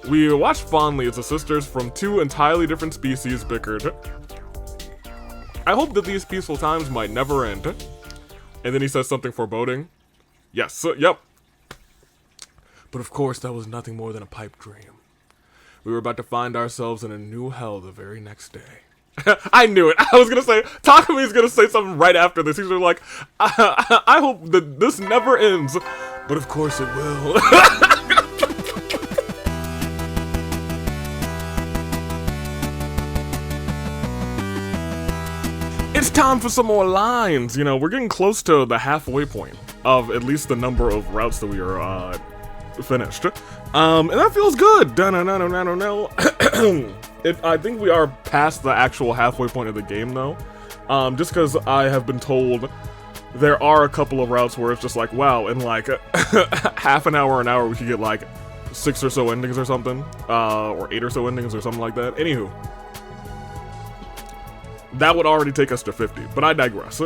We watched fondly as the sisters from two entirely different species bickered. I hope that these peaceful times might never end. And then he says something foreboding. Yes, yep. But of course, that was nothing more than a pipe dream. We were about to find ourselves in a new hell the very next day. I knew it. I was gonna say, Takami's gonna say something right after this. He's like, I hope that this never ends. But of course it will. It's time for some more lines. You know, we're getting close to the halfway point of at least the number of routes that we are finished. And that feels good. I think we are past the actual halfway point of the game though. Just because I have been told there are a couple of routes where it's just like, wow, in like half an hour we could get like 6 or so endings or something. Or 8 or so endings or something like that. Anywho. That would already take us to 50, but I digress.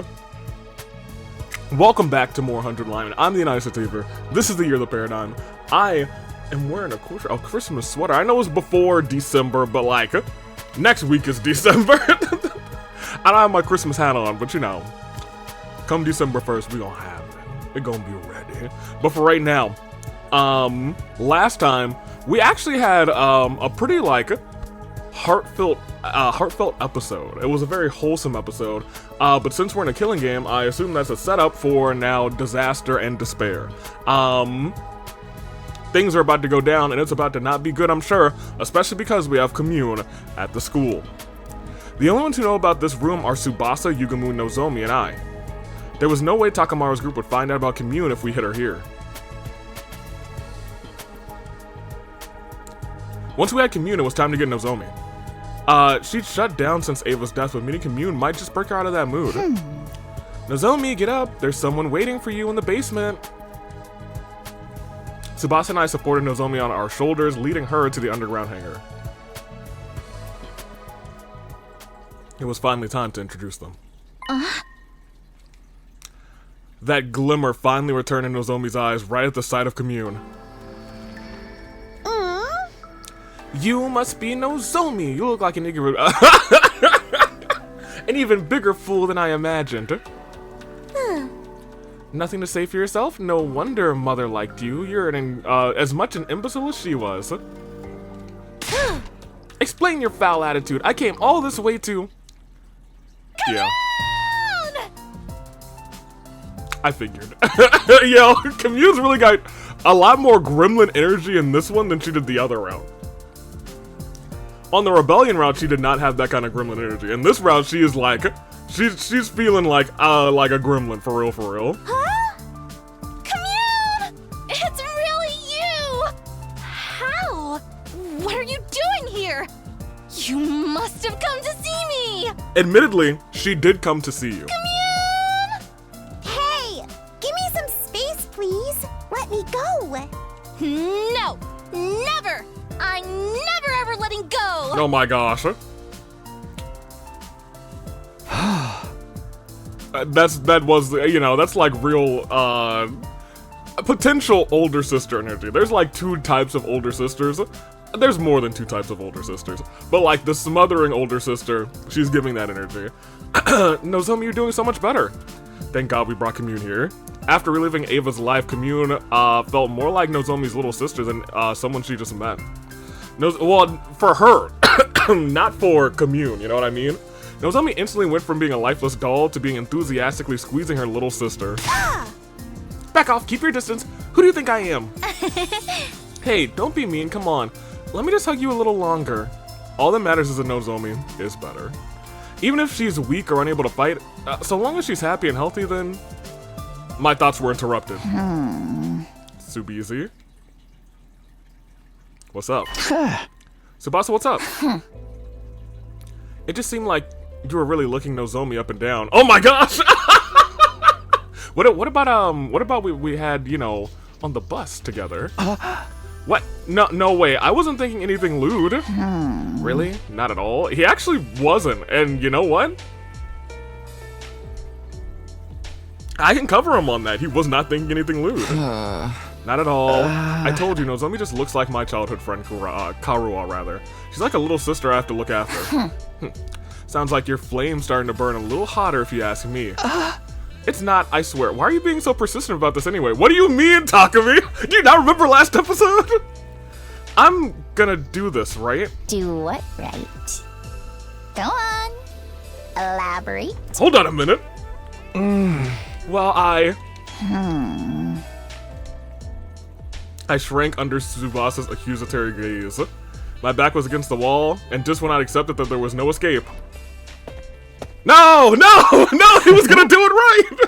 Welcome back to more 100 Linemen. I'm the United States Saver. This is the year of the paradigm. I am wearing a Christmas sweater. I know it's before December, but like, next week is December. I don't have my Christmas hat on, but you know, come December 1st, we gonna have it. It gonna be ready. But for right now, last time, we actually had a pretty like heartfelt episode. It was a very wholesome episode, but since we're in a killing game, I assume that's a setup for now disaster and despair. Things are about to go down, and it's about to not be good, I'm sure, especially because we have Commune at the school. The only ones who know about this room are Tsubasa, Yugumu, Nozomi, and I. There was no way Takamaru's group would find out about Commune if we hid her here. Once we had Commune, it was time to get Nozomi. She'd shut down since Ava's death, but meeting Commune might just break her out of that mood. Nozomi, get up. There's someone waiting for you in the basement. Tsubasa and I supported Nozomi on our shoulders, leading her to the underground hangar. It was finally time to introduce them. That glimmer finally returned in Nozomi's eyes right at the sight of Commune. You must be Nozomi. You look like an an even bigger fool than I imagined. Nothing to say for yourself? No wonder Mother liked you. You're as much an imbecile as she was. Explain your foul attitude. I came all this way to... Yeah. I figured. Yo, Commune's really got a lot more gremlin energy in this one than she did the other route. On the Rebellion route, she did not have that kind of gremlin energy. In this route, she is like, she's feeling like a gremlin, for real. Huh? Commune! It's really you! How? What are you doing here? You must have come to see me! Admittedly, she did come to see you. Commune! Hey, give me some space, please. Let me go. No, never! I'm never ever letting go! Oh my gosh. That was, you know, that's like real, potential older sister energy. There's like 2 types of older sisters. There's more than 2 types of older sisters. But like the smothering older sister, she's giving that energy. Nozomi, you're doing so much better. Thank God we brought Commune here. After reliving Ava's life, Commune felt more like Nozomi's little sister than someone she just met. Well, for her, not for Commune, you know what I mean? Nozomi instantly went from being a lifeless doll to being enthusiastically squeezing her little sister. Back off, keep your distance. Who do you think I am? Hey, don't be mean, come on. Let me just hug you a little longer. All that matters is that Nozomi is better. Even if she's weak or unable to fight, so long as she's happy and healthy, then... My thoughts were interrupted. Subizi? What's up? Tsubasa, what's up? It just seemed like you were really looking Nozomi up and down. Oh my gosh! What about we had, you know, on the bus together? What? No way. I wasn't thinking anything lewd. Really? Not at all? He actually wasn't. And you know what? I can cover him on that. He was not thinking anything lewd. Not at all. I told you, Nozomi just looks like my childhood friend Karua, rather. She's like a little sister I have to look after. Sounds like your flame's starting to burn a little hotter if you ask me. It's not, I swear. Why are you being so persistent about this anyway? What do you mean, Takumi? Do you not remember last episode? I'm gonna do this, right? Do what right? Go on. Elaborate. Hold on a minute. Well, I shrank under Tsubasa's accusatory gaze. My back was against the wall, and just when I'd accepted that there was no escape. No! He was gonna do it right!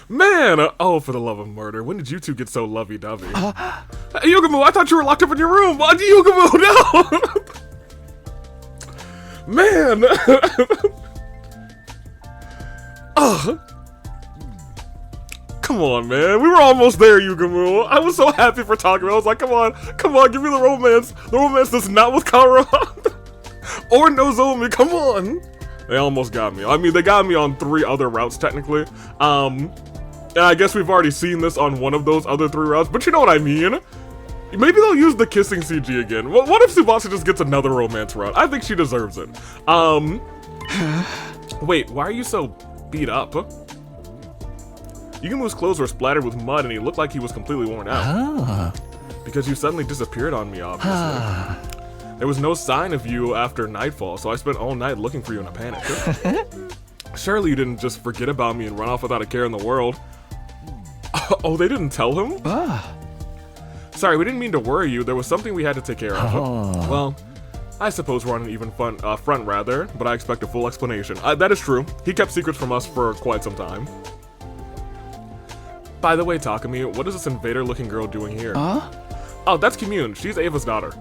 Man, oh, for the love of murder, when did you two get so lovey-dovey? Yugamu, I thought you were locked up in your room! Yugamu, no! Man! Oh. Come on, man. We were almost there, Yugamu. I was so happy for Takumi. I was like, come on, give me the romance. The romance that's not with Kara. Or Nozomi, come on. They almost got me. I mean, they got me on 3 other routes, technically. And I guess we've already seen this on one of those other 3 routes, but you know what I mean. Maybe they'll use the kissing CG again. What if Tsubasa just gets another romance route? I think she deserves it. Wait, why are you so beat up? Yugamu's clothes were splattered with mud and he looked like he was completely worn out. Because you suddenly disappeared on me, obviously. There was no sign of you after nightfall, so I spent all night looking for you in a panic. Surely you didn't just forget about me and run off without a care in the world. Oh, they didn't tell him? Sorry, we didn't mean to worry you. There was something we had to take care of. Well, I suppose we're on an even front rather, but I expect a full explanation. That is true. He kept secrets from us for quite some time. By the way, Takumi, what is this invader-looking girl doing here? Oh, that's Commune. She's Ava's daughter.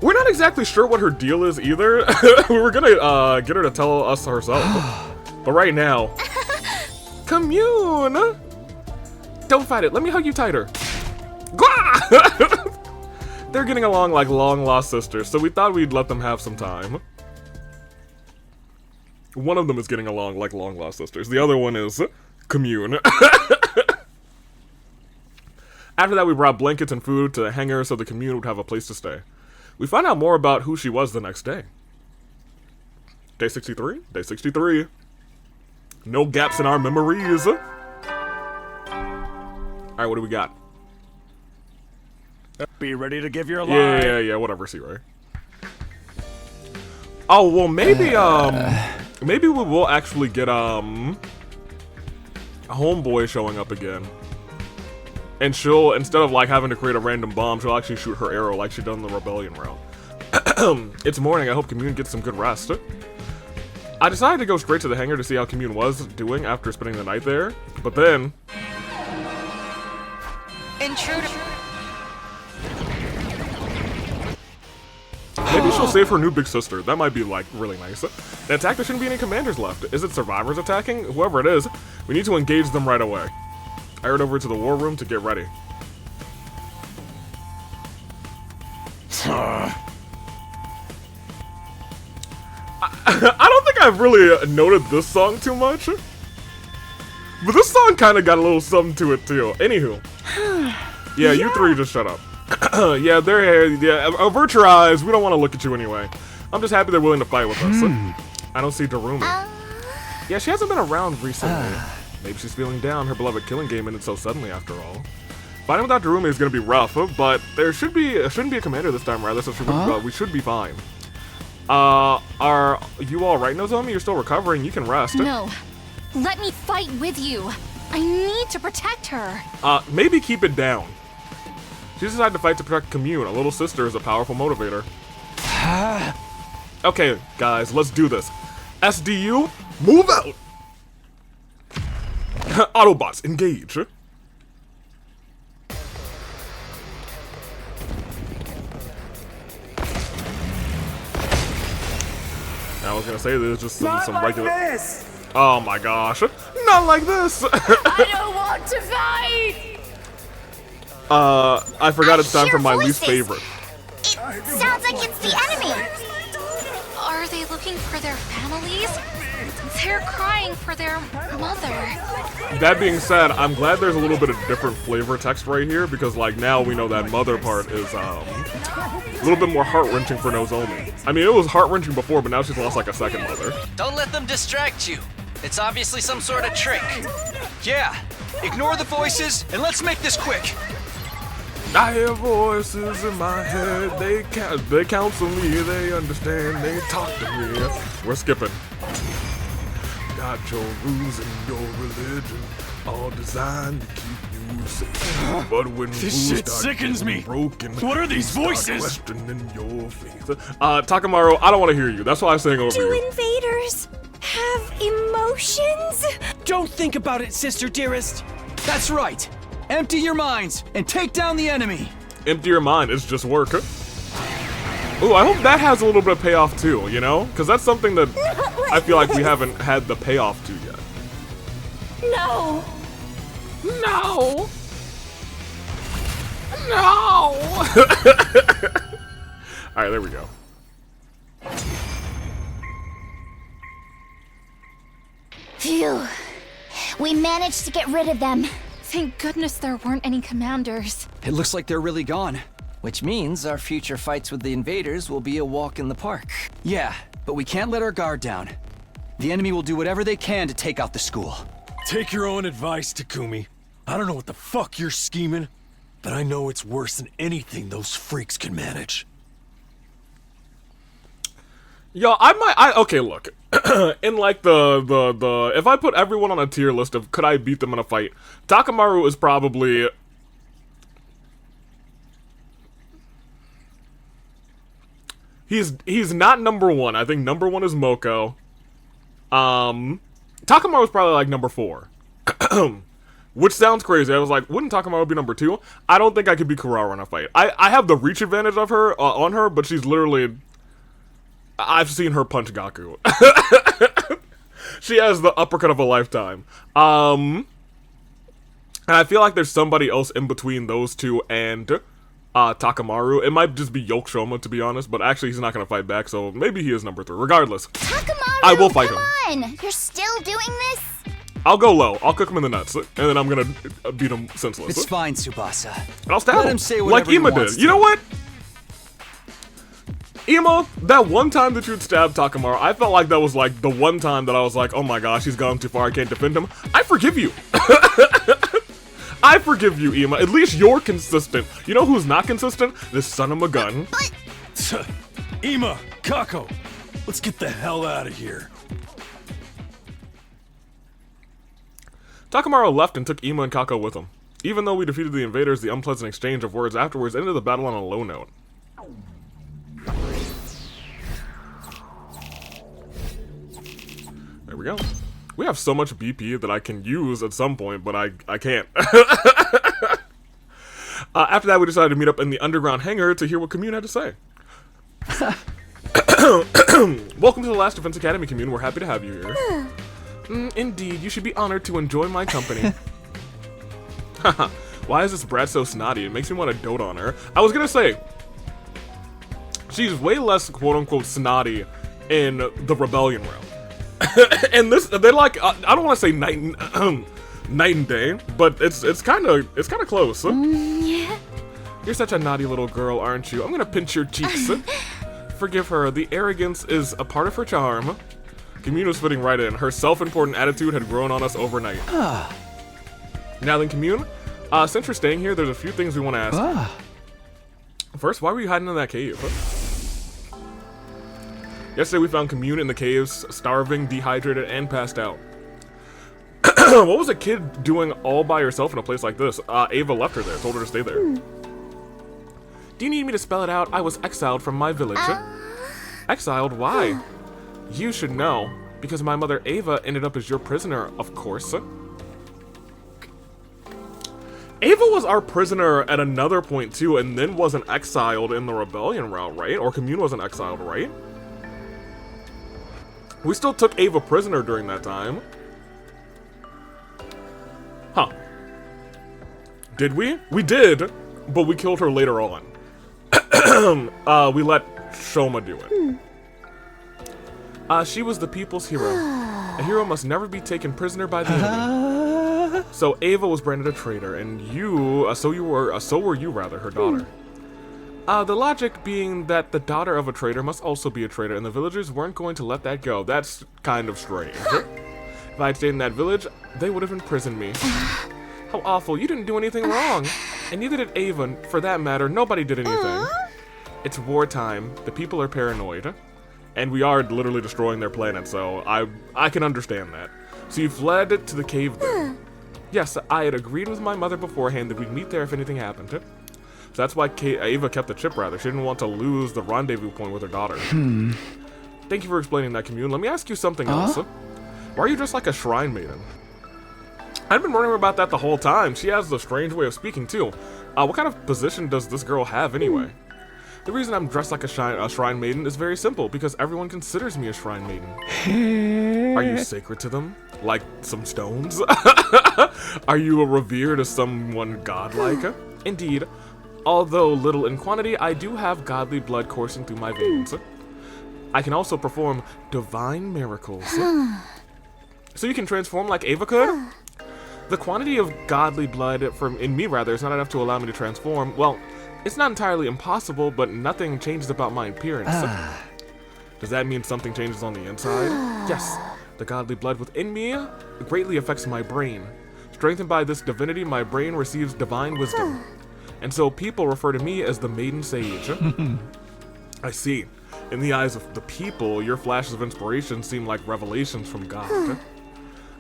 We're not exactly sure what her deal is either. We were gonna get her to tell us herself. But right now... Commune! Don't fight it. Let me hug you tighter. They're getting along like long-lost sisters, so we thought we'd let them have some time. One of them is getting along like long-lost sisters. The other one is Commune. After that, we brought blankets and food to the hangar so the Commune would have a place to stay. We found out more about who she was the next day. Day 63? Day 63. No gaps in our memories. Alright, what do we got? Be ready to give your life. Yeah, whatever, C-Ray. Oh, well, maybe, maybe we will actually get, Homeboy showing up again. And she'll, instead of, like, having to create a random bomb, she'll actually shoot her arrow like she done the Rebellion route. It's morning, I hope Commune gets some good rest. I decided to go straight to the hangar to see how Commune was doing after spending the night there, but then... Intruder. Maybe she'll save her new big sister. That might be, like, really nice. The attack, there shouldn't be any commanders left. Is it survivors attacking? Whoever it is, we need to engage them right away. I heard over to the war room to get ready. I don't think I've really noted this song too much. But this song kind of got a little something to it, too. Anywho. Yeah, you 3 just shut up. Yeah, they're here. Yeah, avert your eyes. We don't want to look at you anyway. I'm just happy they're willing to fight with us. I don't see Darumi. Yeah, she hasn't been around recently. Maybe she's feeling down. Her beloved killing game ended so suddenly after all. Fighting without Darumi is going to be rough, but there shouldn't be a commander this time rather, so we should be fine. Are you alright, Nozomi? You're still recovering. You can rest. No. Let me fight with you. I need to protect her. Maybe keep it down. She decided to fight to protect Commune. A little sister is a powerful motivator. Okay, guys, let's do this. SDU, move out! Autobots, engage. I was gonna say there's just some regular. This. Oh my gosh, not like this! I don't want to fight! I forgot it's time for my least favorite. It sounds like it's the enemy. Are they looking for their families? They're crying for their mother. That being said, I'm glad there's a little bit of different flavor text right here because, like, now we know that mother part is a little bit more heart-wrenching for Nozomi. I mean, it was heart-wrenching before, but now she's lost like a second mother. Don't let them distract you. It's obviously some sort of trick. Yeah, ignore the voices and let's make this quick. I hear voices in my head. They counsel me. They understand. They talk to me. We're skipping. Got your rules and your religion, all designed to keep you safe. But when This shit sickens me. Broken, What are these voices? Questioning your faith. Takamaru, I don't want to hear you. That's why I'm saying over Do you. invaders have emotions? Don't think about it, sister dearest. That's right. Empty your minds and take down the enemy. Empty your mind. It's just work. Ooh, I hope that has a little bit of payoff too, you know? Because that's something that I feel like we haven't had the payoff to yet. No. No! No! Alright, there we go. Phew. We managed to get rid of them. Thank goodness there weren't any commanders. It looks like they're really gone. Which means our future fights with the invaders will be a walk in the park. Yeah, but we can't let our guard down. The enemy will do whatever they can to take out the school. Take your own advice, Takumi. I don't know what the fuck you're scheming, but I know it's worse than anything those freaks can manage. Yo, okay, look. In like the if I put everyone on a tier list of could I beat them in a fight, Takamaru is probably He's not number 1. I think number 1 is Moko. Takamaru's probably like number 4. Which sounds crazy. I was like, wouldn't Takamaru be number 2? I don't think I could beat Kurara in a fight. I have the reach advantage of her on her, but she's literally I've seen her punch Gaku. She has the uppercut of a lifetime. And I feel like there's somebody else in between those two and Takamaru. It might just be Yokshoma, to be honest, but actually he's not going to fight back, so maybe he is number 3. Regardless, Takamaru, I will fight him. Come on. You're still doing this? I'll go low. I'll cook him in the nuts, and then I'm going to beat him senseless. It's fine, Tsubasa. And I'll stab Let him him say like whatever he Ima wants did. You to. know what? Ima, that one time that you'd stab Takamaru, I felt like that was like the one time that I was like, oh my gosh, he's gone too far, I can't defend him. I forgive you. I forgive you, Ima. At least you're consistent. You know who's not consistent? This son of a gun. Ima, Kako, let's get the hell out of here. Takamaru left and took Ima and Kako with him. Even though we defeated the invaders, the unpleasant exchange of words afterwards ended the battle on a low note. There we go. We have so much BP that I can use at some point, but I can't. After that, we decided to meet up in the underground hangar to hear what Commune had to say. Welcome to the Last Defense Academy, Commune. We're happy to have you here. Indeed, you should be honored to enjoy my company. Why is this brat so snotty? It makes me want to dote on her. I was gonna say, she's way less quote-unquote snotty in the Rebellion realm. And this, they're like, I don't want to say night and day, but it's kind of close. Yeah. You're such a naughty little girl, aren't you? I'm gonna pinch your cheeks. Forgive her. The arrogance is a part of her charm. Commune was fitting right in. Her self-important attitude had grown on us overnight. Now then, Commune, since you're staying here, there's a few things we want to ask. First, why were you hiding in that cave? Yesterday we found Commune in the caves, starving, dehydrated, and passed out. What was a kid doing all by herself in a place like this? Ava left her there, told her to stay there. Do you need me to spell it out? I was exiled from my village. Exiled? Why? You should know, because my mother Ava ended up as your prisoner, of course. Ava was our prisoner at another point too, and then wasn't exiled in the rebellion route, right? Or Commune wasn't exiled, right? We still took Ava prisoner during that time. Huh. Did we? We did, but we killed her later on. We let Shoma do it. She was the people's hero. A hero must never be taken prisoner by the enemy. So Ava was branded a traitor, and you, so were you, her daughter. The logic being that the daughter of a traitor must also be a traitor, and the villagers weren't going to let that go. That's kind of strange. If I had stayed in that village, they would have imprisoned me. How awful, you didn't do anything wrong. And neither did Ava, for that matter, nobody did anything. It's wartime, the people are paranoid. And we are literally destroying their planet, so I can understand that. So you fled to the cave then. Yes, I had agreed with my mother beforehand that we'd meet there if anything happened. So that's why Ava kept the chip, rather. She didn't want to lose the rendezvous point with her daughter. Thank you for explaining that, Commune. Let me ask you something else. Why are you dressed like a shrine maiden? I've been wondering about that the whole time. She has a strange way of speaking, too. What kind of position does this girl have, anyway? The reason I'm dressed like a shrine maiden is very simple, because everyone considers me a shrine maiden. Are you sacred to them? Like some stones? Are you revered as someone godlike? Indeed. Although little in quantity, I do have godly blood coursing through my veins. I can also perform divine miracles. So you can transform like Ava could? The quantity of godly blood in me, is not enough to allow me to transform. Well, it's not entirely impossible, but nothing changes about my appearance. Does that mean something changes on the inside? Yes. The godly blood within me greatly affects my brain. Strengthened by this divinity, my brain receives divine wisdom. And so people refer to me as the Maiden Sage. I see. In the eyes of the people, your flashes of inspiration seem like revelations from God.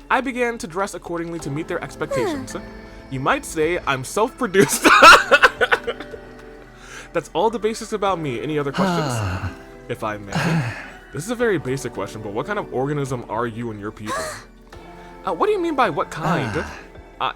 I began to dress accordingly to meet their expectations. You might say I'm self-produced. That's all the basics about me. Any other questions? If I may. This is a very basic question, but what kind of organism are you and your people? What do you mean by what kind?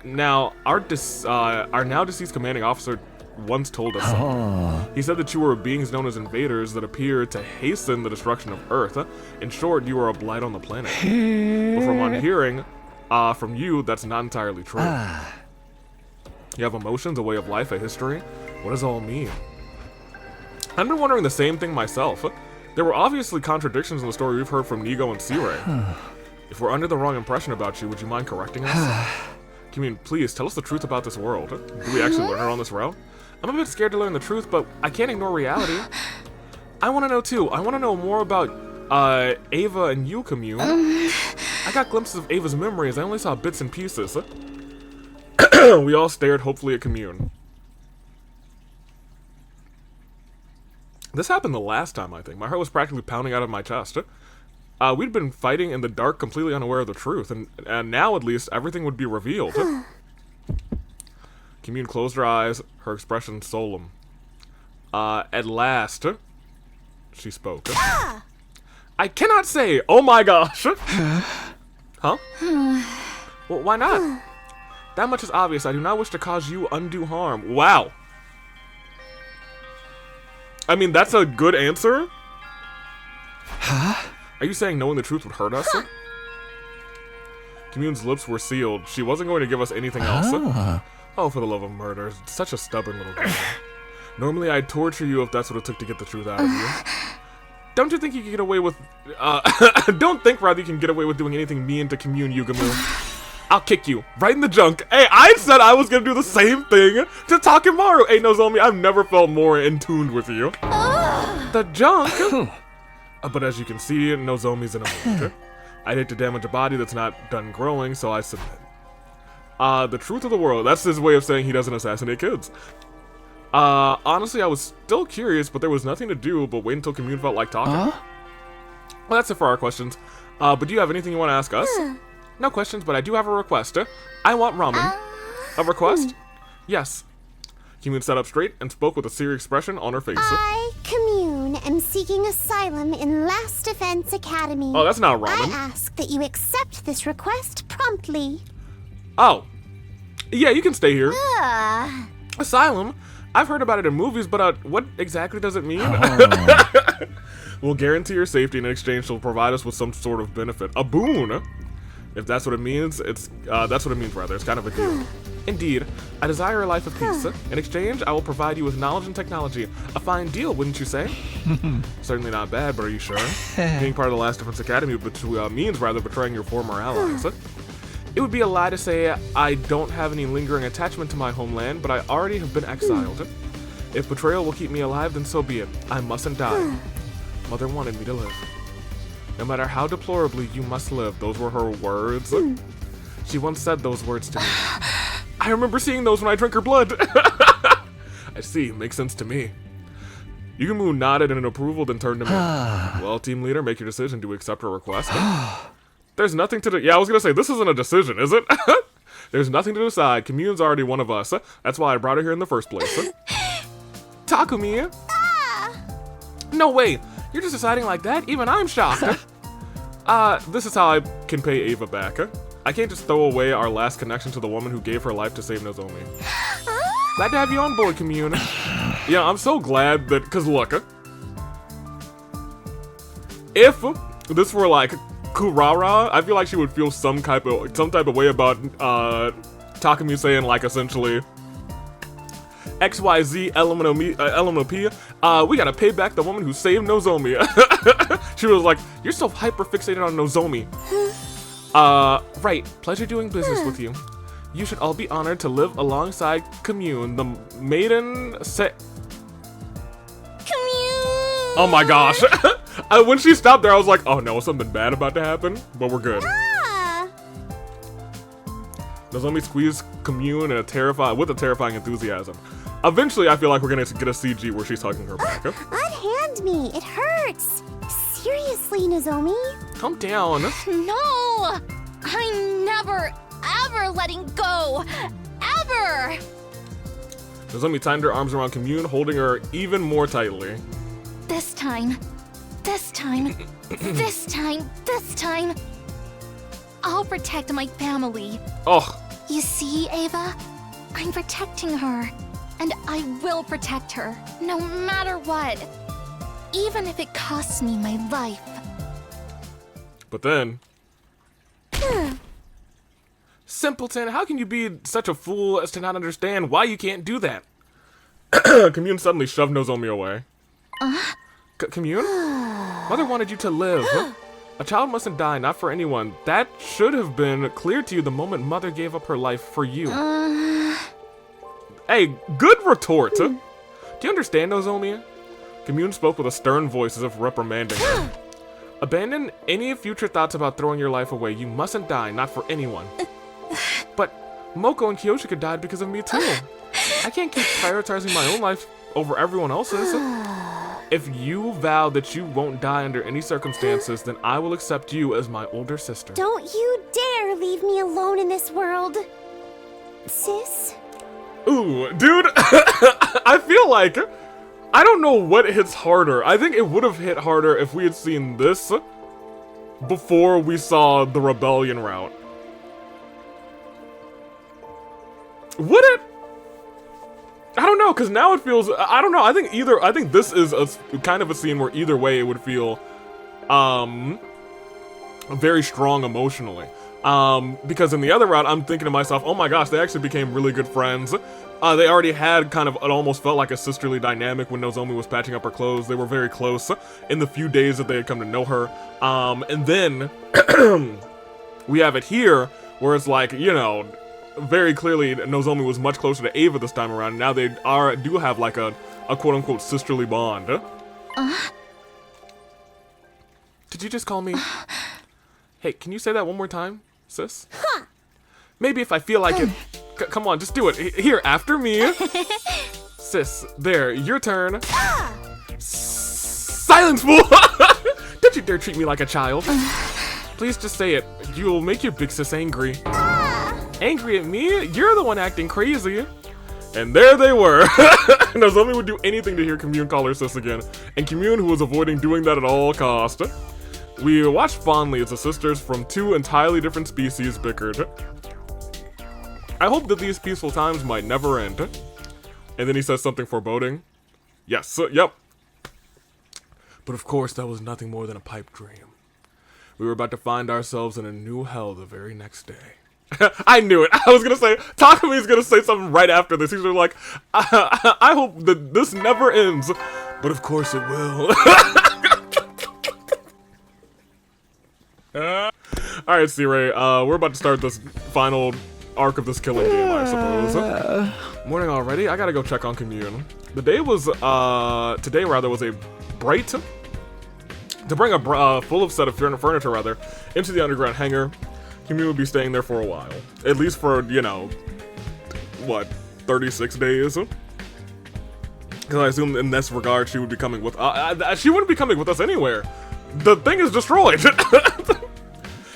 Now, our now deceased commanding officer once told us something. He said that you were beings known as invaders that appear to hasten the destruction of Earth. In short, you are a blight on the planet. But from what I'm hearing from you, that's not entirely true. You have emotions, a way of life, a history. What does it all mean? I've been wondering the same thing myself. There were obviously contradictions in the story we've heard from Nigo and Sirei. If we're under the wrong impression about you, would you mind correcting us? Commune, please tell us the truth about this world. Do we actually learn it on this route? I'm a bit scared to learn the truth, but I can't ignore reality. I want to know too. I want to know more about Ava and you, Commune. I got glimpses of Ava's memories. I only saw bits and pieces. We all stared hopefully at Commune. This happened the last time, I think. My heart was practically pounding out of my chest. We'd been fighting in the dark, completely unaware of the truth, and now, at least, everything would be revealed. Commune closed her eyes, her expression solemn. At last, she spoke. I cannot say, oh my gosh! Huh? Well, why not? That much is obvious. I do not wish to cause you undue harm. Wow. I mean, that's a good answer. Are you saying knowing the truth would hurt us? Commune's lips were sealed. She wasn't going to give us anything else. Oh, for the love of murder. Such a stubborn little girl. Normally, I'd torture you if that's what it took to get the truth out of you. Don't you think you can get away with... don't think, rather, you can get away with doing anything mean to Commune, Yugamu. I'll kick you right in the junk. Hey, I said I was gonna do the same thing to Takimaru. Hey, Nozomi, I've never felt more in tune with you. The junk? But as you can see, Nozomi's in a mood. I'd hate to damage a body that's not done growing, so I submit. The truth of the world. That's his way of saying he doesn't assassinate kids. Honestly, I was still curious, but there was nothing to do but wait until Commune felt like talking. Well, that's it for our questions. But do you have anything you want to ask us? No questions, but I do have a request. I want ramen. A request? Yes. Commune sat up straight and spoke with a serious expression on her face. I, Commune, am seeking asylum in Last Defense Academy. Oh, that's not ramen. I ask that you accept this request promptly. Oh. Yeah, you can stay here. Asylum? I've heard about it in movies, but what exactly does it mean? We'll guarantee your safety, and in exchange she'll provide us with some sort of benefit. A boon! If that's what it means, that's what it means, rather. It's kind of a deal. Indeed, I desire a life of peace. In exchange, I will provide you with knowledge and technology. A fine deal, wouldn't you say? Certainly not bad, but are you sure? Being part of the Last Defense Academy means rather betraying your former allies. It would be a lie to say I don't have any lingering attachment to my homeland, but I already have been exiled. If betrayal will keep me alive, then so be it. I mustn't die. Mother wanted me to live. No matter how deplorably you must live, those were her words. She once said those words to me. I remember seeing those when I drank her blood. I see, makes sense to me. Yugumu nodded in approval, then turned to me. Well, team leader, make your decision. Do we accept her request? There's nothing to do. Yeah, I was gonna say, this isn't a decision, is it? There's nothing to decide. Commune's already one of us. That's why I brought her here in the first place. Takumi? No way. You're just deciding like that? Even I'm shocked. This is how I can pay Ava back. I can't just throw away our last connection to the woman who gave her life to save Nozomi. Glad to have you on board, Commune. Yeah, I'm so glad that, cause look, if this were like Kurara, I feel like she would feel some type of way about Takumi saying like essentially XYZ element of P. We gotta pay back the woman who saved Nozomi. She was like, you're so hyper fixated on Nozomi. Right. Pleasure doing business with you. You should all be honored to live alongside Commune, the maiden Commune! Oh my gosh. When she stopped there, I was like, oh no, something bad about to happen, but we're good. Nozomi squeezed Commune with a terrifying enthusiasm. Eventually, I feel like we're gonna get a CG where she's hugging her back. Unhand me, it hurts. Seriously, Nozomi? Calm down. No! I'm never, ever letting go! Ever! Nozomi tightened her arms around Commune, holding her even more tightly. This time, this time, this time, this time, I'll protect my family. Oh. You see, Ava? I'm protecting her. And I will protect her, no matter what. Even if it costs me my life. But then... Simpleton, how can you be such a fool as to not understand why you can't do that? Commune suddenly shoved Nozomi away. Commune? Mother wanted you to live. A child mustn't die, not for anyone. That should have been clear to you the moment Mother gave up her life for you. Hey, good retort. Do you understand, Nozomi? Commune spoke with a stern voice as if reprimanding her. Abandon any future thoughts about throwing your life away. You mustn't die, not for anyone. But Moko and Kyoshika died because of me too. I can't keep prioritizing my own life over everyone else's. If you vow that you won't die under any circumstances, then I will accept you as my older sister. Don't you dare leave me alone in this world, sis. Ooh, dude, I feel like, I don't know what hits harder. I think it would have hit harder if we had seen this before we saw the rebellion route. Would it? I don't know, because now it feels, I don't know, I think this is a kind of a scene where either way it would feel, very strong emotionally. Because in the other route, I'm thinking to myself, oh my gosh, they actually became really good friends. They already had kind of, it almost felt like a sisterly dynamic when Nozomi was patching up her clothes. They were very close in the few days that they had come to know her. And then we have it here where it's like, you know, very clearly Nozomi was much closer to Ava this time around. And now they do have like a quote unquote sisterly bond. Did you just call me? Hey, can you say that one more time, sis? Maybe if I feel like it. Come on, just do it. Here, after me. Sis, there, your turn. Silence, fool! Don't you dare treat me like a child. Please just say it. You'll make your big sis angry. Angry at me? You're the one acting crazy. And there they were. Nozomi would do anything to hear Commune call her sis again. And Commune, who was avoiding doing that at all cost. We watched fondly as the sisters from two entirely different species bickered. I hope that these peaceful times might never end. And then he says something foreboding. Yes, yep. But of course, that was nothing more than a pipe dream. We were about to find ourselves in a new hell the very next day. I knew it. I was gonna say, Takami's gonna say something right after this. He's gonna be like, I hope that this never ends. But of course it will. Alright, C-Ray, we're about to start this final arc of this killing game, I suppose. Morning already? I gotta go check on Commune. The day was, today rather, was a bright, to bring a full of set of furniture, rather, into the underground hangar. Commune would be staying there for a while. At least for, you know, what, 36 days? Because I assume in this regard she would be coming with, she wouldn't be coming with us anywhere. The thing is destroyed.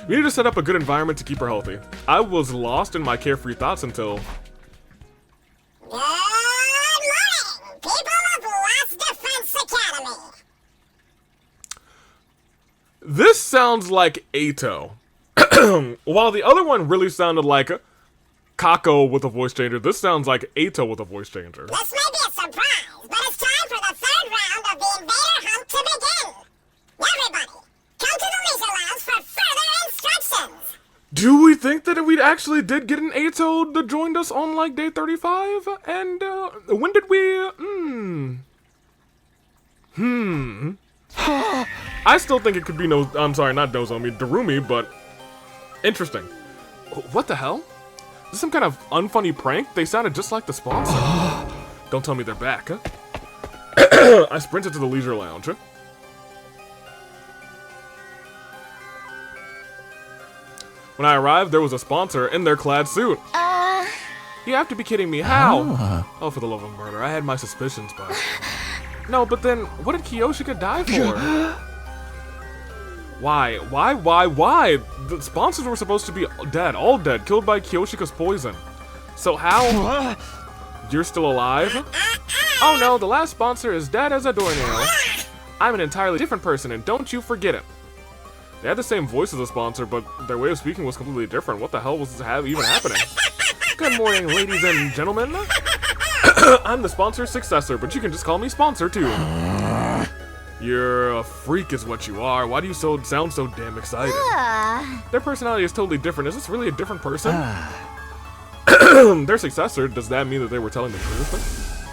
We need to set up a good environment to keep her healthy. I was lost in my carefree thoughts until... Good morning, people of Last Defense Academy. This sounds like Ato. While the other one really sounded like Kako with a voice changer, this sounds like Ato with a voice changer. This may be a surprise, but it's time for the third round of the Invader Hunt to begin. Everybody, come to the Leisure Lounge for further instructions. Do we think that we actually did get an Ato that joined us on, like, day 35? And, when did we, I still think it could be I'm sorry, not Nozomi, Darumi, but interesting. What the hell? Is this some kind of unfunny prank? They sounded just like the sponsor. Don't tell me they're back, huh? I sprinted to the Leisure Lounge. When I arrived, there was a sponsor in their clad suit. You have to be kidding me. How? Oh, for the love of murder. I had my suspicions, but... No, but then, what did Kiyoshika die for? Why? Why? The sponsors were supposed to be dead, all dead, killed by Kiyoshika's poison. So how? You're still alive? Oh no, the last sponsor is dead as a doornail. I'm an entirely different person, and don't you forget it. They had the same voice as the sponsor, but their way of speaking was completely different. What the hell was even happening? Good morning, ladies and gentlemen. I'm the sponsor's successor, but you can just call me Sponsor, too. You're a freak is what you are. Why do you sound so damn excited? Their personality is totally different. Is this really a different person? Their successor, does that mean that they were telling the truth?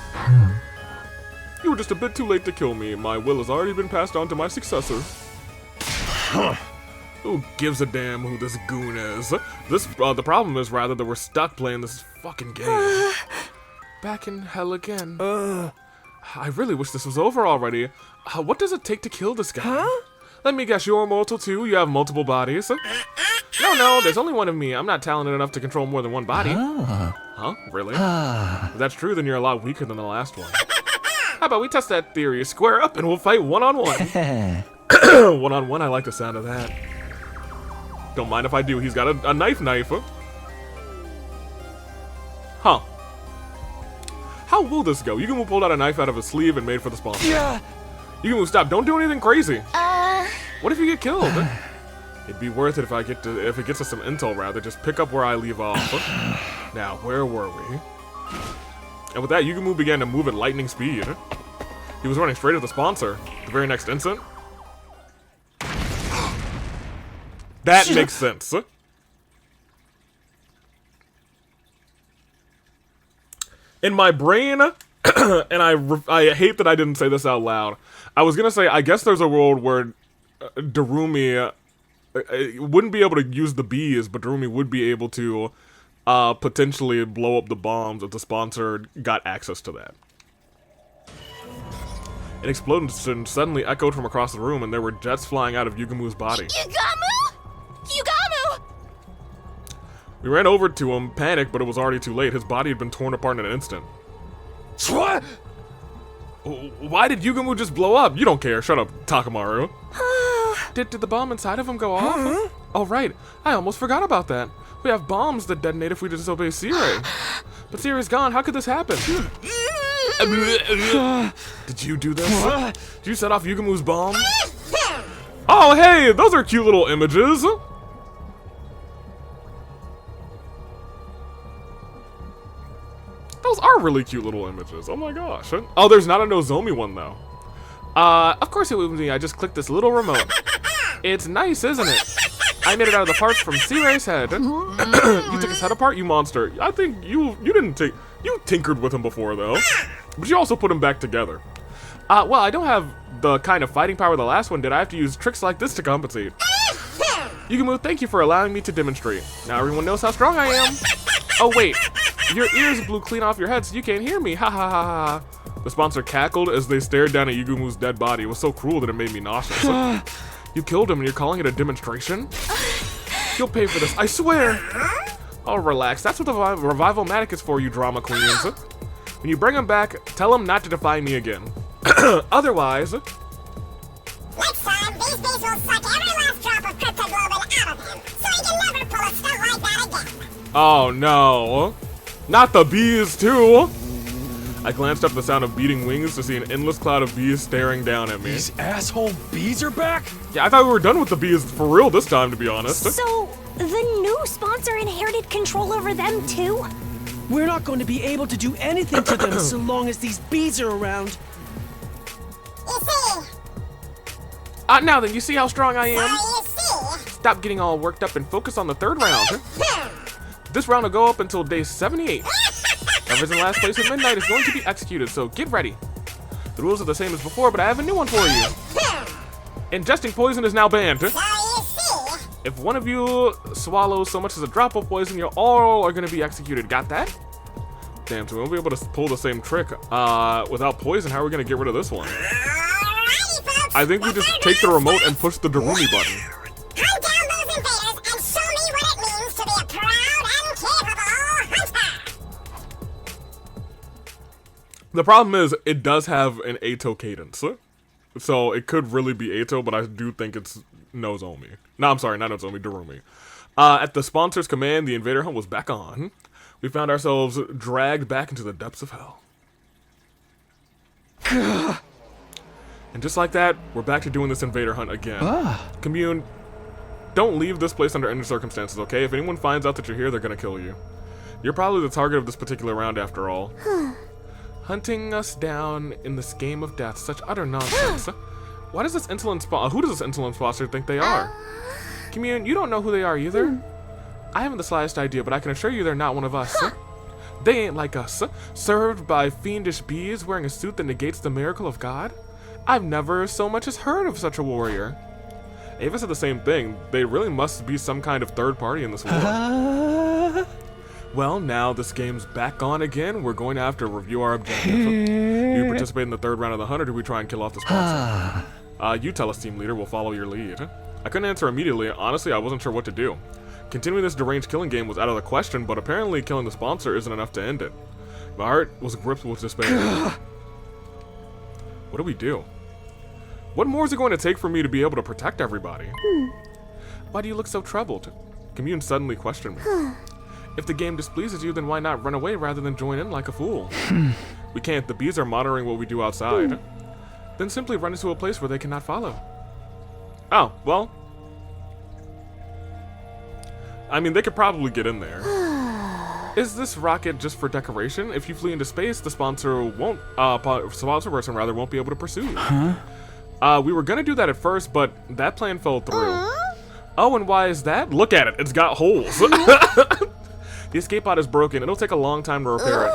You were just a bit too late to kill me. My will has already been passed on to my successor. Who gives a damn who this goon is? The problem is, rather, that we're stuck playing this fucking game. Back in hell again. I really wish this was over already. What does it take to kill this guy? Let me guess, you're mortal too? You have multiple bodies? No, there's only one of me. I'm not talented enough to control more than one body. Huh? Really? If that's true, then you're a lot weaker than the last one. How about we test that theory? Square up and we'll fight one-on-one. One-on-one, I like the sound of that. Don't mind if I do. He's got a knife. Huh. How will this go? Yugumu pulled out a knife out of his sleeve and made for the sponsor. Yeah. Yugumu, stop. Don't do anything crazy. What if you get killed? It'd be worth it if it gets us some intel, rather. Just pick up where I leave off. Now, where were we? And with that, Yugumu began to move at lightning speed. He was running straight at the sponsor. The very next instant. That makes sense. In my brain, and I hate that I didn't say this out loud, I was gonna say, I guess there's a world where Darumi wouldn't be able to use the bees, but Darumi would be able to potentially blow up the bombs if the sponsor got access to that. An explosion suddenly echoed from across the room, and there were jets flying out of Yugumu's body. Yugamu! We ran over to him, panicked, but it was already too late. His body had been torn apart in an instant. What? Why did Yugumu just blow up? You don't care. Shut up, Takamaru. Did the bomb inside of him go off? Oh, right. I almost forgot about that. We have bombs that detonate if we disobey C-Ray. But C-Ray's gone. How could this happen? Did you do this? Did you set off Yugumu's bomb? Oh, hey! Those are cute little images. Those are really cute little images. Oh my gosh. Oh, there's not a Nozomi one, though. Of course it was me. I just clicked this little remote. It's nice, isn't it? I made it out of the parts from Sea Ray's head. You took his head apart, you monster. I think you tinkered with him before, though. But you also put him back together. Well, I don't have the kind of fighting power the last one did. I have to use tricks like this to compensate. Yugumu, thank you for allowing me to demonstrate. Now everyone knows how strong I am. Oh, wait. Your ears blew clean off your head, so you can't hear me. Ha ha ha ha. The sponsor cackled as they stared down at Yugumu's dead body. It was so cruel that it made me nauseous. You killed him and you're calling it a demonstration? You'll pay for this, I swear. Oh, relax. That's what the Revival-matic is for, you drama queens. When you bring him back, tell him not to defy me again. Otherwise... Next time, these bees will suck every last drop of cryptoglobin out of him, so he can never pull a stunt like that again. Oh no. Not the bees too! I glanced up at the sound of beating wings to see an endless cloud of bees staring down at me. These asshole bees are back? Yeah, I thought we were done with the bees for real this time, to be honest. So, the new sponsor inherited control over them too? We're not going to be able to do anything to them so long as these bees are around. You see? Now then, you see how strong I am? You see? Stop getting all worked up and focus on the third round. This round will go up until day 78. Whoever's in last place at midnight is going to be executed, so get ready. The rules are the same as before, but I have a new one for you. Ingesting poison is now banned. So you see? If one of you swallows so much as a drop of poison, you all are going to be executed. Got that? Damn, so we won't be able to pull the same trick without poison. How are we going to get rid of this one? Alrighty, folks. I think we just take the remote and push the Darumi button. Hunt down those invaders and show me what it means to be a proud and capable hunter. The problem is, it does have an Ato cadence. So it could really be Ato, but I do think it's Nozomi. No, I'm sorry, not Nozomi, Darumi. At the sponsor's command, the invader hunt was back on. We found ourselves dragged back into the depths of hell. And just like that, we're back to doing this invader hunt again. Commune, don't leave this place under any circumstances, okay? If anyone finds out that you're here, they're gonna kill you. You're probably the target of this particular round after all. Hunting us down in this game of death, such utter nonsense. Why does this insolent who does this insolent sponsor think they are? Commune, you don't know who they are either. I haven't the slightest idea, but I can assure you they're not one of us. They ain't like us, served by fiendish bees wearing a suit that negates the miracle of God. I've never so much as heard of such a warrior. Ava said the same thing. They really must be some kind of third party in this war. Well, now this game's back on again. We're going to have to review our objective. Do you participate in the third round of the hunt, or do we try and kill off the sponsor? You tell us, team leader. We'll follow your lead. I couldn't answer immediately. Honestly, I wasn't sure what to do. Continuing this deranged killing game was out of the question, but apparently killing the sponsor isn't enough to end it. My heart was gripped with despair. What do we do? What more is it going to take for me to be able to protect everybody? Why do you look so troubled? Commune suddenly questioned me. If the game displeases you, then why not run away rather than join in like a fool? We can't. The bees are monitoring what we do outside. Then simply run into a place where they cannot follow. Oh, well. I mean, they could probably get in there. Is this rocket just for decoration? If you flee into space, the sponsor won't, sponsor person rather, won't be able to pursue you. We were gonna do that at first, but that plan fell through. Oh, and why is that? Look at it, it's got holes. The escape pod is broken. It'll take a long time to repair it.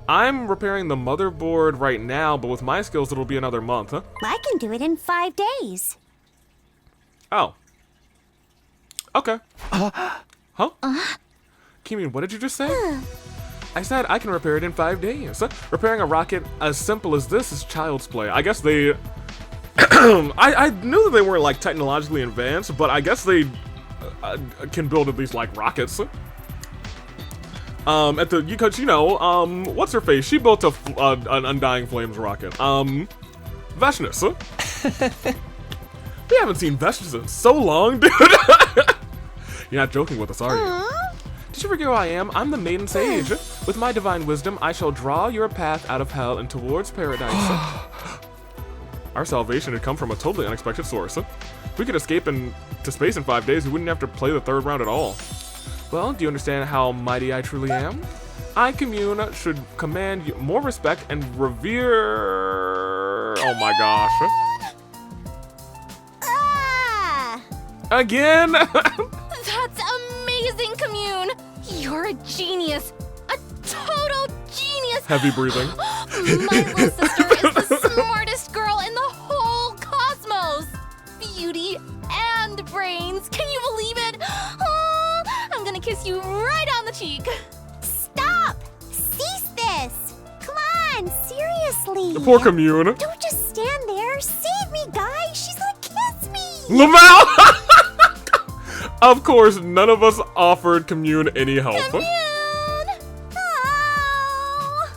I'm repairing the motherboard right now, but with my skills, it'll be another month, huh? I can do it in 5 days. Oh. Okay. Huh? Kimin, what did you just say? I said I can repair it in 5 days. Repairing a rocket as simple as this is child's play. I guess they... I knew that they weren't, like, technologically advanced, but I guess they can build at least, like, rockets. Because, you know, what's her face? She built an Undying Flames rocket. Veshnus. We haven't seen Veshnus in so long, dude. You're not joking with us, are you? Did you forget who I am? I'm the Maiden Sage. With my divine wisdom, I shall draw your path out of hell and towards paradise. Our salvation had come from a totally unexpected source. If we could escape into space in 5 days, we wouldn't have to play the third round at all. Well, do you understand how mighty I truly am? I, Commune, should command you more respect and revere... Oh my gosh. Again? That's amazing, Commune! You're a genius! A total genius! Heavy breathing. My little sister is the smartest girl in the whole cosmos! Beauty and brains! Can you believe it? Oh, I'm gonna kiss you right on the cheek! Stop! Cease this! Come on, seriously! Poor Commune. Don't just stand there. Save me, guys. She's gonna kiss me. Lamau! Of course, none of us offered Commune any help. Commune! Oh.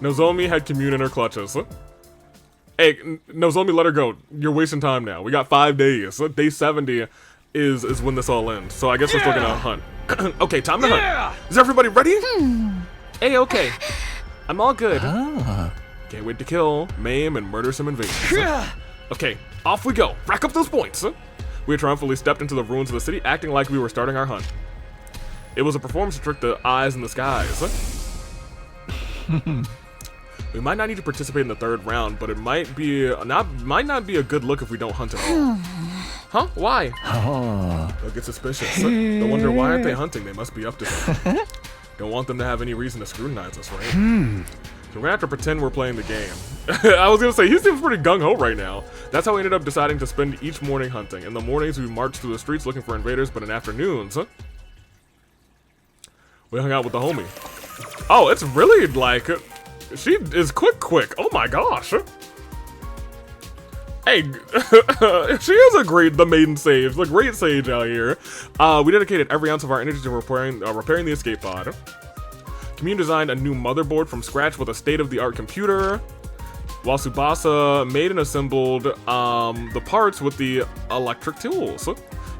Nozomi had Commune in her clutches. Hey, Nozomi, let her go. You're wasting time now. We got 5 days. Day 70 is when this all ends. So I guess we're still gonna hunt. Okay, time to hunt. Is everybody ready? Hey, okay. I'm all good. Can't wait to kill, maim, and murder some invaders. Okay, off we go. Rack up those points. We triumphantly stepped into the ruins of the city, acting like we were starting our hunt. It was a performance to trick the eyes in the skies. We might not need to participate in the 3rd round, but it might not be a good look if we don't hunt at all. Huh? Why? They'll get suspicious. They'll wonder why aren't they hunting? They must be up to something. Don't want them to have any reason to scrutinize us, right? So we're gonna have to pretend we're playing the game. I was gonna say, he seems pretty gung-ho right now. That's how we ended up deciding to spend each morning hunting. In the mornings, we marched through the streets looking for invaders, but in afternoons, we hung out with the homie. Oh, it's really like, she is quick. Oh my gosh. Hey, she is the maiden sage, the great sage out here. We dedicated every ounce of our energy to repairing the escape pod. Commune designed a new motherboard from scratch with a state-of-the-art computer, while Tsubasa made and assembled the parts with the electric tools.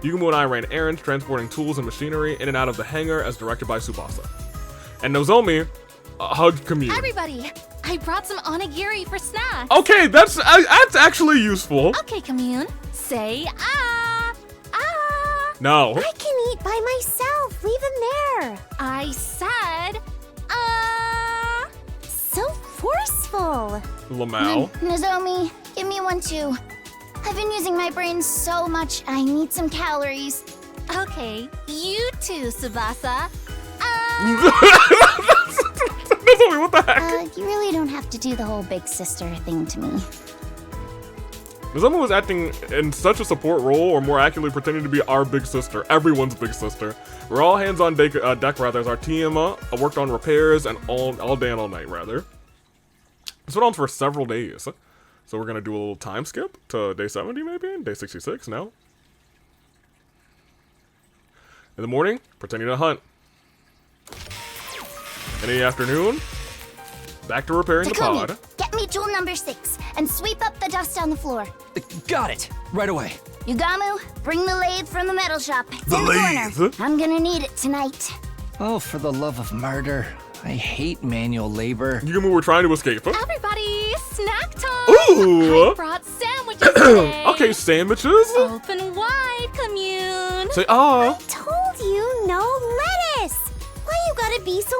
Yugumu and I ran errands, transporting tools and machinery in and out of the hangar as directed by Tsubasa. And Nozomi hugged Commune. Everybody, I brought some onigiri for snacks. Okay, that's actually useful. Okay, Commune, say ah. No. I can eat by myself. Leave him there. I said So forceful. Lamau. Nozomi, give me one too. I've been using my brain so much, I need some calories. Okay, you too, Tsubasa. Nozomi, what the heck? You really don't have to do the whole big sister thing to me. Nozomi was acting in such a support role, or more accurately pretending to be our big sister, everyone's big sister. We're all hands on deck rather, as our team worked on repairs and all day and all night, rather. This went on for several days. So we're gonna do a little time skip to day 70 maybe? Day 66 now. In the morning, pretending to hunt. In the afternoon, back to repairing the Takumi, pod. get me tool number 6 and sweep up the dust on the floor. Got it. Right away. Yugamu, bring the lathe from the metal shop. It's The in lathe? corner. I'm gonna need it tonight. Oh, for the love of murder. I hate manual labor. Yugumu were trying to escape. Everybody, snack time. Ooh! I brought sandwiches today. Okay, sandwiches? Open wide, Commune. Say, ah. Told you, no lettuce. Why you gotta be so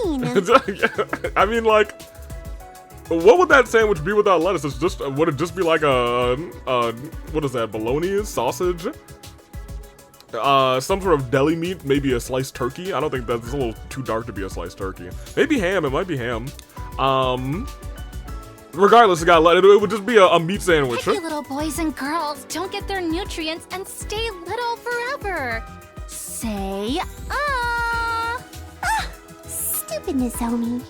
mean? I mean, like, what would that sandwich be without lettuce? It's just, would it just be like a what is that, bologna, sausage? Some sort of deli meat, maybe a sliced turkey. I don't think that's a little too dark to be a sliced turkey. Maybe ham, it might be ham. Regardless, it would just be a meat sandwich. Picky little boys and girls don't get their nutrients and stay little forever. Say Stupid Nozomi.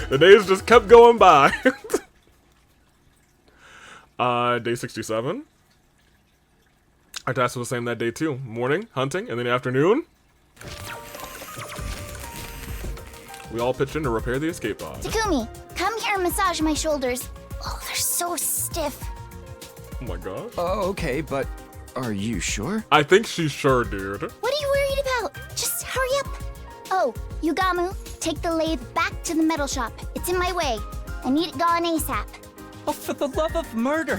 The days just kept going by. Day 67. Our task was the same that day too. Morning, hunting, and then afternoon, we all pitched in to repair the escape pod. Takumi, come here and massage my shoulders. Oh, they're so stiff. Oh my gosh. Oh, okay, but are you sure? I think she's sure, dude. What are you worried about? Just hurry up. Oh, Yugamu, take the lathe back to the metal shop. It's in my way. I need it gone ASAP. Oh, for the love of murder.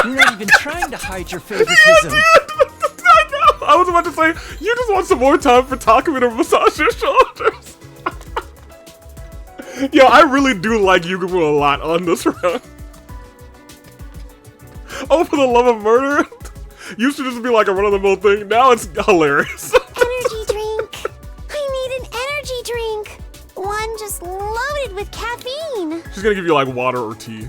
You're not even trying to hide your favoritism. I know. I was about to say, you just want some more time for Takumi to massage your shoulders. Yo, I really do like Yugumu a lot on this run. Oh, for the love of murder? Used to just be like a run-of-the-mill thing. Now it's hilarious. Energy drink. I need an energy drink. One just loaded with caffeine. She's gonna give you like water or tea.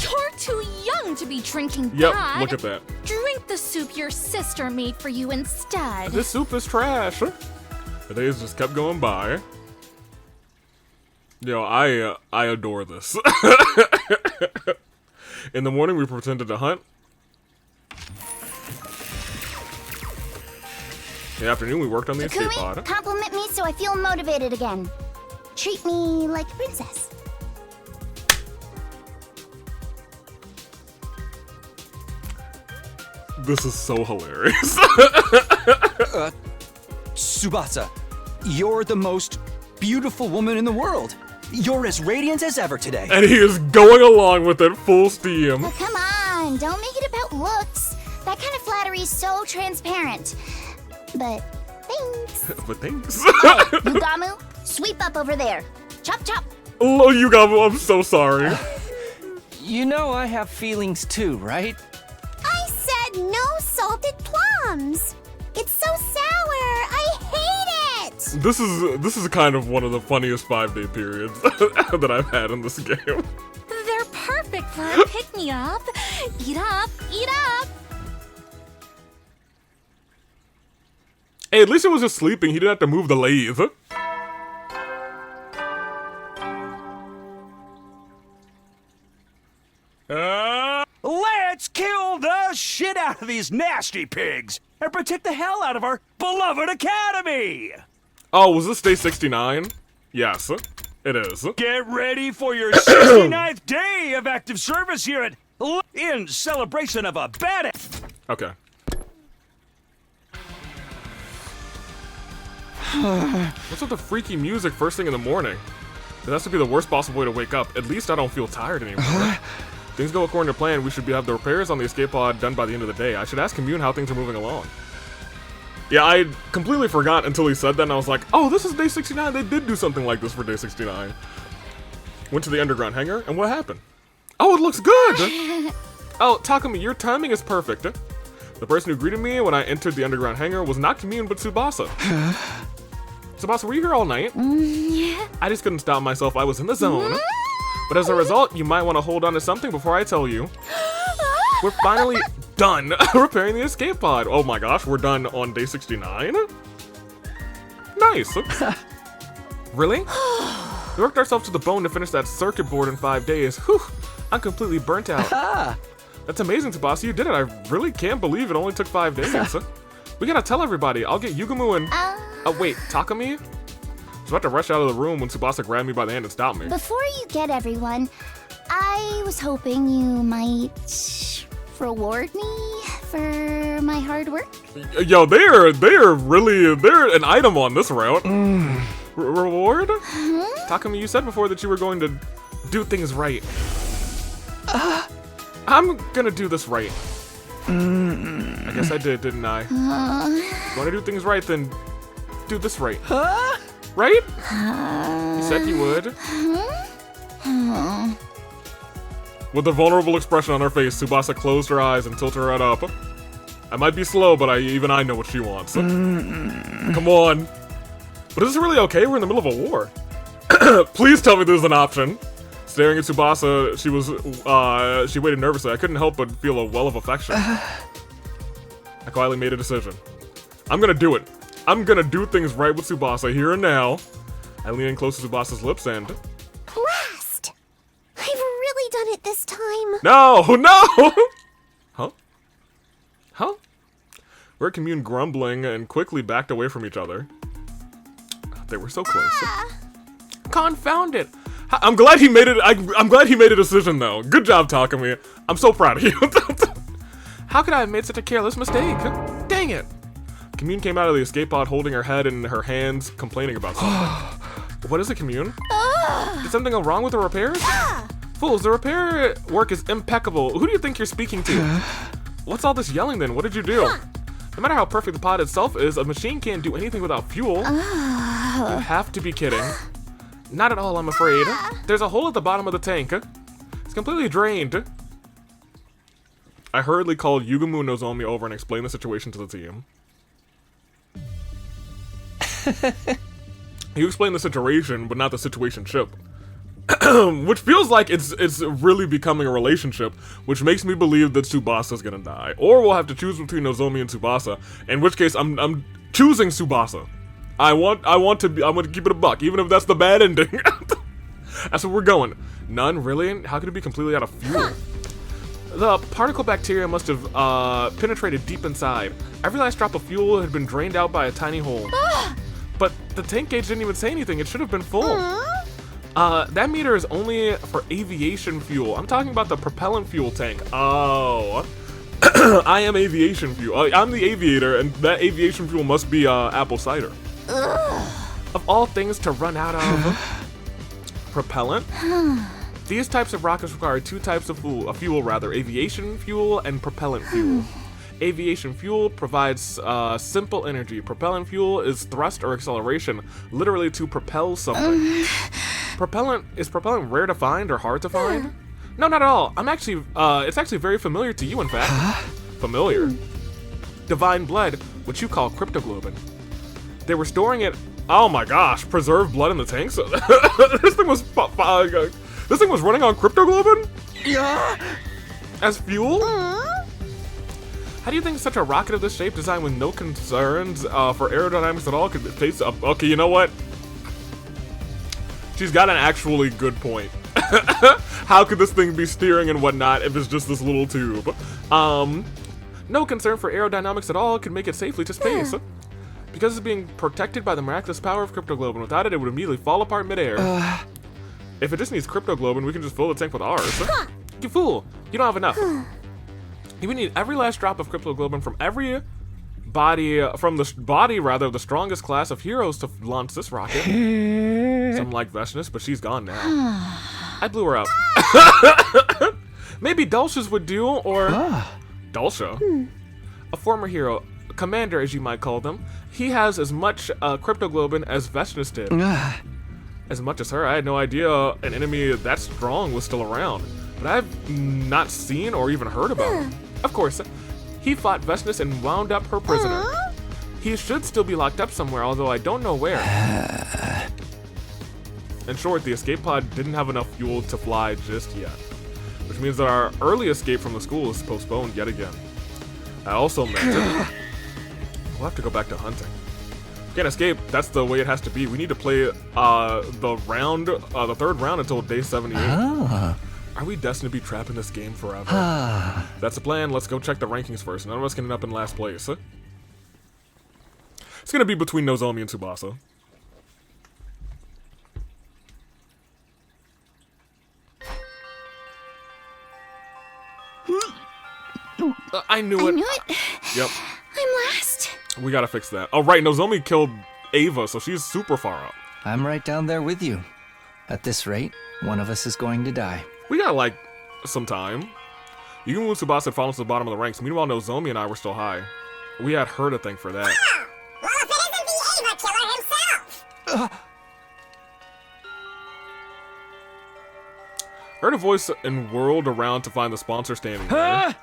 You're too young to be drinking Yep, that. look at that. Drink the soup your sister made for you instead. This soup is trash. The days just kept going by. Yo, I adore this. In the morning, we pretended to hunt. In the afternoon, we worked on the escape pod. Takumi, compliment me so I feel motivated again. Treat me like a princess. This is so hilarious. Tsubasa, you're the most beautiful woman in the world. You're as radiant as ever today. And he is going along with it full steam. Oh, come on, don't make it about looks. That kind of flattery is so transparent. But thanks. But thanks. Yugamu, sweep up over there. Chop chop. Oh, Yugamu, I'm so sorry. You know I have feelings too, right? I said no salted plums. It's so sour. I hate it. This is kind of one of the funniest 5-day periods that I've had in this game. They're perfect for a pick-me-up. Eat up, eat up. Hey, at least it was just sleeping. He didn't have to move the lathe. Let's kill the shit out of these nasty pigs and protect the hell out of our beloved academy! Oh, was this day 69? Yes, it is. Get ready for your 69th day of active service here at in celebration of a badass. Okay. What's with the freaky music first thing in the morning? That has to be the worst possible way to wake up. At least I don't feel tired anymore. Things go according to plan. We should have the repairs on the escape pod done by the end of the day. I should ask Commune how things are moving along. Yeah, I completely forgot until he said that, and I was like, oh, this is day 69. They did do something like this for day 69. Went to the underground hangar, and what happened? Oh, it looks good! Oh, Takumi, your timing is perfect. The person who greeted me when I entered the underground hangar was not Commune, but Tsubasa. Tsubasa, were you here all night? Yeah. I just couldn't stop myself. I was in the zone. But as a result, you might want to hold on to something before I tell you. We're finally done repairing the escape pod. Oh my gosh, we're done on day 69? Nice. Really? We worked ourselves to the bone to finish that circuit board in 5 days. Whew, I'm completely burnt out. That's amazing, Tsubasa. You did it. I really can't believe it only took 5 days. We gotta tell everybody. I'll get Yugamu and... Oh, wait, Takumi? I was about to rush out of the room when Tsubasa grabbed me by the hand and stopped me. Before you get everyone, I was hoping you might reward me for my hard work. Yo, they're an item on this route. Reward? Takumi, you said before that you were going to do things right. I'm gonna do this right. I guess I did, didn't I? You wanna do things right, then do this right. Right? You said you would. With a vulnerable expression on her face, Tsubasa closed her eyes and tilted her head up. I might be slow, but even I know what she wants. Come on. But is this really okay? We're in the middle of a war. Please tell me there's an option. Staring at Tsubasa, she waited nervously. I couldn't help but feel a well of affection. I quietly made a decision. I'm gonna do it. I'm gonna do things right with Tsubasa here and now. I leaned in close to Tsubasa's lips and... Blast! I've really done it this time. No! No! Huh? Huh? We heard Commune grumbling and quickly backed away from each other. They were so close. Confound it! I'm glad he made it. I'm glad he made a decision though. Good job, Takumi. I'm so proud of you. How could I have made such a careless mistake? Dang it! Commune came out of the escape pod holding her head in her hands, complaining about something. What is it, Commune? Did something go wrong with the repairs? Fools, the repair work is impeccable. Who do you think you're speaking to? What's all this yelling then? What did you do? No matter how perfect the pod itself is, a machine can't do anything without fuel. You have to be kidding. Not at all, I'm afraid. There's a hole at the bottom of the tank. It's completely drained. I hurriedly called Yugumu and Nozomi over and explained the situation to the team. You explained the situation, but not the situationship. Which feels like it's really becoming a relationship, which makes me believe that Tsubasa's gonna die. Or we'll have to choose between Nozomi and Tsubasa, in which case I'm choosing Tsubasa. I want to keep it a buck, even if that's the bad ending. That's what we're going. None, really? How could it be completely out of fuel? The particle bacteria must have penetrated deep inside. Every last drop of fuel had been drained out by a tiny hole. But the tank gauge didn't even say anything. It should have been full. That meter is only for aviation fuel. I'm talking about the propellant fuel tank. Oh. I am aviation fuel. I'm the aviator, and that aviation fuel must be apple cider. Of all things to run out of propellant. These types of rockets require two types of fuel, aviation fuel and propellant fuel. Aviation fuel provides simple energy. Propellant fuel is thrust or acceleration, literally to propel something. Is propellant rare to find or hard to find? No, not at all. It's actually very familiar to you, in fact. Familiar. Divine blood, which you call cryptoglobin. They were storing it. Oh my gosh, preserved blood in the tanks. This thing was running on cryptoglobin? Yeah. As fuel? How do you think such a rocket of this shape, designed with no concerns for aerodynamics at all, could face up? Okay, you know what? She's got an actually good point. How could this thing be steering and whatnot if it's just this little tube? No concern for aerodynamics at all could make it safely to space. Because it's being protected by the miraculous power of cryptoglobin. Without it, it would immediately fall apart midair. If it just needs cryptoglobin, we can just fill the tank with ours. You fool! You don't have enough. You would need every last drop of cryptoglobin from every body, of the strongest class of heroes to launch this rocket. Some like Veshness, but she's gone now. I blew her up. Maybe Dulce's would do, or Dulce, a former hero, commander as you might call them. He has as much cryptoglobin as Veshness did. As much as her, I had no idea an enemy that strong was still around. But I've not seen or even heard about him. Of course, he fought Veshness and wound up her prisoner. He should still be locked up somewhere, although I don't know where. In short, the escape pod didn't have enough fuel to fly just yet. Which means that our early escape from the school is postponed yet again. That also meant we'll have to go back to hunting. Can't escape, that's the way it has to be. We need to play the third round until day 78. Are we destined to be trapped in this game forever? That's the plan. Let's go check the rankings first. None of us can end up in last place. It's gonna be between Nozomi and Tsubasa. I knew it. Yep. I'm last. We gotta fix that. Oh, right. Nozomi killed Ava, so she's super far up. I'm right down there with you. At this rate, one of us is going to die. We got, like, some time. Yugumu and Tsubasa had fallen to the bottom of the ranks. Meanwhile, Nozomi and I were still high. We had her to thank for that. Well, if it isn't the Ava killer himself! Heard a voice and whirled around to find the sponsor standing there.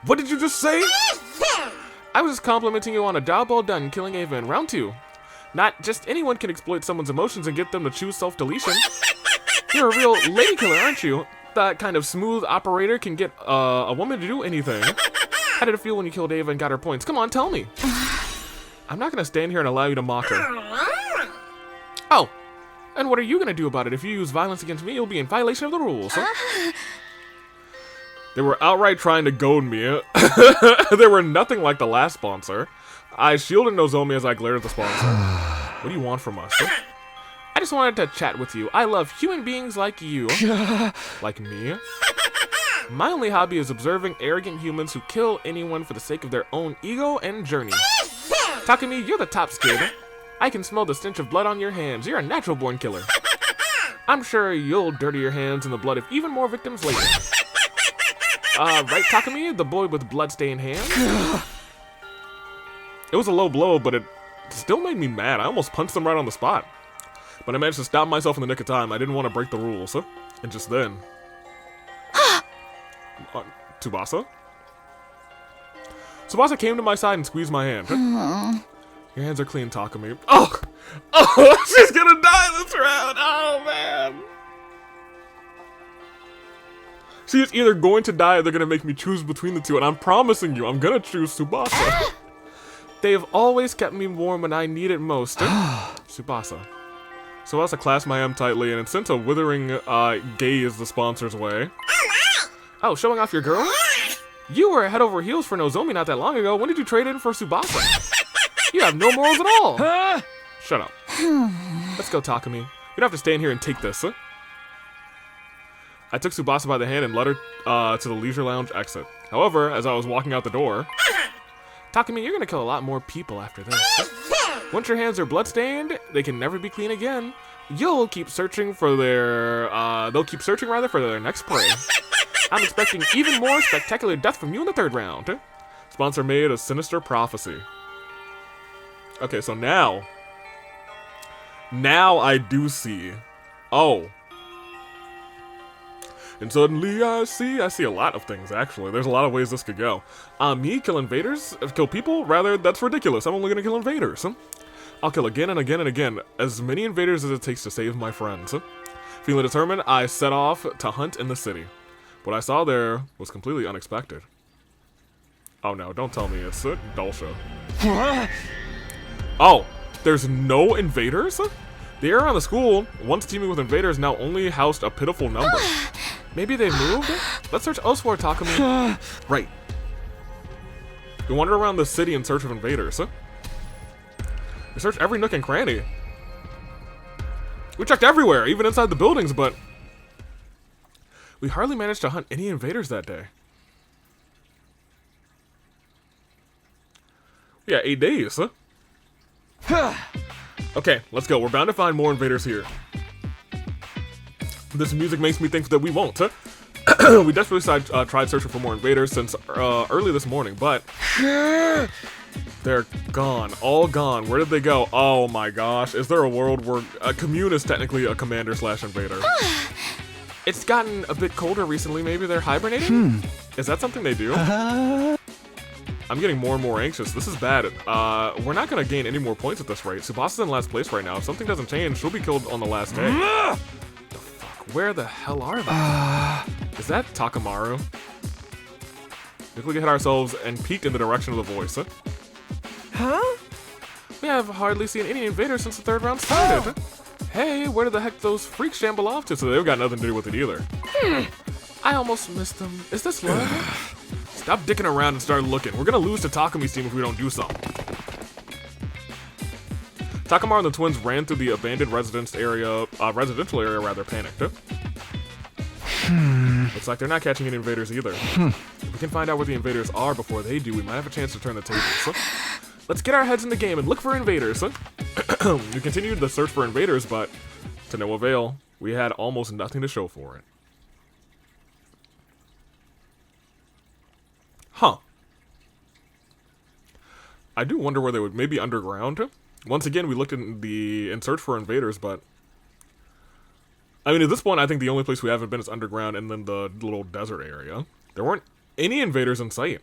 What did you just say? I was just complimenting you on a job well done killing Ava in round 2. Not just anyone can exploit someone's emotions and get them to choose self-deletion. You're a real lady killer, aren't you? That kind of smooth operator can get a woman to do anything. How did it feel when you killed Ava and got her points? Come on, tell me. I'm not gonna stand here and allow you to mock her. Oh, and what are you gonna do about it? If you use violence against me, you'll be in violation of the rules. They were outright trying to goad me. They were nothing like the last sponsor. I shielded Nozomi as I glared at the sponsor. What do you want from us? I just wanted to chat with you. I love human beings like you. Like me. My only hobby is observing arrogant humans who kill anyone for the sake of their own ego and journey. Takumi, you're the top kid. I can smell the stench of blood on your hands. You're a natural-born killer. I'm sure you'll dirty your hands in the blood of even more victims later. Right, Takumi, the boy with blood-stained hands? It was a low blow, but it still made me mad. I almost punched him right on the spot. But I managed to stop myself in the nick of time. I didn't want to break the rules. And just then... Tsubasa? Tsubasa came to my side and squeezed my hand. Your hands are clean, Takumi. Oh, she's gonna die this round. Oh, man. She's either going to die or they're gonna make me choose between the two, and I'm promising you, I'm gonna choose Tsubasa. They have always kept me warm when I need it most. Tsubasa. Tsubasa clasped my arm tightly and sent a withering gaze the sponsor's way. Oh, showing off your girl? You were head over heels for Nozomi not that long ago. When did you trade in for Tsubasa? You have no morals at all. Shut up. Let's go, Takumi. We don't have to stay in here and take this. I took Tsubasa by the hand and led her to the leisure lounge exit. However, as I was walking out the door, Takumi, you're gonna kill a lot more people after this. Once your hands are bloodstained, they can never be clean again. You'll keep searching for their, they'll keep searching rather for their next prey. I'm expecting even more spectacular death from you in the third round. Sponsor made a sinister prophecy. Okay, so now I do see. Oh. And suddenly I see a lot of things, actually. There's a lot of ways this could go. Me kill invaders? Kill people? Rather, that's ridiculous. I'm only gonna kill invaders. I'll kill again and again and again. As many invaders as it takes to save my friends. Feeling determined, I set off to hunt in the city. What I saw there was completely unexpected. Oh no, don't tell me it's Dulcia. Oh, there's no invaders? The area around the school, once teeming with invaders, now only housed a pitiful number. Maybe they've moved? Let's search elsewhere, Takumi. Right. We wander around the city in search of invaders. We searched every nook and cranny. We checked everywhere, even inside the buildings, but we hardly managed to hunt any invaders that day. Yeah, 8 days, Okay, let's go. We're bound to find more invaders here. This music makes me think that we won't. We desperately tried searching for more invaders since early this morning, but they're gone. All gone. Where did they go? Oh my gosh. Is there a world where a commune is technically a commander/invader? It's gotten a bit colder recently. Maybe they're hibernating? Is that something they do? I'm getting more and more anxious. This is bad. We're not going to gain any more points at this rate. Tsubasa's in last place right now. If something doesn't change, she'll be killed on the last day. The fuck? Where the hell are they? Is that Takamaru? We hit ourselves and peeked in the direction of the voice. Huh? We have hardly seen any invaders since the third round started. Hey, where did the heck those freaks shamble off to? So they've got nothing to do with it either. I almost missed them. Is this love? Stop dicking around and start looking. We're gonna lose to Takumi's team if we don't do something. Takamaru and the twins ran through the abandoned residential area rather panicked. Looks like they're not catching any invaders either. If we can find out where the invaders are before they do, we might have a chance to turn the tables. Let's get our heads in the game and look for invaders. We continued the search for invaders, but to no avail. We had almost nothing to show for it. Huh. I do wonder where they would, maybe underground. Once again, we looked in search for invaders, but I mean, at this point, I think the only place we haven't been is underground and then the little desert area. There weren't any invaders in sight.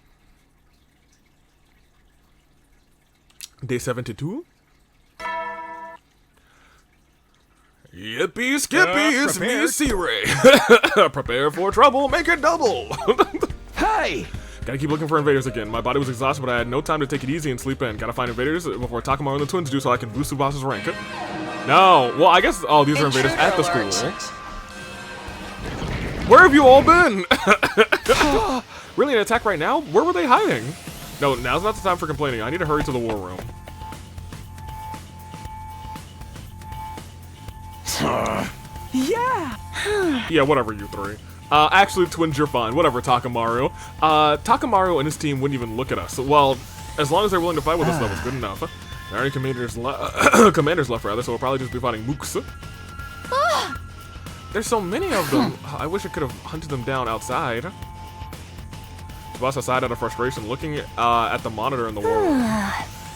Day 72? Yippee skippy, it's me, C-Ray. Prepare for trouble, make it double. Hey! Gotta keep looking for invaders again. My body was exhausted, but I had no time to take it easy and sleep in. Gotta find invaders before Takamaru and the twins do so I can boost Tsubasa's rank. No, well, I guess, oh, these are invaders at the school. Where have you all been? Really, an attack right now? Where were they hiding? No, now's not the time for complaining. I need to hurry to the war room. Yeah, whatever, you three. Actually, twins, you're fine. Whatever, Takamaru. Takamaru and his team wouldn't even look at us. Well, as long as they're willing to fight with us, that was good enough. There aren't any commanders left, rather, so we'll probably just be fighting mooks. There's so many of them. I wish I could have hunted them down outside. Tsubasa sighed out of frustration, looking at the monitor in the wall.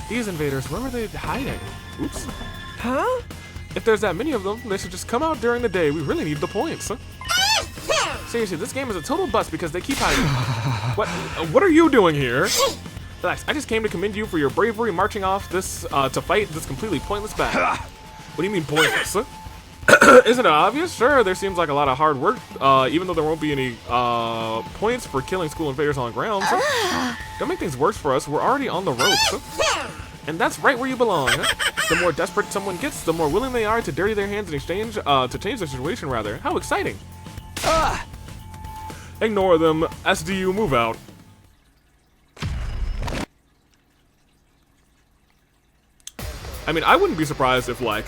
These invaders, where were they hiding? Oops. Huh? If there's that many of them, they should just come out during the day. We really need the points. Seriously, this game is a total bust because they keep hiding. What are you doing here? Relax, I just came to commend you for your bravery marching off this, to fight this completely pointless battle. What do you mean pointless? Isn't it obvious? Sure, there seems like a lot of hard work, even though there won't be any, points for killing school invaders on grounds. Don't make things worse for us, we're already on the ropes. And that's right where you belong. The more desperate someone gets, the more willing they are to dirty their hands in exchange, to change their situation rather. How exciting. Ignore them, SDU, move out. I mean, I wouldn't be surprised if, like,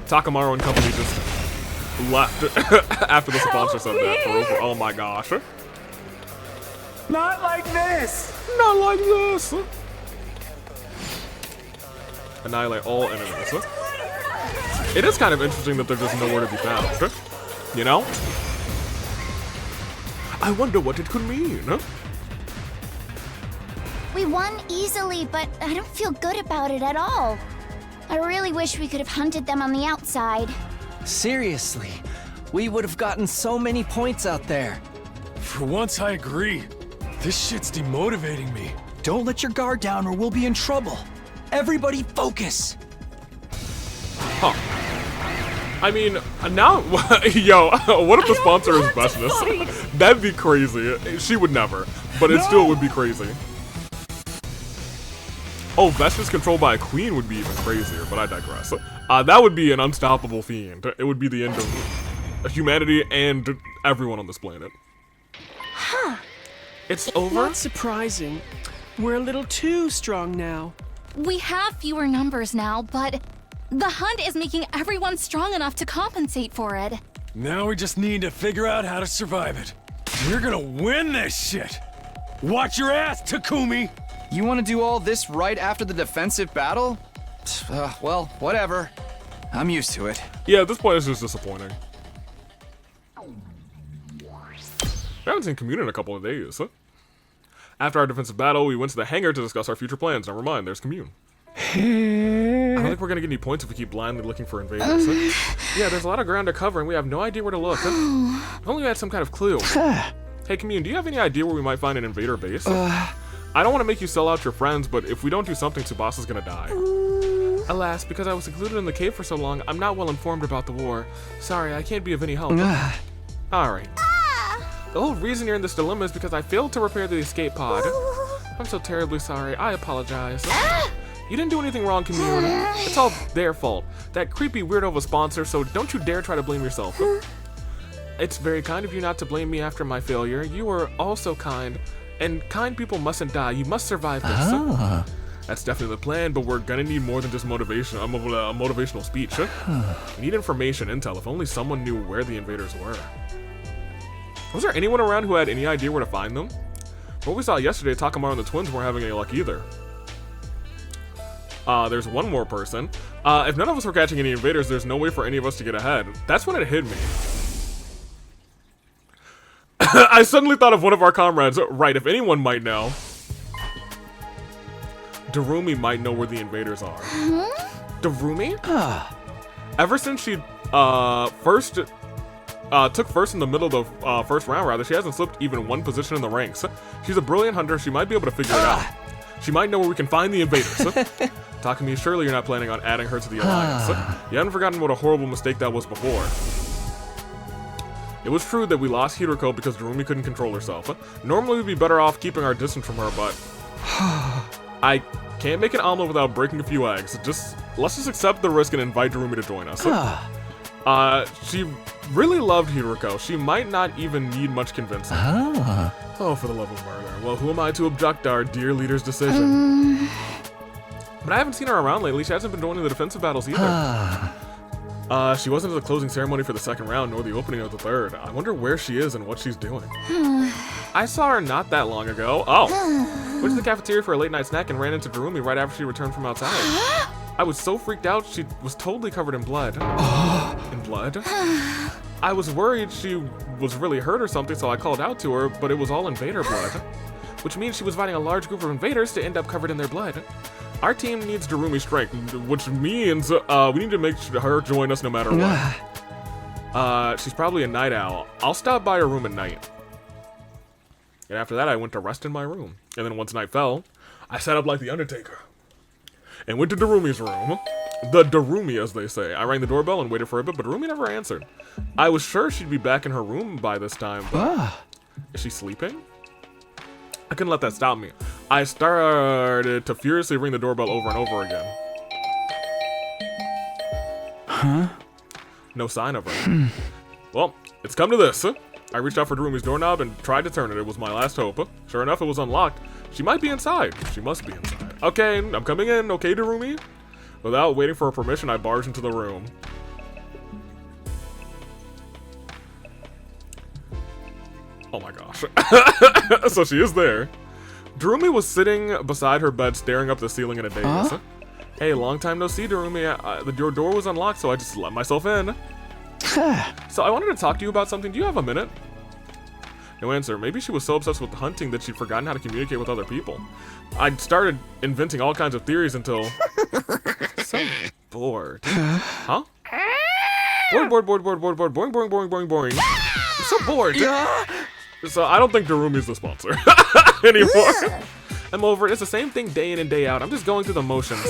Takamaru and company just left after the sponsor said that for over, oh my gosh. Not like this! Not like this! Annihilate all enemies. It is kind of interesting that they're just nowhere to be found. You know? I wonder what it could mean. We won easily, but I don't feel good about it at all. I really wish we could have hunted them on the outside. Seriously, we would have gotten so many points out there. For once, I agree. This shit's demotivating me. Don't let your guard down or we'll be in trouble. Everybody focus. Huh. I mean, now, yo, what if the sponsor is Bestness? That'd be crazy. She would never, but it still would be crazy. Oh, Bestness controlled by a queen would be even crazier, but I digress. That would be an unstoppable fiend. It would be the end of humanity and everyone on this planet. Huh. It's over? Not surprising. We're a little too strong now. We have fewer numbers now, but the hunt is making everyone strong enough to compensate for it. Now we just need to figure out how to survive it. We're gonna win this shit! Watch your ass, Takumi! You want to do all this right after the defensive battle? Well, whatever. I'm used to it. Yeah, at this point it's just disappointing. We haven't seen Commune in a couple of days. After our defensive battle, we went to the hangar to discuss our future plans. Never mind, there's Commune. I don't think we're gonna get any points if we keep blindly looking for invaders. Yeah, there's a lot of ground to cover and we have no idea where to look. If only we had some kind of clue. Hey Commune, do you have any idea where we might find an invader base? I don't want to make you sell out your friends, but if we don't do something, Tsubasa's gonna die. Alas, because I was secluded in the cave for so long, I'm not well informed about the war. Sorry, I can't be of any help. Alright. The whole reason you're in this dilemma is because I failed to repair the escape pod. I'm so terribly sorry. I apologize. You didn't do anything wrong, Commune. It's all their fault. That creepy weirdo of a sponsor, so don't you dare try to blame yourself. It's very kind of you not to blame me after my failure. You were also kind. And kind people mustn't die. You must survive this. That's definitely the plan, but we're gonna need more than just motivation, a motivational speech. We need information, intel, if only someone knew where the invaders were. Was there anyone around who had any idea where to find them? What we saw yesterday, Takamaru and the twins weren't having any luck either. There's one more person. If none of us were catching any invaders, there's no way for any of us to get ahead. That's when it hit me. I suddenly thought of one of our comrades. Right, if anyone might know. Darumi might know where the invaders are. Darumi? Ever since she took first in the middle of the first round, rather, she hasn't slipped even one position in the ranks. She's a brilliant hunter. She might be able to figure it out. She might know where we can find the invaders. Takumi, surely you're not planning on adding her to the alliance. You haven't forgotten what a horrible mistake that was before. It was true that we lost Hiroko because Darumi couldn't control herself. Normally we'd be better off keeping our distance from her, but I can't make an omelet without breaking a few eggs. Let's just accept the risk and invite Darumi to join us. She really loved Hiroko. She might not even need much convincing. Oh, for the love of murder. Well, who am I to object our dear leader's decision? But I haven't seen her around lately. She hasn't been joining the defensive battles either. She wasn't at the closing ceremony for the second round, nor the opening of the third. I wonder where she is and what she's doing. I saw her not that long ago. Oh! Went to the cafeteria for a late night snack and ran into Darumi right after she returned from outside. I was so freaked out, she was totally covered in blood. In blood? I was worried she was really hurt or something, so I called out to her, but it was all invader blood. Which means she was fighting a large group of invaders to end up covered in their blood. Our team needs Darumi's strength, which means we need to make her join us no matter what. She's probably a night owl. I'll stop by her room at night. And after that, I went to rest in my room. And then once night fell, I sat up like the Undertaker and went to Darumi's room. The Darumi, as they say. I rang the doorbell and waited for a bit, but Darumi never answered. I was sure she'd be back in her room by this time, but is she sleeping? I couldn't let that stop me. I started to furiously ring the doorbell over and over again. Huh? No sign of her. Well, it's come to this. I reached out for Darumi's doorknob and tried to turn it. It was my last hope. Sure enough, it was unlocked. She might be inside. She must be inside. Okay, I'm coming in. Okay, Darumi? Without waiting for her permission, I barged into the room. Oh my gosh. So she is there. Darumi was sitting beside her bed, staring up the ceiling in a daze. Hey, long time no see, Darumi. Your door was unlocked, so I just let myself in. So I wanted to talk to you about something. Do you have a minute? No answer. Maybe she was so obsessed with hunting that she'd forgotten how to communicate with other people. I started inventing all kinds of theories until... So bored. Huh? Boring. I'm so bored. So I don't think Darumi's the sponsor anymore. I'm over it. It's the same thing day in and day out. I'm just going through the motions.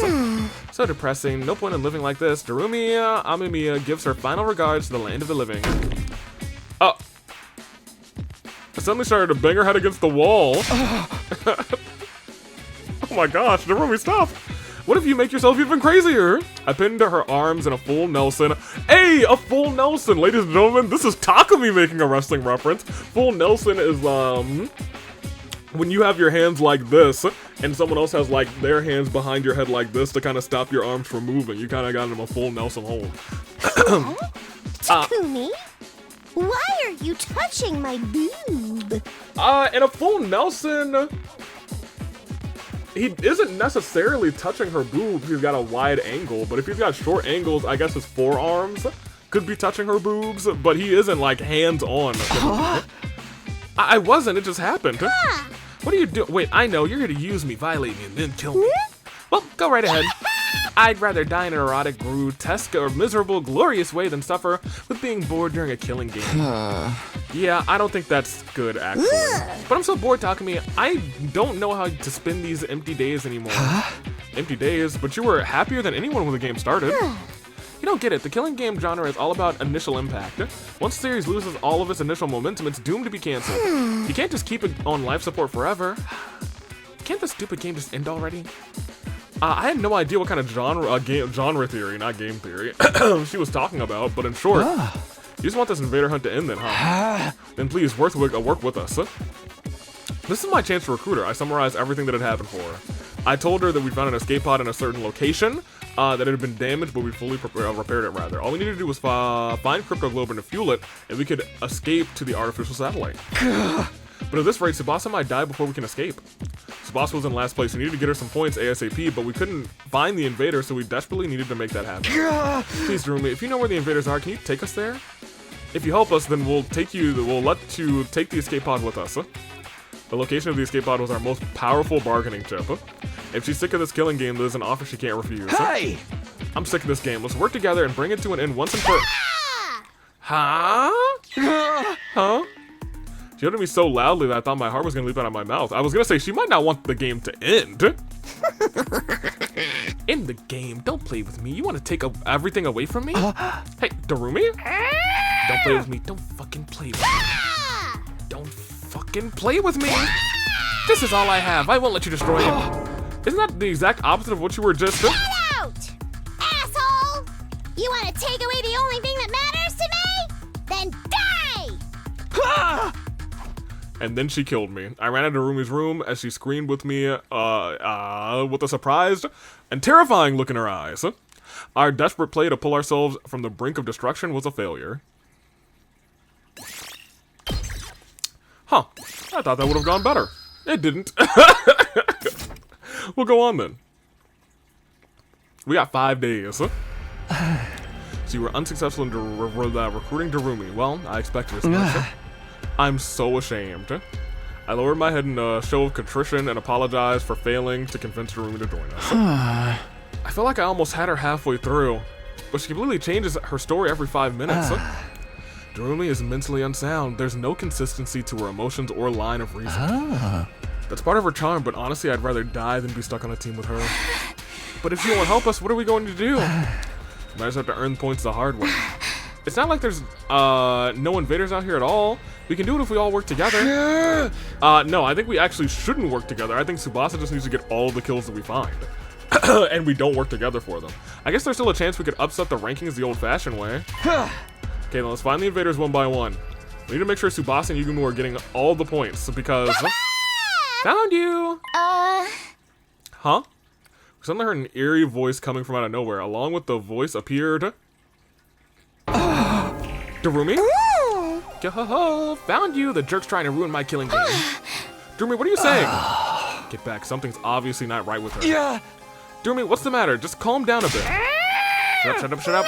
So depressing. No point in living like this. Darumi Amemiya gives her final regards to the land of the living. Oh. I suddenly started to bang her head against the wall. Oh my gosh, Darumi, stop. What if you make yourself even crazier? I pinned her arms in a full Nelson. Hey, a full Nelson, ladies and gentlemen. This is Takumi making a wrestling reference. Full Nelson is, when you have your hands like this, and someone else has, like, their hands behind your head like this to kind of stop your arms from moving. You kind of got them a full Nelson hold. Takumi? Why are you touching my boob? In a full Nelson... He isn't necessarily touching her boobs, he's got a wide angle, but if he's got short angles, I guess his forearms could be touching her boobs, but he isn't, like, hands-on. I wasn't, it just happened. What are you doing? Wait, I know, you're here to use me, violate me, and then kill me. Well, go right ahead. I'd rather die in an erotic, grotesque, or miserable, glorious way than suffer with being bored during a killing game. Yeah, I don't think that's good, actually. But I'm so bored, Takumi. I don't know how to spend these empty days anymore. Empty days? But you were happier than anyone when the game started. You don't get it. The killing game genre is all about initial impact. Once the series loses all of its initial momentum, it's doomed to be canceled. You can't just keep it on life support forever. Can't the stupid game just end already? I had no idea what kind of genre theory, not game theory, she was talking about, but in short, you just want this invader hunt to end then, huh? Then please, work with us. This is my chance to recruit her. I summarized everything that had happened for her. I told her that we found an escape pod in a certain location, that it had been damaged, but we fully repaired it, rather. All we needed to do was find Crypto Globe and to fuel it, and we could escape to the artificial satellite. But at this rate, Tsubasa might die before we can escape. Tsubasa was in last place. We needed to get her some points ASAP, but we couldn't find the invader, so we desperately needed to make that happen. Please, Darumi, if you know where the invaders are, can you take us there? If you help us, then we'll let you take the escape pod with us. The location of the escape pod was our most powerful bargaining chip. If she's sick of this killing game, there's an offer she can't refuse. Hey! I'm sick of this game. Let's work together and bring it to an end once and for... Huh? Huh? She uttered me so loudly that I thought my heart was gonna leap out of my mouth. I was gonna say, she might not want the game to end. In the game, don't play with me. You wanna take everything away from me? Hey, Darumi? Don't play with me. Don't fucking play with me. Don't fucking play with me. This is all I have. I won't let you destroy it. Isn't that the exact opposite of what you were just... Get out! Asshole! You wanna take away the only thing that matters to me? Then die! And then she killed me. I ran into Rumi's room as she screamed with me, with a surprised and terrifying look in her eyes. Our desperate play to pull ourselves from the brink of destruction was a failure. Huh. I thought that would have gone better. It didn't. We'll go on then. We got 5 days. So you were unsuccessful in recruiting Darumi. Well, I expected as much. I'm so ashamed. I lowered my head in a show of contrition and apologized for failing to convince Darumi to join us. I feel like I almost had her halfway through, but she completely changes her story every 5 minutes. Darumi is mentally unsound. There's no consistency to her emotions or line of reason. That's part of her charm, but honestly, I'd rather die than be stuck on a team with her. But if she won't help us, what are we going to do? Might just have to earn points the hard way. It's not like there's no invaders out here at all. We can do it if we all work together. No, I think we actually shouldn't work together. I think Tsubasa just needs to get all the kills that we find. And we don't work together for them. I guess there's still a chance we could upset the rankings the old-fashioned way. Okay, then let's find the invaders one by one. We need to make sure Tsubasa and Yugumu are getting all the points because... Found you! Huh? We suddenly heard an eerie voice coming from out of nowhere. Along with the voice appeared... Darumi? Yo-ho-ho! Found you! The jerk's trying to ruin my killing game. Darumi, what are you saying? Get back. Something's obviously not right with her. Yeah. Darumi, what's the matter? Just calm down a bit. Shut up.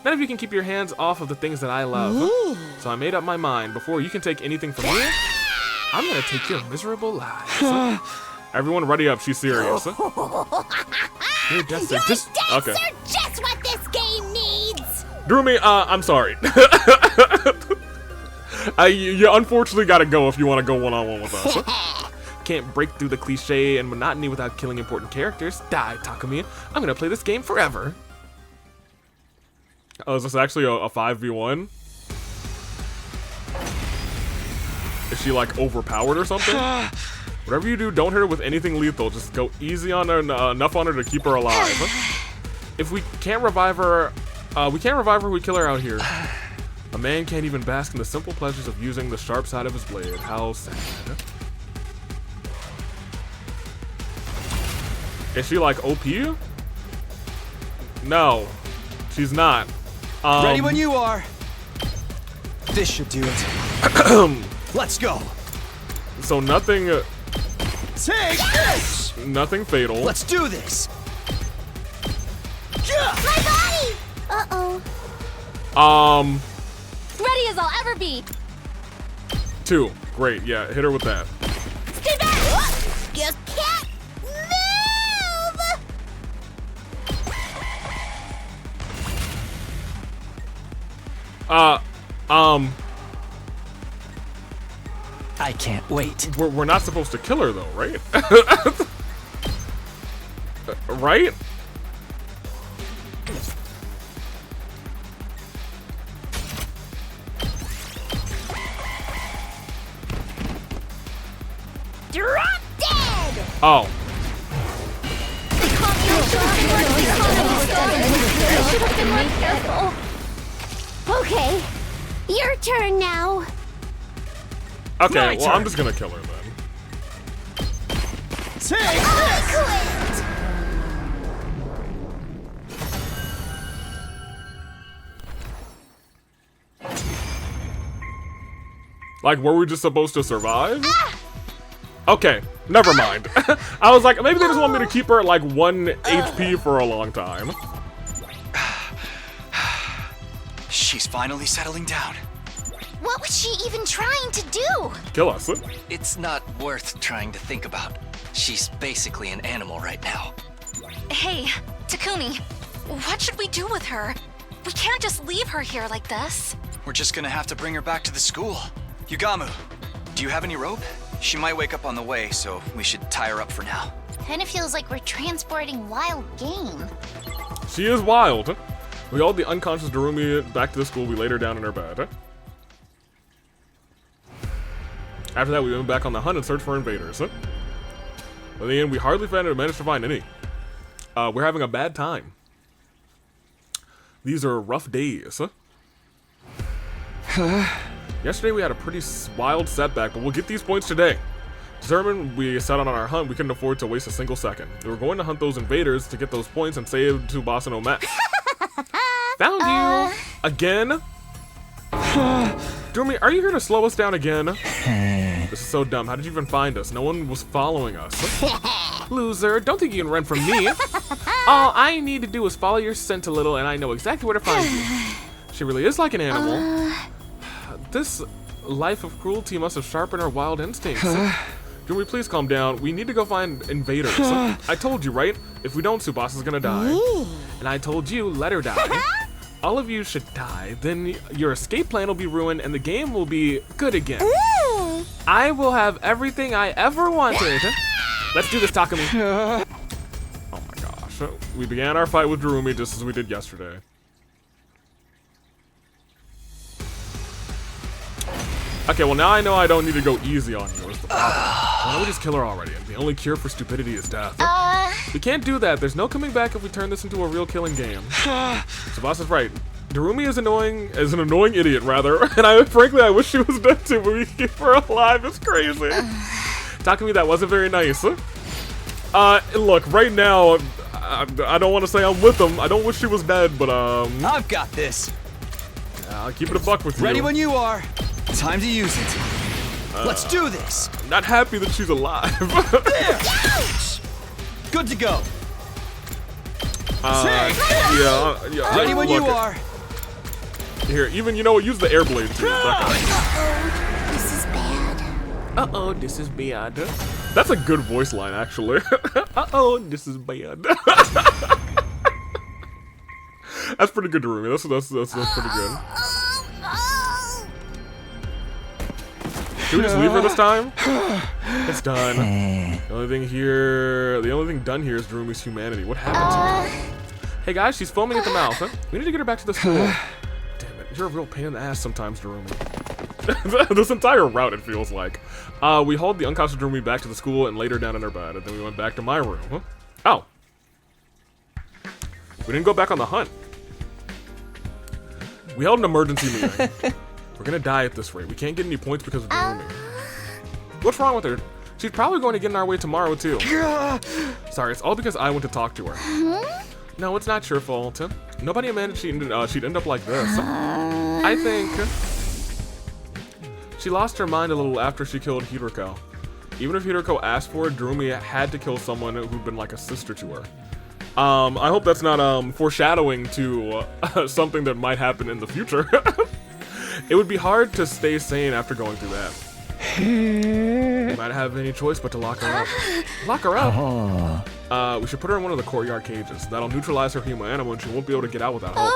None of you can keep your hands off of the things that I love. So I made up my mind. Before you can take anything from me, I'm gonna take your miserable lives. Everyone ready up. She's serious. Your deaths are just... Okay. Are just what this game needs! Darumi, I'm sorry. You unfortunately gotta go if you want to go one-on-one with us. Can't break through the cliche and monotony without killing important characters. Die, Takumi. I'm gonna play this game forever. Oh, is this actually a 5v1? Is she like overpowered or something? Whatever you do, don't hit her with anything lethal. Just go easy on her, enough on her to keep her alive. If we can't revive her, we kill her out here. A man can't even bask in the simple pleasures of using the sharp side of his blade. How sad. Is she like OP? No, she's not. Ready when you are. This should do it. Let's go. So nothing. Take this. Nothing fatal. Let's do this. My body! Uh-oh. Ready as I'll ever be. 2. Great. Yeah, hit her with that. Stay back! You can't move! I can't wait. We're not supposed to kill her though, right? Right? Drop dead! Oh. I should have been more careful. Okay, your turn now. Okay, My well, I'm turn. just gonna kill her then. Take Quit! Like, were we just supposed to survive? Okay, never mind. I was like, maybe they just want me to keep her at like 1 HP for a long time. She's finally settling down. What was she even trying to do? Kill us. It's not worth trying to think about. She's basically an animal right now. Hey, Takumi, what should we do with her? We can't just leave her here like this. We're just gonna have to bring her back to the school. Yugamu, do you have any rope? She might wake up on the way, so we should tie her up for now. Kinda feels like we're transporting wild game. She is wild. We hauled the unconscious Darumi back to the school. We laid her down in her bed. After that, we went back on the hunt and searched for invaders. But in the end, we hardly managed to find any. We're having a bad time. These are rough days. Yesterday, we had a pretty wild setback, but we'll get these points today. Determined we set out on our hunt, we couldn't afford to waste a single second. We were going to hunt those invaders to get those points and save Tsubasa no Met. Found you! Again? Darumi, are you here to slow us down again? This is so dumb. How did you even find us? No one was following us. Loser, don't think you can run from me. All I need to do is follow your scent a little and I know exactly where to find you. She really is like an animal. This life of cruelty must have sharpened her wild instincts. Darumi, please calm down. We need to go find invaders. I told you, right? If we don't, Tsubasa's gonna die. And I told you, let her die. all of you should die. Then your escape plan will be ruined and the game will be good again. I will have everything I ever wanted. Let's do this, Takumi. Oh my gosh. We began our fight with Darumi just as we did yesterday. Okay, well now I know I don't need to go easy on you. What's the problem? Why don't we just kill her already? The only cure for stupidity is death. We can't do that. There's no coming back if we turn this into a real killing game. Tsubasa's right. Darumi is an annoying idiot, rather. And frankly, I wish she was dead too, but we keep her alive. It's crazy. Takumi, that wasn't very nice. Look, right now, I don't want to say I'm with him. I don't wish she was dead, but I've got this. I'll keep it a buck with you. Ready when you are. Time to use it. Let's do this. I'm not happy that she's alive. There. Good to go. Yeah. Ready when you are. Here, even, you know what, use the air blade too. This is bad. Uh-oh, this is bad. That's a good voice line, actually. Uh-oh, this is bad. That's pretty good, Darumi. That's pretty good. Should we just leave her this time? It's done. The only thing done here is Darumi's humanity. What happened to her? Hey guys, she's foaming at the mouth. Huh? We need to get her back to the school. Damn it, you're a real pain in the ass sometimes, Darumi. This entire route, it feels like. We hauled the unconscious Darumi back to the school and laid her down in her bed, and then we went back to my room. Huh? Oh. We didn't go back on the hunt. We held an emergency meeting. We're gonna die at this rate. We can't get any points because of Darumi. What's wrong with her? She's probably going to get in our way tomorrow, too. Sorry, it's all because I went to talk to her. No, it's not your fault. Nobody imagined she'd end up like this. I think she lost her mind a little after she killed Hiroko. Even if Hiroko asked for it, Darumi had to kill someone who'd been like a sister to her. I hope that's not foreshadowing to something that might happen in the future. It would be hard to stay sane after going through that. We might have any choice but to lock her up. Lock her up? We should put her in one of the courtyard cages. That'll neutralize her human animal and she won't be able to get out without help.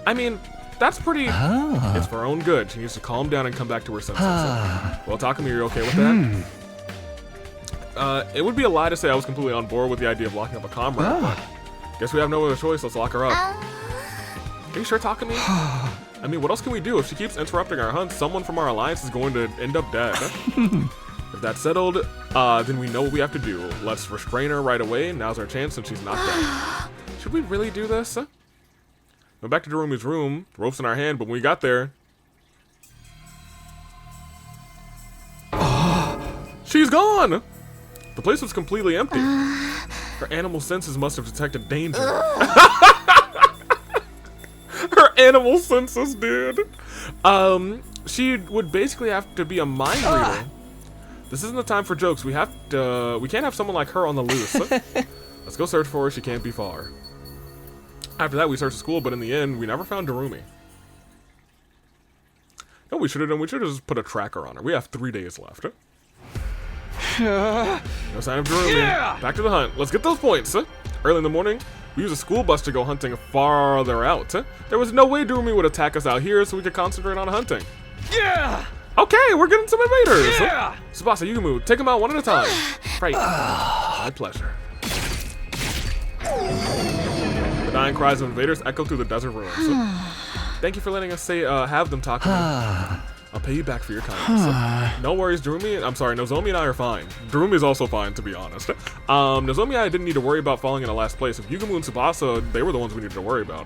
I mean, that's pretty... It's for her own good. She needs to calm down and come back to her senses. Well, Takumi, you're okay with that? It would be a lie to say I was completely on board with the idea of locking up a comrade, but guess we have no other choice. Let's lock her up. Are you sure, Takumi? I mean, what else can we do? If she keeps interrupting our hunt, someone from our alliance is going to end up dead. If that's settled, then we know what we have to do. Let's restrain her right away. Now's our chance since she's not dead. Should we really do this? Went back to Darumi's room, ropes in our hand, but when we got there... She's gone! The place was completely empty. Her animal senses must have detected danger. Her animal senses, dude. She would basically have to be a mind reader. This isn't the time for jokes. We can't have someone like her on the loose. Let's go search for her. She can't be far. After that, we searched the school, but in the end, we never found Darumi. No, we should have done. We should have just put a tracker on her. We have 3 days left. No sign of Darumi. Back to the hunt. Let's get those points. Early in the morning, we used a school bus to go hunting farther out. There was no way Darumi would attack us out here, so we could concentrate on hunting. Yeah! Okay, we're getting some invaders. Yeah! Tsubasa, you can move. Take them out one at a time. Right. My pleasure. The dying cries of invaders echo through the desert ruins. Thank you for letting us have them talk to me. I'll pay you back for your kindness. No worries, Nozomi and I are fine. Darumi is also fine, to be honest. Nozomi and I didn't need to worry about falling into last place. If Yugumu and Tsubasa, they were the ones we needed to worry about.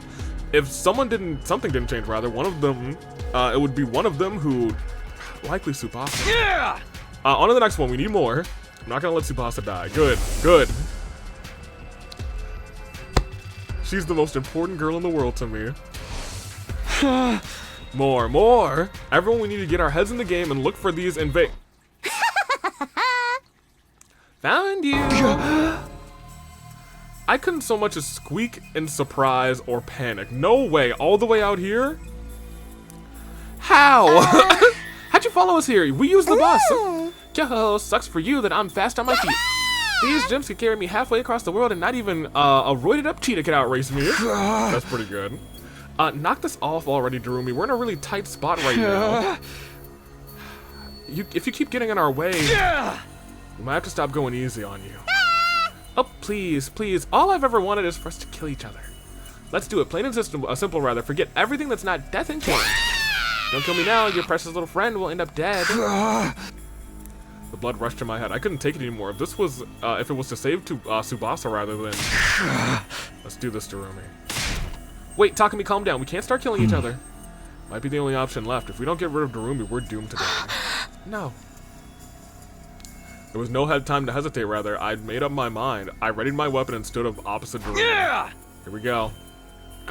If something didn't change, rather, one of them, it would be one of them who, likely Tsubasa. Yeah! On to the next one, we need more. I'm not gonna let Tsubasa die. Good, good. She's the most important girl in the world to me. More. Everyone, we need to get our heads in the game and look for these invade. Found you. I couldn't so much as squeak in surprise or panic. No way, all the way out here? How? How'd you follow us here? We used the bus. Yo, sucks for you that I'm fast on my feet. These gyms could carry me halfway across the world and not even a roided up cheetah could outrace me. That's pretty good. Knock this off already, Darumi. We're in a really tight spot right now. If you keep getting in our way, we might have to stop going easy on you. Oh, please, please. All I've ever wanted is for us to kill each other. Let's do it. Plain and simple, rather. Forget everything that's not death and killing. Don't kill me now. Your precious little friend will end up dead. The blood rushed to my head. I couldn't take it anymore. If this was, if it was to save Tsubasa rather than... Let's do this, Darumi. Wait, Takumi, calm down. We can't start killing each other. Might be the only option left. If we don't get rid of Darumi, we're doomed to die. No. There was no time to hesitate, rather. I'd made up my mind. I readied my weapon and stood up opposite Darumi. Yeah! Here we go.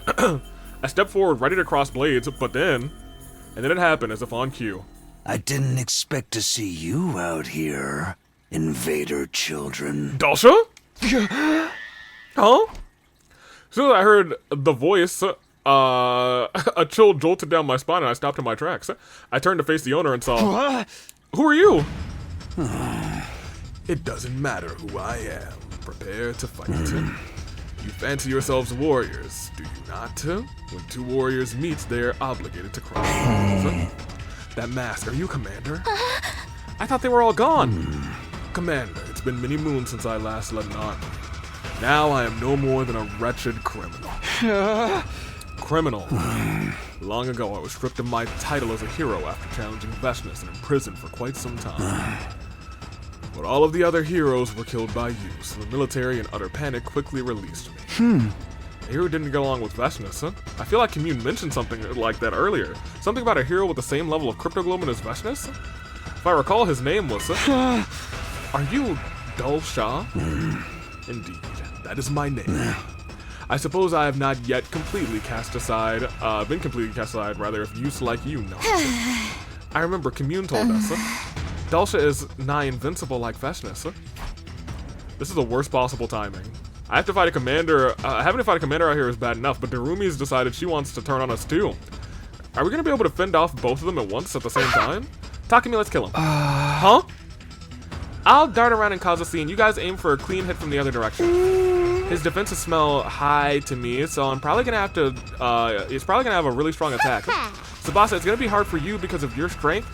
I stepped forward, ready to cross blades, but then... And then it happened, as if on cue. I didn't expect to see you out here, invader children. Dalsha? Huh? As soon as I heard the voice, a chill jolted down my spine and I stopped in my tracks. I turned to face the owner and saw... Who are you? It doesn't matter who I am. Prepare to fight. You fancy yourselves warriors, do you not? When two warriors meet, they're obligated to cross paths. That mask, are you Commander? I thought they were all gone. Commander, it's been many moons since I last led an army. Now I am no more than a wretched criminal. Criminal. Long ago, I was stripped of my title as a hero after challenging Veshnis and imprisoned for quite some time. But all of the other heroes were killed by you, so the military in utter panic quickly released me. A hero didn't go along with Veshnis, huh? I feel like Commune mentioned something like that earlier. Something about a hero with the same level of cryptoglobin as Veshnis? If I recall, his name was... Are you Dalsha? Indeed, that is my name. I suppose I have not yet completely cast aside, rather, if use like you know. I remember Commune told us, Dalsha is nigh invincible like Veshnis. This is the worst possible timing. I have to fight a commander, having to fight a commander out here is bad enough, but Darumi's decided she wants to turn on us too. Are we gonna be able to fend off both of them at once at the same time? Takumi, let's kill him. Huh? I'll dart around and cause a scene. You guys aim for a clean hit from the other direction. His defenses smell high to me, so I'm probably gonna have to, he's probably gonna have a really strong attack. Tsubasa, it's gonna be hard for you because of your strength.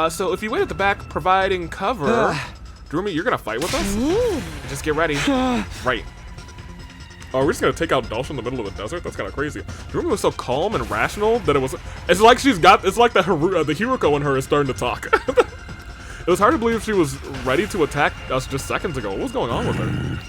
So if you wait at the back providing cover, Darumi, you're gonna fight with us? Just get ready. Right. Oh, we're just gonna take out Dalsha in the middle of the desert? That's kind of crazy. Darumi was so calm and rational that it's like it's like the Hiruko in her is starting to talk. It was hard to believe she was ready to attack us just seconds ago. What was going on with her?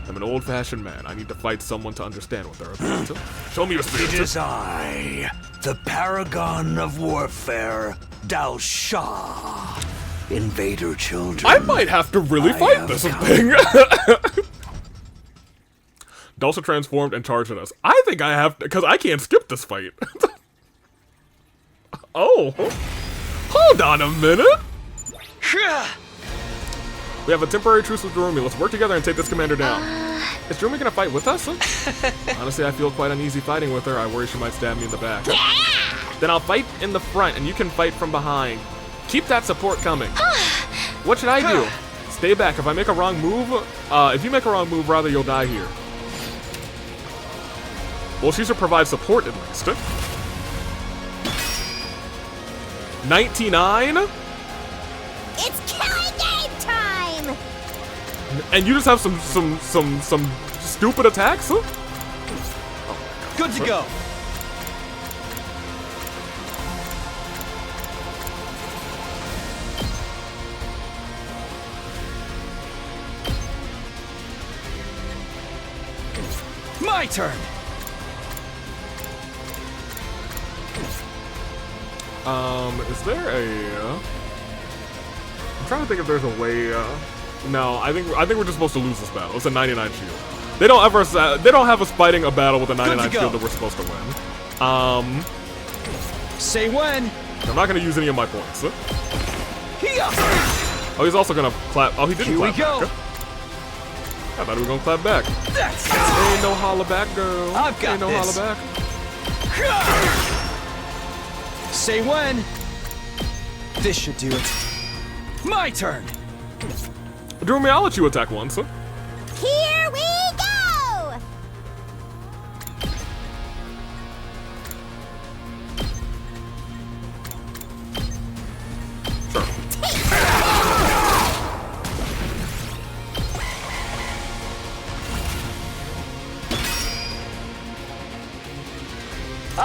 I'm an old-fashioned man. I need to fight someone to understand what they're about. Show me your spirit. It is I, the paragon of warfare, Dalsha. Invader children. I might have to really fight this thing. Dalsha transformed and charged at us. I think I have to, because I can't skip this fight. Oh. Hold on a minute. We have a temporary truce with Darumi. Let's work together and take this commander down. Is Darumi gonna fight with us? Honestly, I feel quite uneasy fighting with her. I worry she might stab me in the back. Then I'll fight in the front and you can fight from behind. Keep that support coming. What should I do? Stay back. If I make a wrong move, if you make a wrong move, rather, you'll die here. Well, she should provide support at least. 99? It's killing game time! And you just have some stupid attacks? Huh? Good to go. My turn. Is there a... I'm trying to think if there's a way, no, I think we're just supposed to lose this battle. It's a 99 shield. They don't have us fighting a battle with a 99 shield that we're supposed to win. Say when. I'm not gonna use any of my points. Oh, he's also gonna clap. Oh, he didn't clap back. I thought he was gonna clap back. Ain't no holla back, girl. I've got Ain't no this. holla back. Say when. This should do it. My turn. Darumi, I'll let you attack once. Here we go!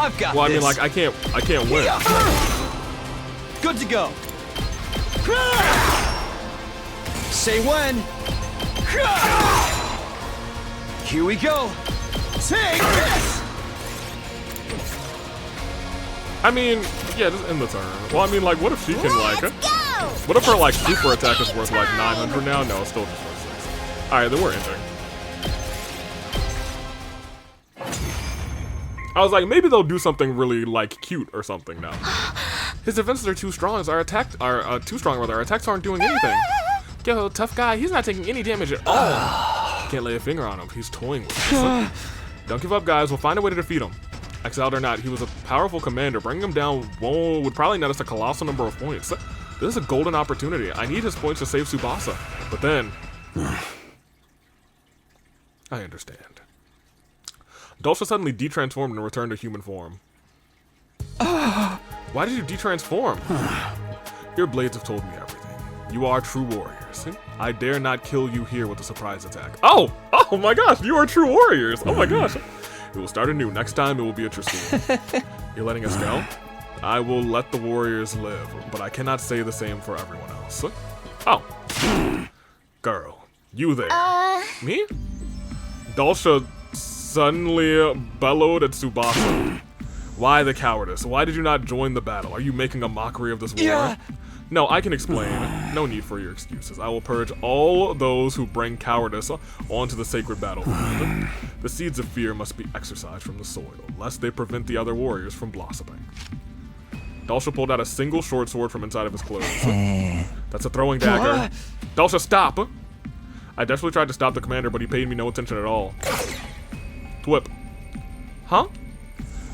I've got Well, I this. mean, like, I can't win. Good to go. Say when. Here we go. Take this. I mean, yeah, just end the turn. Well, I mean, like, what if she can, like, Let's go! what if her, like, super attack is worth, like, 900 now? No, it's still just worth 6. Alright, then we're ending. I was like, maybe they'll do something really, like, cute or something now. His defenses are too strong, as our attacks are, too strong, rather. Our attacks aren't doing anything. Yo, tough guy, he's not taking any damage at all. Can't lay a finger on him, he's toying with us. Don't give up, guys, we'll find a way to defeat him. Exiled or not, he was a powerful commander. Bringing him down would probably net us a colossal number of points. This is a golden opportunity. I need his points to save Tsubasa. But then... I understand. Dulce suddenly detransformed and returned to human form. Why did you detransform? Your blades have told me everything. You are true warriors. I dare not kill you here with a surprise attack. Oh! Oh my gosh, you are true warriors! Oh my gosh! We will start anew. Next time, it will be a true school. You're letting us go? I will let the warriors live, but I cannot say the same for everyone else. Oh. Girl, you there. Me? Dulce suddenly bellowed at Tsubasa. Why the cowardice? Why did you not join the battle? Are you making a mockery of this war? Yeah. No, I can explain. No need for your excuses. I will purge all those who bring cowardice onto the sacred battlefield. The seeds of fear must be exorcised from the soil, lest they prevent the other warriors from blossoming. Dulce pulled out a single short sword from inside of his clothes. That's a throwing dagger. Dulce, stop! I desperately tried to stop the commander, but he paid me no attention at all. Twip. Huh?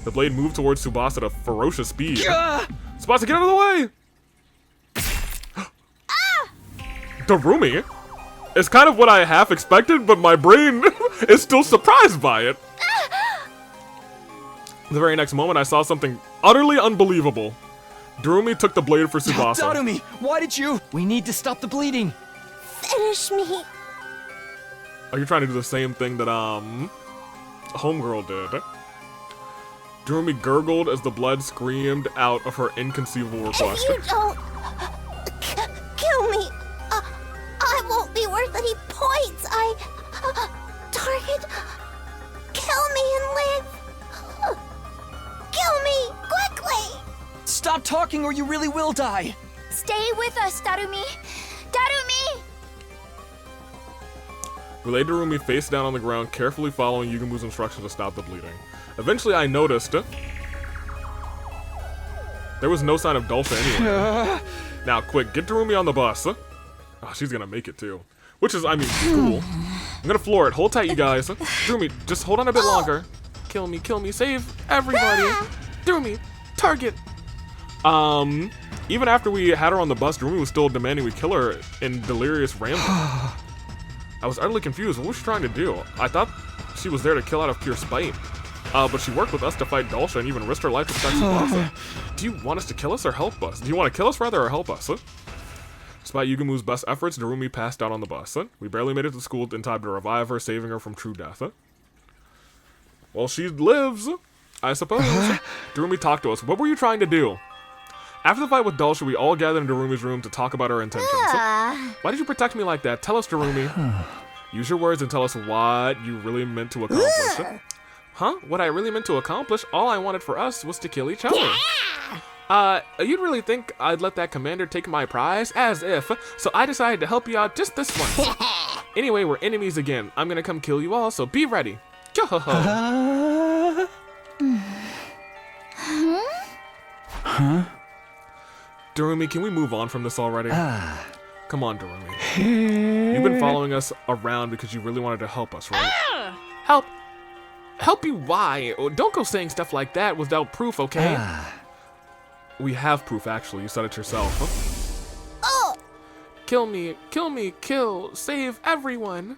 The blade moved towards Tsubasa at a ferocious speed. Tsubasa, get out of the way! Darumi? It's kind of what I half expected, but my brain is still surprised by it. The very next moment, I saw something utterly unbelievable. Darumi took the blade for Tsubasa. Darumi, why did you? We need to stop the bleeding. Finish me. Are you trying to do the same thing that, Homegirl did? Darumi gurgled as the blood screamed out of her inconceivable request. If you don't kill me, I won't be worth any points. Target, kill me and live. Kill me, quickly. Stop talking or you really will die. Stay with us, Darumi. Darumi! We laid Darumi face down on the ground, carefully following Yugamu's instructions to stop the bleeding. Eventually, I noticed there was no sign of Dulce anywhere. Now, quick, get Darumi on the bus. Oh, she's gonna make it too. Which is, I mean, cool. I'm gonna floor it. Hold tight, you guys. Darumi, just hold on a bit longer. Kill me, save everybody. Darumi, target. Even after we had her on the bus, Darumi was still demanding we kill her in delirious rambling. I was utterly confused. What was she trying to do? I thought she was there to kill out of pure spite. But she worked with us to fight Dulce and even risked her life to protect Tsubasa. Do you want us to kill us or help us? Do you want to kill us rather or help us? Despite Yugamu's best efforts, Darumi passed out on the bus. We barely made it to school in time to revive her, saving her from true death. Well, she lives, I suppose. Darumi talked to us. What were you trying to do? After the fight with Dulce, we all gathered in Darumi's room to talk about our intentions. Why did you protect me like that? Tell us, Darumi. Use your words and tell us what you really meant to accomplish. Huh? What I really meant to accomplish? All I wanted for us was to kill each other. You'd really think I'd let that commander take my prize? As if. So I decided to help you out just this once. Anyway, we're enemies again. I'm gonna come kill you all, so be ready. Huh? Darumi, can we move on from this already? Come on, Darumi. You've been following us around because you really wanted to help us, right? Help? Help you why? Don't go saying stuff like that without proof, okay? We have proof, actually. You said it yourself. Oh! Kill me, kill, save everyone.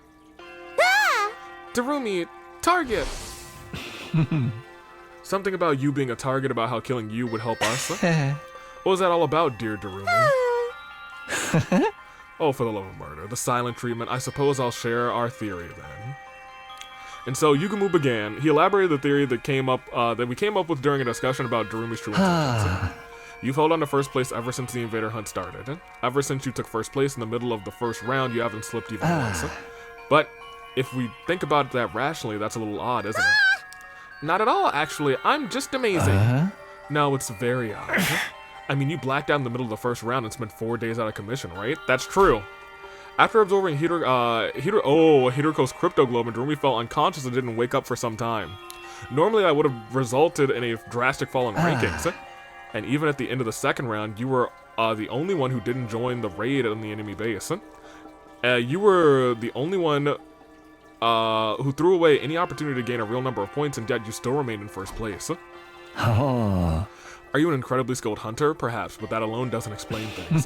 Darumi, target. Something about you being a target about how killing you would help us. What was that all about, dear Darumi? Oh, for the love of murder. The silent treatment. I suppose I'll share our theory then. And so Yugumu began. He elaborated the theory that we came up with during a discussion about Darumi's true intentions. You've held on to first place ever since the Invader Hunt started. Ever since you took first place in the middle of the first round, you haven't slipped even once. But if we think about that rationally, that's a little odd, isn't it? Not at all, actually. I'm just amazing. No, it's very odd. I mean, you blacked out in the middle of the first round and spent 4 days out of commission, right? That's true. After absorbing Hiruko's crypto globe, Darumi felt unconscious and didn't wake up for some time. Normally, that would have resulted in a drastic fall in rankings. And even at the end of the second round, you were the only one who didn't join the raid on the enemy base. You were the only one who threw away any opportunity to gain a real number of points, and yet you still remained in first place. Are you an incredibly skilled hunter? Perhaps, but that alone doesn't explain things.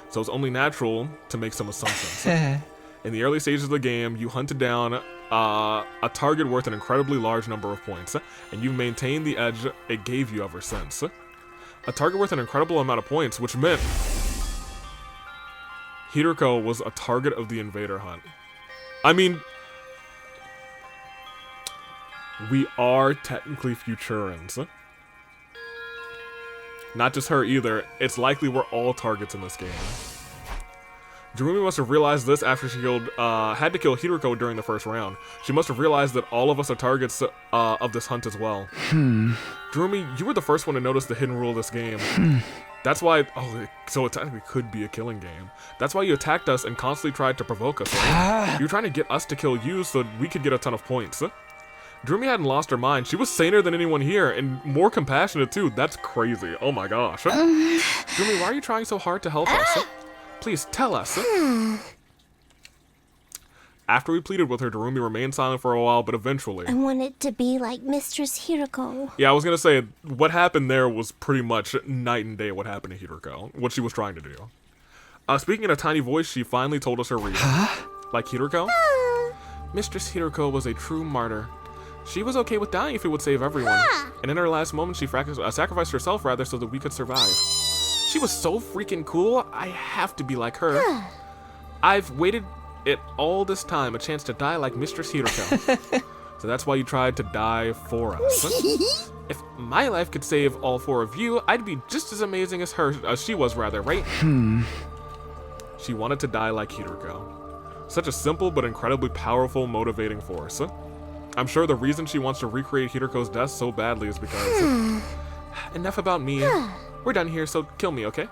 So it's only natural to make some assumptions. In the early stages of the game, you hunted down a target worth an incredibly large number of points, and you've maintained the edge it gave you ever since. A target worth an incredible amount of points, which meant Hiruko was a target of the Invader Hunt. I mean, we are technically Futurans. Not just her either, it's likely we're all targets in this game. Darumi must have realized this after she had to kill Hiruko during the first round. She must have realized that all of us are targets of this hunt as well. Darumi, you were the first one to notice the hidden rule of this game. That's why, so it technically could be a killing game. That's why you attacked us and constantly tried to provoke us, right? You were trying to get us to kill you so we could get a ton of points. Darumi hadn't lost her mind. She was saner than anyone here, and more compassionate too. That's crazy. Oh my gosh. Darumi, why are you trying so hard to help us? Please tell us. After we pleaded with her, Darumi remained silent for a while, but eventually... I wanted to be like Mistress Hiruko. Yeah, I was gonna say, what happened there was pretty much night and day what happened to Hiruko, what she was trying to do. Speaking in a tiny voice, she finally told us her reason. Like Hiruko? Mistress Hiruko was a true martyr. She was okay with dying if it would save everyone. And in her last moment, she sacrificed herself rather so that we could survive. She was so freaking cool, I have to be like her. I've waited it all this time, a chance to die like Mistress Hiruko. So that's why you tried to die for us. If my life could save all four of you, I'd be just as amazing as she was, rather, right? She wanted to die like Hiruko. Such a simple but incredibly powerful, motivating force. I'm sure the reason she wants to recreate Hiruko's death so badly is because... Enough about me. We're done here, so kill me, okay?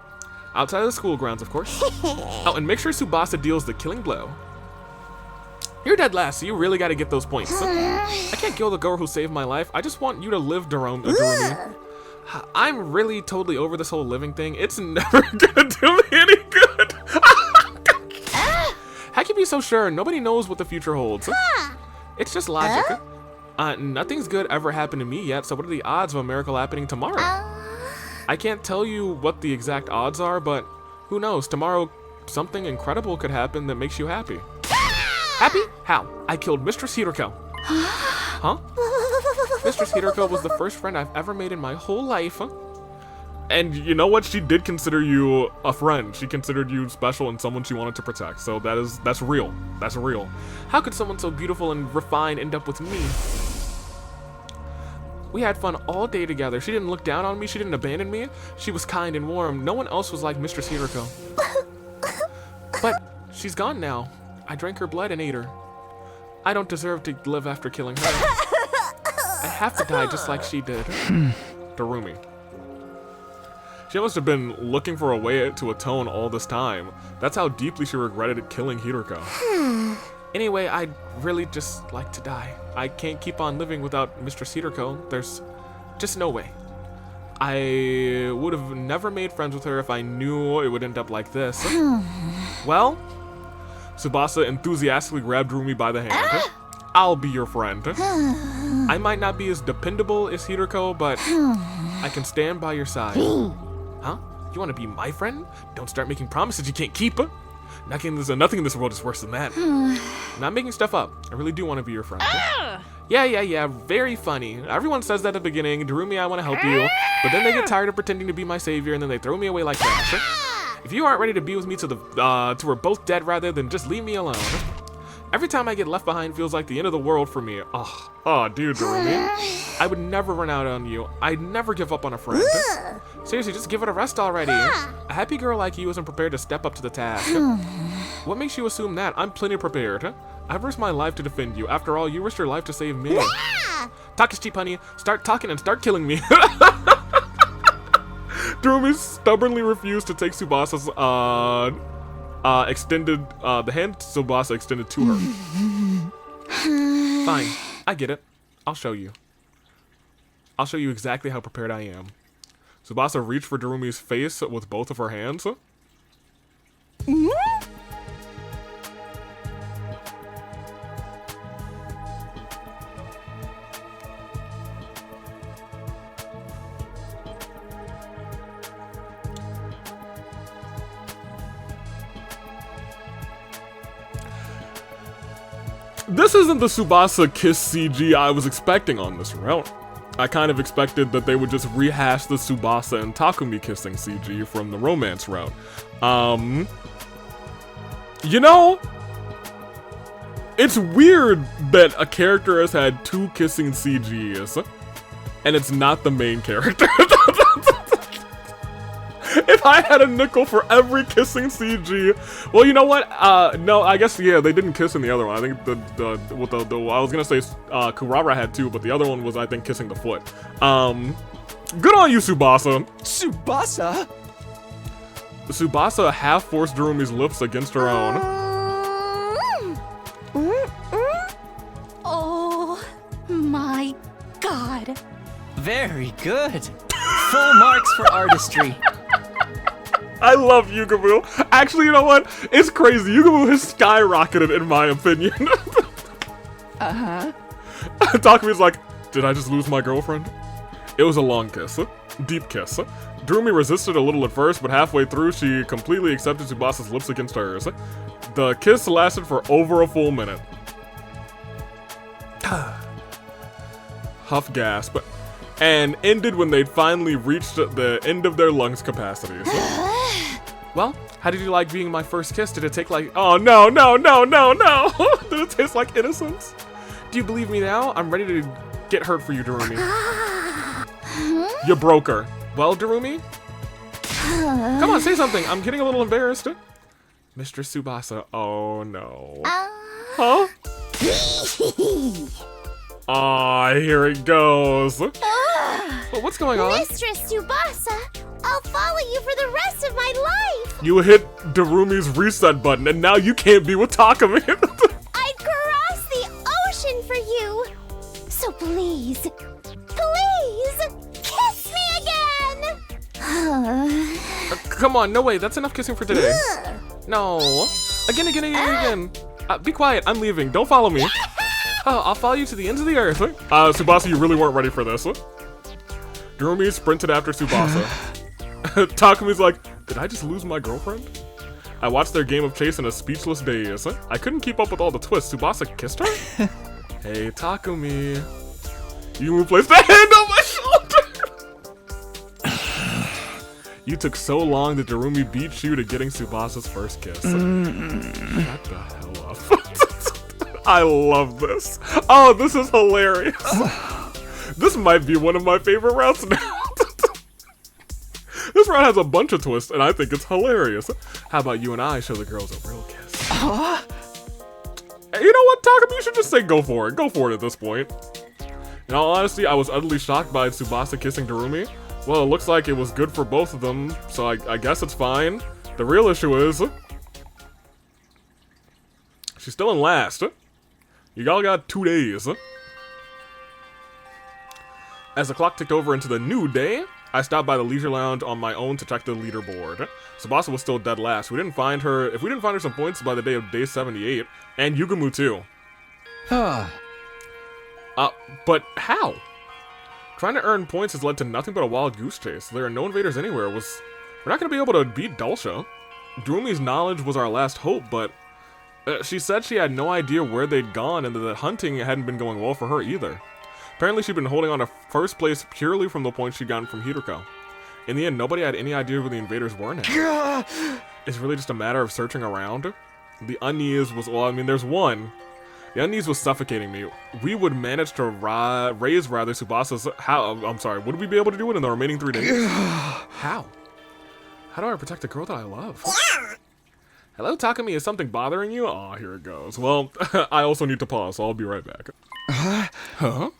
Outside of the school grounds, of course. Oh, and make sure Tsubasa deals the killing blow. You're dead last, so you really gotta get those points. I can't kill the girl who saved my life. I just want you to live, Darumi. I'm really totally over this whole living thing. It's never gonna do me any good. How can you be so sure? Nobody knows what the future holds. It's just logic. Nothing's good ever happened to me yet, so what are the odds of a miracle happening tomorrow? I can't tell you what the exact odds are, but who knows? Tomorrow, something incredible could happen that makes you happy. Happy? How? I killed Mistress Hiruko. Huh? Mistress Hiruko was the first friend I've ever made in my whole life. And you know what? She did consider you a friend. She considered you special and someone she wanted to protect. So that's real. That's real. How could someone so beautiful and refined end up with me? We had fun all day together. She didn't look down on me. She didn't abandon me. She was kind and warm. No one else was like Mistress Hiruko. But she's gone now. I drank her blood and ate her. I don't deserve to live after killing her. I have to die just like she did. Darumi. She must have been looking for a way to atone all this time. That's how deeply she regretted killing Hiruko. Anyway, I'd really just like to die. I can't keep on living without Mistress Hiruko. There's just no way. I would have never made friends with her if I knew it would end up like this. Well, Tsubasa enthusiastically grabbed Darumi by the hand. I'll be your friend. I might not be as dependable as Hiruko, but I can stand by your side. Huh? You want to be my friend? Don't start making promises you can't keep. Nothing in this world is worse than that. I'm not making stuff up. I really do want to be your friend. Yeah. Very funny. Everyone says that at the beginning. Darumi, I want to help you. But then they get tired of pretending to be my savior, and then they throw me away like that. If you aren't ready to be with me till we're both dead, rather, then just leave me alone. Every time I get left behind feels like the end of the world for me. Oh, dude, Darumi. I would never run out on you. I'd never give up on a friend. Seriously, just give it a rest already. A happy girl like you isn't prepared to step up to the task. What makes you assume that? I'm plenty prepared. I've risked my life to defend you. After all, you risked your life to save me. Talk is cheap, honey. Start talking and start killing me. Darumi stubbornly refused to take Tsubasa's the hand Tsubasa extended to her. Fine, I get it. I'll show you. I'll show you exactly how prepared I am. Tsubasa reached for Darumi's face with both of her hands. This isn't the Tsubasa kiss CG I was expecting on this route. I kind of expected that they would just rehash the Tsubasa and Takumi kissing CG from the romance route. You know, it's weird that a character has had 2 kissing CGs, and it's not the main character. If I had a nickel for every kissing CG, well, you know what? No, I guess yeah, they didn't kiss in the other one. I think I was gonna say Kurara had 2, but the other one was I think kissing the foot. Good on you, Tsubasa. Tsubasa? Tsubasa half forced Darumi's lips against her own. Oh my god. Very good. Full marks for artistry. I love Yugamu. Actually, you know what? It's crazy. Yugamu has skyrocketed, in my opinion. Takumi's like, did I just lose my girlfriend? It was a long kiss. Deep kiss. Darumi resisted a little at first, but halfway through, she completely accepted Tsubasa's lips against hers. The kiss lasted for over a full minute. Huff gasp. And ended when they'd finally reached the end of their lungs capacities. Well, how did you like being my first kiss? Did it take like... Oh, no. Did it taste like innocence? Do you believe me now? I'm ready to get hurt for you, Darumi. You broke her. Well, Darumi? Come on, say something. I'm getting a little embarrassed. Mr. Tsubasa. Oh, no. Huh? Aw, here it goes. But what's going on? Mistress Tsubasa, I'll follow you for the rest of my life. You hit Darumi's reset button, and now you can't be with Takumi. I'd cross the ocean for you. So please, kiss me again. Come on, no way. That's enough kissing for today. No. Again. Be quiet. I'm leaving. Don't follow me. I'll follow you to the ends of the earth. Tsubasa, you really weren't ready for this. Darumi sprinted after Tsubasa. Takumi's like, did I just lose my girlfriend? I watched their game of chase in a speechless daze. I couldn't keep up with all the twists. Tsubasa kissed her? Hey, Takumi. You placed a hand on my shoulder! You took so long that Darumi beat you to getting Tsubasa's first kiss. Shut the hell up. I love this. Oh, this is hilarious. This might be one of my favorite routes now. This route has a bunch of twists, and I think it's hilarious. How about you and I show the girls a real kiss? You know what, Takumi? You should just say go for it. Go for it at this point. In all honesty, I was utterly shocked by Tsubasa kissing Darumi. Well, it looks like it was good for both of them, so I guess it's fine. The real issue is... she's still in last. You all got 2 days. As the clock ticked over into the new day, I stopped by the leisure lounge on my own to check the leaderboard. Tsubasa was still dead last. If we didn't find her some points by the day of day 78, and Yugamu too. But how? Trying to earn points has led to nothing but a wild goose chase. There are no invaders anywhere. We're not going to be able to beat Dulcia. Darumi's knowledge was our last hope, but she said she had no idea where they'd gone and that the hunting hadn't been going well for her either. Apparently she'd been holding on to first place purely from the points she'd gotten from Hiroko. In the end, nobody had any idea where the invaders were now. It's really just a matter of searching around. The unease was, well, I mean, there's one. The unease was suffocating me. We would manage to raise rather Tsubasa's... I'm sorry, would we be able to do it in the remaining 3 days? How? How do I protect a girl that I love? Hello, Takumi, is something bothering you? Aw, here it goes. Well, I also need to pause, so I'll be right back. Huh?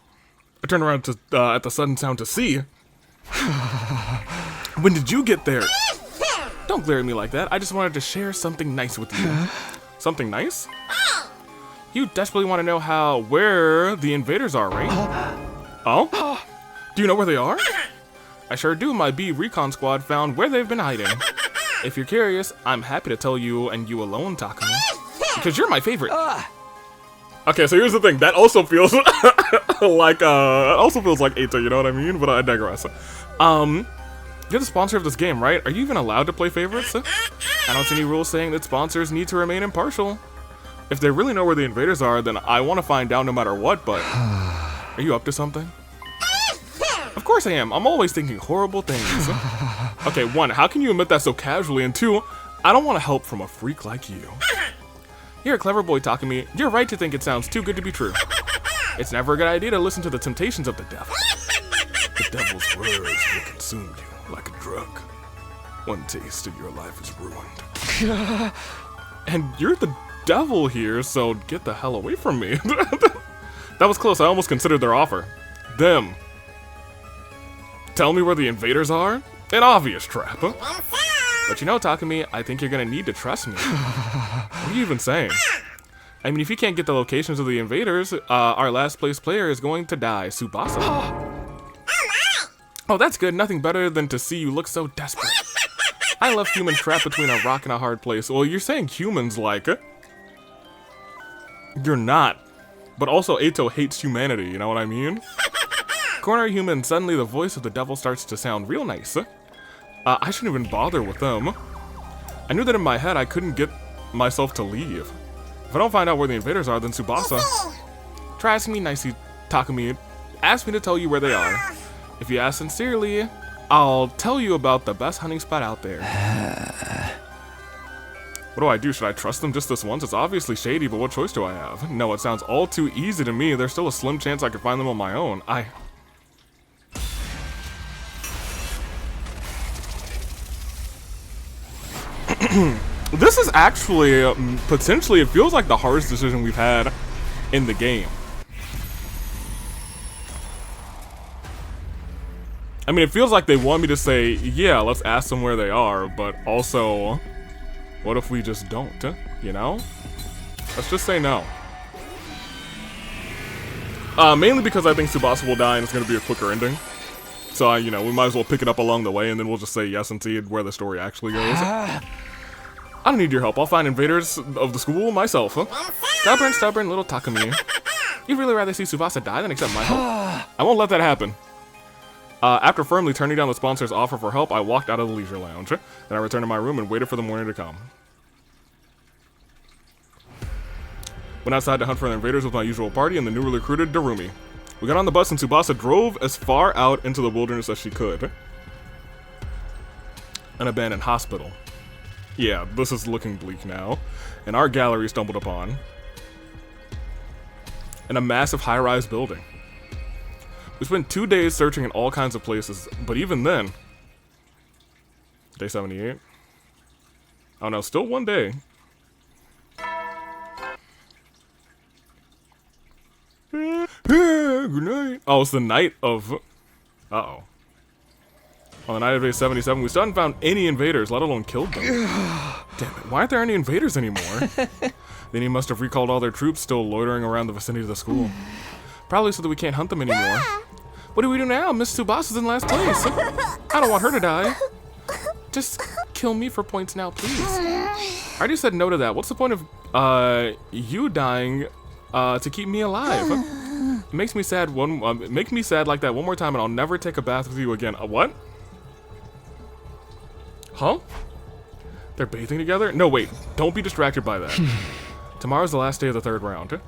I turned around to, at the sudden sound to see. When did you get there? Don't glare at me like that. I just wanted to share something nice with you. Something nice? You desperately want to know where the invaders are, right? Oh? Do you know where they are? I sure do. My B recon squad found where they've been hiding. If you're curious, I'm happy to tell you, and you alone, Takumi. Because you're my favorite. Okay, so here's the thing. That also feels like Eita, you know what I mean? But I digress. You're the sponsor of this game, right? Are you even allowed to play favorites? I don't see any rules saying that sponsors need to remain impartial. If they really know where the invaders are, then I want to find out no matter what, but... Are you up to something? Of course I am. I'm always thinking horrible things. Okay, 1, how can you admit that so casually? And 2, I don't want help from a freak like you. You're a clever boy, Takumi. You're right to think it sounds too good to be true. It's never a good idea to listen to the temptations of the devil. The devil's words will consume you like a drug. One taste and your life is ruined. And you're the devil here, so get the hell away from me. That was close. I almost considered their offer. Them. Tell me where the invaders are? An obvious trap, huh? But you know, Takumi, I think you're gonna need to trust me. What are you even saying? I mean, if you can't get the locations of the invaders, our last place player is going to die, Tsubasa. Oh, that's good. Nothing better than to see you look so desperate. I left humans trapped between a rock and a hard place. Well, you're saying humans like... You're not. But also, Eito hates humanity, you know what I mean? Corner human, suddenly the voice of the devil starts to sound real nice. I shouldn't even bother with them. I knew that in my head I couldn't get myself to leave. If I don't find out where the invaders are, then Tsubasa... Try asking me nicely, Takumi. Ask me to tell you where they are. If you ask sincerely, I'll tell you about the best hunting spot out there. What do I do? Should I trust them just this once? It's obviously shady, but what choice do I have? No, it sounds all too easy to me. There's still a slim chance I could find them on my own. This is actually, potentially, it feels like the hardest decision we've had in the game. I mean, it feels like they want me to say, yeah, let's ask them where they are, but also, what if we just don't, you know? Let's just say no. Mainly because I think Tsubasa will die and it's going to be a quicker ending. So, you know, we might as well pick it up along the way and then we'll just say yes and see where the story actually goes. I don't need your help. I'll find invaders of the school myself. Stubborn little Takumi. You'd really rather see Tsubasa die than accept my help? I won't let that happen. After firmly turning down the sponsor's offer for help, I walked out of the leisure lounge. Then I returned to my room and waited for the morning to come. Went outside to hunt for the invaders with my usual party and the newly recruited Darumi. We got on the bus and Tsubasa drove as far out into the wilderness as she could. An abandoned hospital. Yeah, this is looking bleak now. And our gallery stumbled upon. And a massive high-rise building. We spent 2 days searching in all kinds of places, but even then... Day 78? Oh no, still 1 day. Good night. Oh, it's the night of... Uh-oh. On the night of day 77, we still hadn't found any invaders, let alone killed them. Damn it, why aren't there any invaders anymore? Then he must have recalled all their troops still loitering around the vicinity of the school. Probably so that we can't hunt them anymore. What do we do now? Miss Tsubasa's in last place. I don't want her to die. Just kill me for points now, please. I already said no to that. What's the point of you dying to keep me alive? It makes me sad make me sad like that one more time and I'll never take a bath with you again. What? Huh? They're bathing together? No, wait. Don't be distracted by that. Tomorrow's the last day of the 3rd round.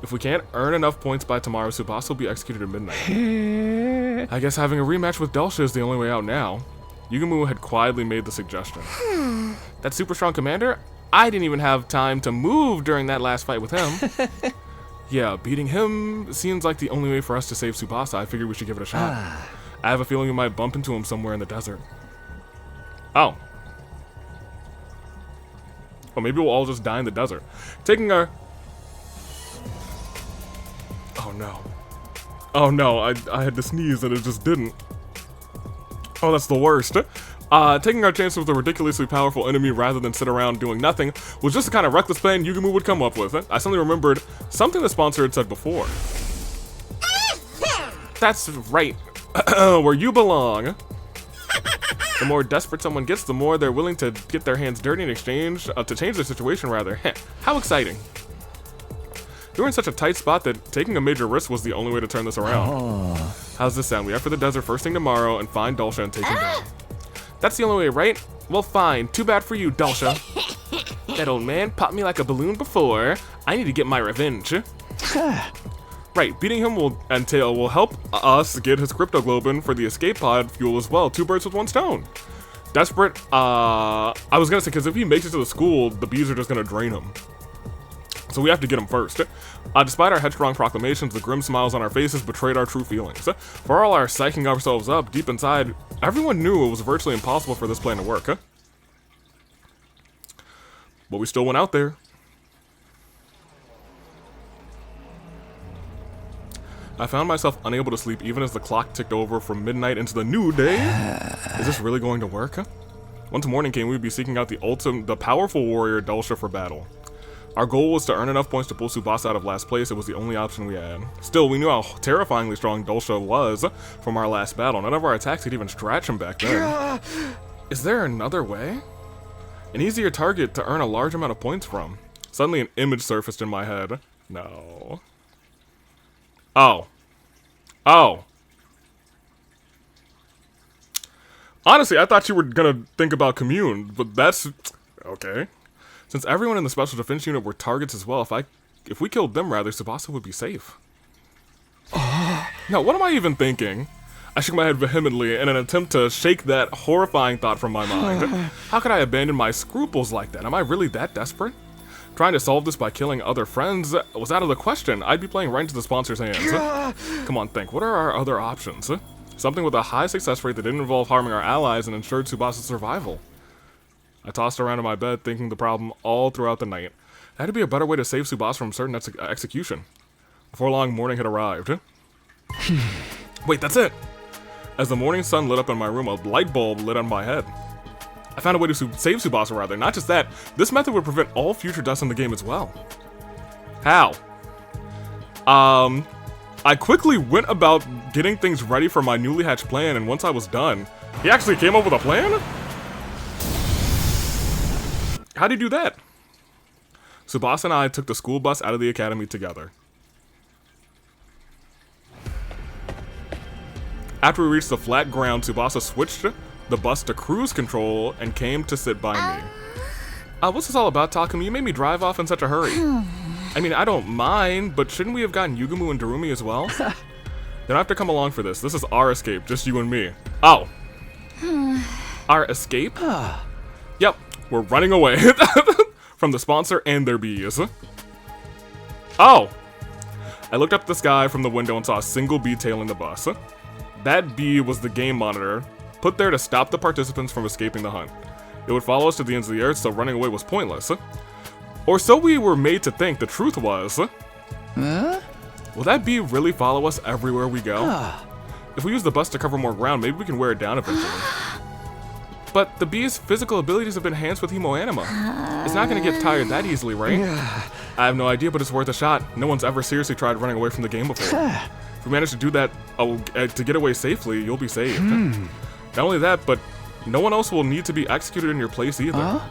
If we can't earn enough points by tomorrow, Tsubasa will be executed at midnight. I guess having a rematch with Delsha is the only way out now. Yugumu had quietly made the suggestion. That super strong commander? I didn't even have time to move during that last fight with him. Yeah, beating him seems like the only way for us to save Tsubasa. I figured we should give it a shot. I have a feeling we might bump into him somewhere in the desert. Oh. Well, maybe we'll all just die in the desert. Taking our... Oh no. Oh no, I had to sneeze and it just didn't. Oh, that's the worst. Taking our chances with a ridiculously powerful enemy rather than sit around doing nothing was just the kind of reckless plan Yugumu would come up with. I suddenly remembered something the sponsor had said before. That's right. Where you belong. The more desperate someone gets, the more they're willing to get their hands dirty in exchange, to change their situation rather. How exciting. We were in such a tight spot that taking a major risk was the only way to turn this around. How's this sound? We head for the desert first thing tomorrow and find Dulcia and take him down. That's the only way, right? Well, fine. Too bad for you, Dulcia. That old man popped me like a balloon before. I need to get my revenge. Right, beating him will help us get his cryptoglobin for the escape pod fuel as well. 2 birds with 1 stone. Desperate, I was gonna say, because if he makes it to the school, the bees are just gonna drain him. So we have to get him first. Despite our headstrong proclamations, the grim smiles on our faces betrayed our true feelings. For all our psyching ourselves up, deep inside, everyone knew it was virtually impossible for this plan to work. But we still went out there. I found myself unable to sleep even as the clock ticked over from midnight into the new day. Is this really going to work? Once morning came, we'd be seeking out the powerful warrior Dulcia for battle. Our goal was to earn enough points to pull Tsubasa out of last place. It was the only option we had. Still, we knew how terrifyingly strong Dulcia was from our last battle. None of our attacks could even scratch him back then. Is there another way? An easier target to earn a large amount of points from. Suddenly an image surfaced in my head. No. Oh. Oh. Honestly, I thought you were gonna think about Commune, but that's... okay. Since everyone in the Special Defense Unit were targets as well, if we killed them rather, Tsubasa would be safe. No, what am I even thinking? I shook my head vehemently in an attempt to shake that horrifying thought from my mind. How could I abandon my scruples like that? Am I really that desperate? Trying to solve this by killing other friends was out of the question. I'd be playing right into the sponsor's hands. Come on, think. What are our other options? Something with a high success rate that didn't involve harming our allies and ensured Tsubasa's survival. I tossed around in my bed, thinking the problem all throughout the night. There had to be a better way to save Tsubasa from certain execution. Before long, morning had arrived. Wait, that's it! As the morning sun lit up in my room, a light bulb lit on my head. I found a way to save Tsubasa, rather. Not just that, this method would prevent all future deaths in the game as well. How? I quickly went about getting things ready for my newly hatched plan, and once I was done, he actually came up with a plan? How'd he do that? Tsubasa and I took the school bus out of the academy together. After we reached the flat ground, Tsubasa switched the bus to cruise control and came to sit by me. What's this all about, Takumi? You made me drive off in such a hurry. I mean, I don't mind, but shouldn't we have gotten Yugumu and Darumi as well? They don't have to come along for this. This is our escape, just you and me. Oh. Our escape? Yep. We're running away from the sponsor and their bees. Oh! I looked up at the sky from the window and saw a single bee tailing the bus. That bee was the game monitor, put there to stop the participants from escaping the hunt. It would follow us to the ends of the earth, so running away was pointless. Or so we were made to think. The truth was... Will that bee really follow us everywhere we go? If we use the bus to cover more ground, maybe we can wear it down eventually. But the bee's physical abilities have been enhanced with hemoanima. It's not going to get tired that easily, right? I have no idea, but it's worth a shot. No one's ever seriously tried running away from the game before. If we manage to do that, to get away safely, you'll be saved. Not only that, but no one else will need to be executed in your place either.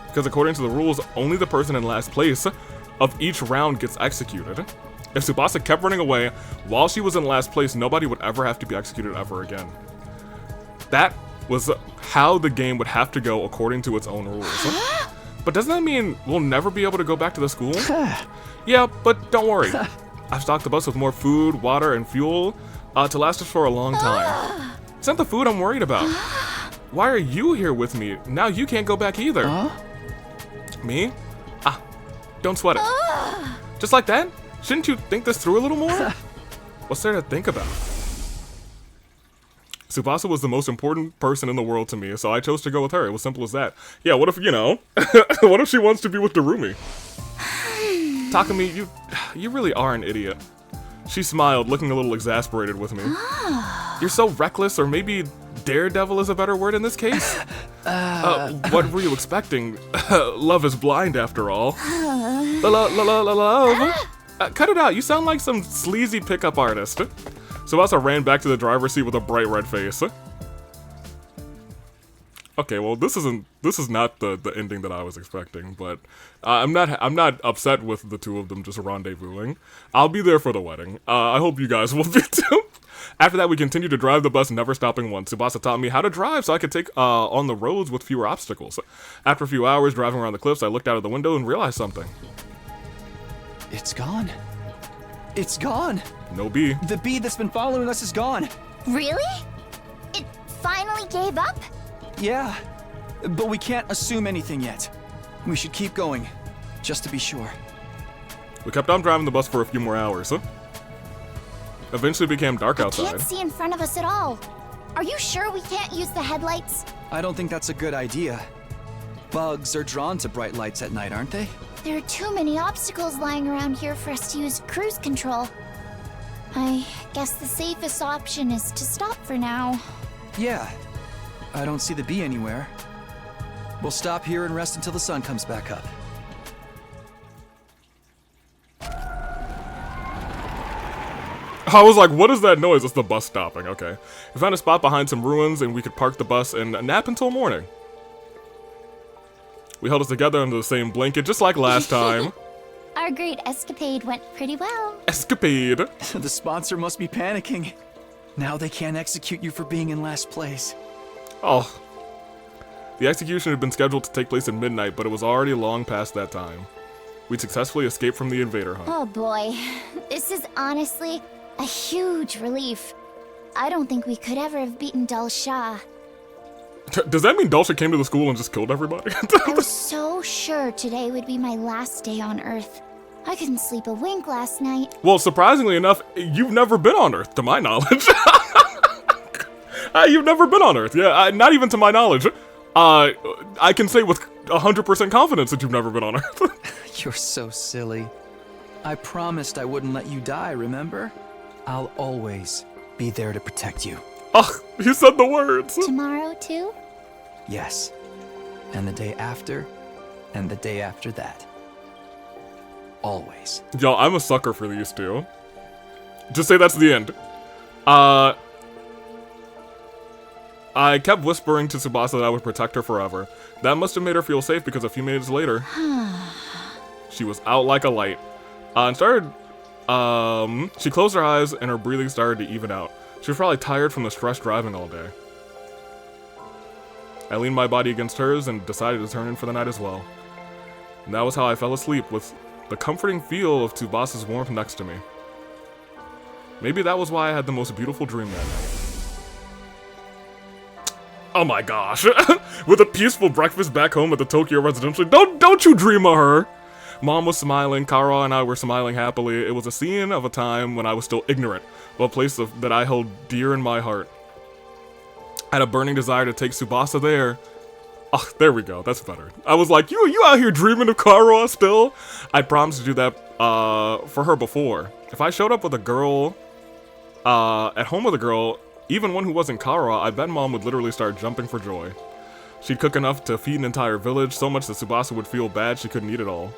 Because according to the rules, only the person in last place of each round gets executed. If Tsubasa kept running away while she was in last place, nobody would ever have to be executed ever again. That was how the game would have to go according to its own rules. But doesn't that mean we'll never be able to go back to the school? Yeah, but don't worry. I've stocked the bus with more food, water, and fuel to last us for a long time. It's not the food I'm worried about. Why are you here with me? Now you can't go back either. Me? Don't sweat it. Just like that? Shouldn't you think this through a little more? What's there to think about? Tsubasa was the most important person in the world to me, so I chose to go with her. It was simple as that. Yeah, what if, you know, what if she wants to be with Darumi? Takumi, you really are an idiot. She smiled, looking a little exasperated with me. You're so reckless, or maybe daredevil is a better word in this case? What were you expecting? Love is blind, after all. Love? Cut it out, you sound like some sleazy pickup artist. Tsubasa ran back to the driver's seat with a bright red face. Okay, well, this is not the ending that I was expecting, but I'm not upset with the two of them just rendezvousing. I'll be there for the wedding. I hope you guys will be too. After that, we continued to drive the bus, never stopping once. Tsubasa taught me how to drive so I could take on the roads with fewer obstacles. After a few hours driving around the cliffs, I looked out of the window and realized something. It's gone. It's gone. No bee. The bee that's been following us is gone. Really? It finally gave up? Yeah, but we can't assume anything yet. We should keep going, just to be sure. We kept on driving the bus for a few more hours. Eventually it became dark outside. I can't see in front of us at all. Are you sure we can't use the headlights? I don't think that's a good idea. Bugs are drawn to bright lights at night, aren't they? There are too many obstacles lying around here for us to use cruise control. I guess the safest option is to stop for now. Yeah. I don't see the bee anywhere. We'll stop here and rest until the sun comes back up. I was like, what is that noise? It's the bus stopping. Okay. We found a spot behind some ruins and we could park the bus and nap until morning. We held us together under the same blanket just like last time. Our great escapade went pretty well. Escapade. The sponsor must be panicking. Now they can't execute you for being in last place. Oh. The execution had been scheduled to take place at midnight, but it was already long past that time. We'd successfully escaped from the invader hunt. Oh boy, this is honestly a huge relief. I don't think we could ever have beaten Dal Shah. Does that mean Dulce came to the school and just killed everybody? I was so sure today would be my last day on Earth. I couldn't sleep a wink last night. Well, surprisingly enough, you've never been on Earth, to my knowledge. You've never been on Earth, yeah, not even to my knowledge. I can say with 100% confidence that you've never been on Earth. You're so silly. I promised I wouldn't let you die, remember? I'll always be there to protect you. Ugh, he said the words. Tomorrow, too? Yes. And the day after, and the day after that. Always. Yo, I'm a sucker for these two. Just say that's the end. I kept whispering to Tsubasa that I would protect her forever. That must have made her feel safe because a few minutes later, she was out like a light. And started, she closed her eyes and her breathing started to even out. She was probably tired from the stress driving all day. I leaned my body against hers and decided to turn in for the night as well. And that was how I fell asleep, with the comforting feel of Tsubasa's warmth next to me. Maybe that was why I had the most beautiful dream that night. Oh my gosh. With a peaceful breakfast back home at the Tokyo residential. Don't you dream of her! Mom was smiling, Kara and I were smiling happily. It was a scene of a time when I was still ignorant, of a place that I held dear in my heart. I had a burning desire to take Tsubasa there. Oh, there we go, that's better. I was like, you out here dreaming of Kara still? I promised to do that for her before. If I showed up with a girl, at home with a girl, even one who wasn't Kara, I bet Mom would literally start jumping for joy. She'd cook enough to feed an entire village, so much that Tsubasa would feel bad she couldn't eat it all.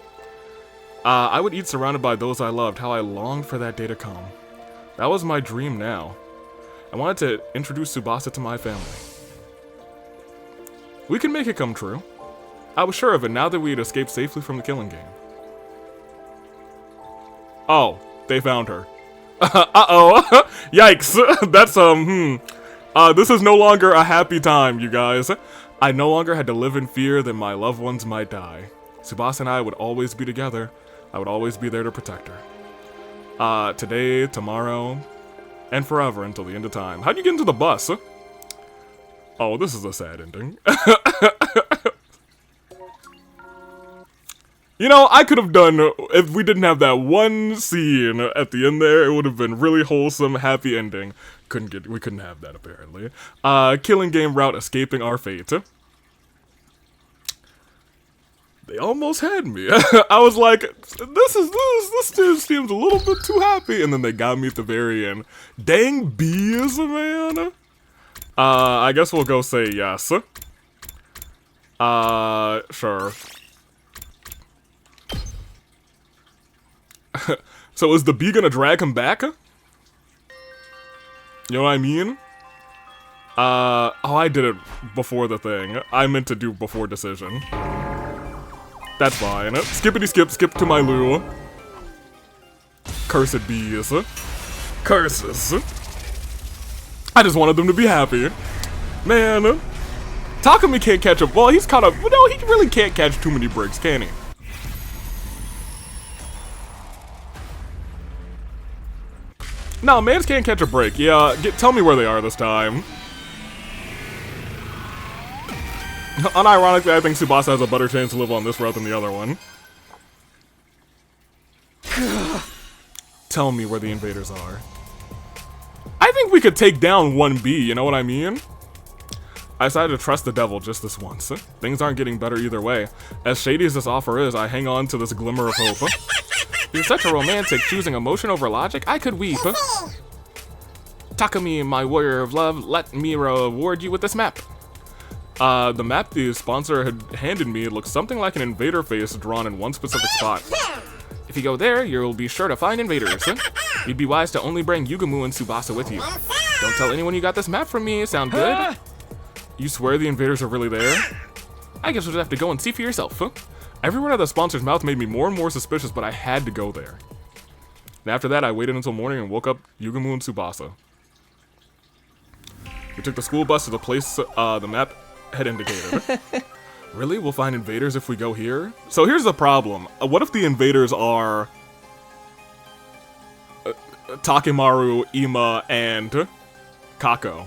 I would eat surrounded by those I loved. How I longed for that day to come. That was my dream now. I wanted to introduce Tsubasa to my family. We could make it come true. I was sure of it now that we had escaped safely from the killing game. Oh, they found her. Uh-oh. Yikes. That's, this is no longer a happy time, you guys. I no longer had to live in fear that my loved ones might die. Tsubasa and I would always be together. I would always be there to protect her. Today, tomorrow, and forever until the end of time. How'd you get into the bus? Oh, this is a sad ending. You know, I could have done, if we didn't have that one scene at the end there, it would have been really wholesome, happy ending. We couldn't have that, apparently. Killing game route, escaping our fate. They almost had me. I was like, this team seems a little bit too happy, and then they got me at the very end. Dang bees, man. I guess we'll go say yes. Sure. So is the bee gonna drag him back? You know what I mean? Oh, I did it before the thing. I meant to do before decision. That's fine. Skippity skip to my loo. Cursed bees. Curses. I just wanted them to be happy. Man. Takumi can't catch a ball. He's kind of, no, he really can't catch too many breaks, can he? No, mans can't catch a break. Yeah, tell me where they are this time. Unironically, I think Tsubasa has a better chance to live on this route than the other one. Tell me where the invaders are. I think we could take down 1B, you know what I mean? I decided to trust the devil just this once. Things aren't getting better either way. As shady as this offer is, I hang on to this glimmer of hope. You're such a romantic, choosing emotion over logic. I could weep. Takumi, my warrior of love, let me reward you with this map. The map the sponsor had handed me looks something like an invader face drawn in one specific spot. If you go there, you'll be sure to find invaders. You'd be wise to only bring Yugumu and Tsubasa with you. Don't tell anyone you got this map from me. Sound good? You swear the invaders are really there? I guess we'll just have to go and see for yourself. Every word out of the sponsor's mouth made me more and more suspicious, but I had to go there. And after that, I waited until morning and woke up Yugumu and Tsubasa. We took the school bus to the place the map had indicated. Really? We'll find invaders if we go here? So here's the problem. What if the invaders are Takemaru, Ima, and Kako?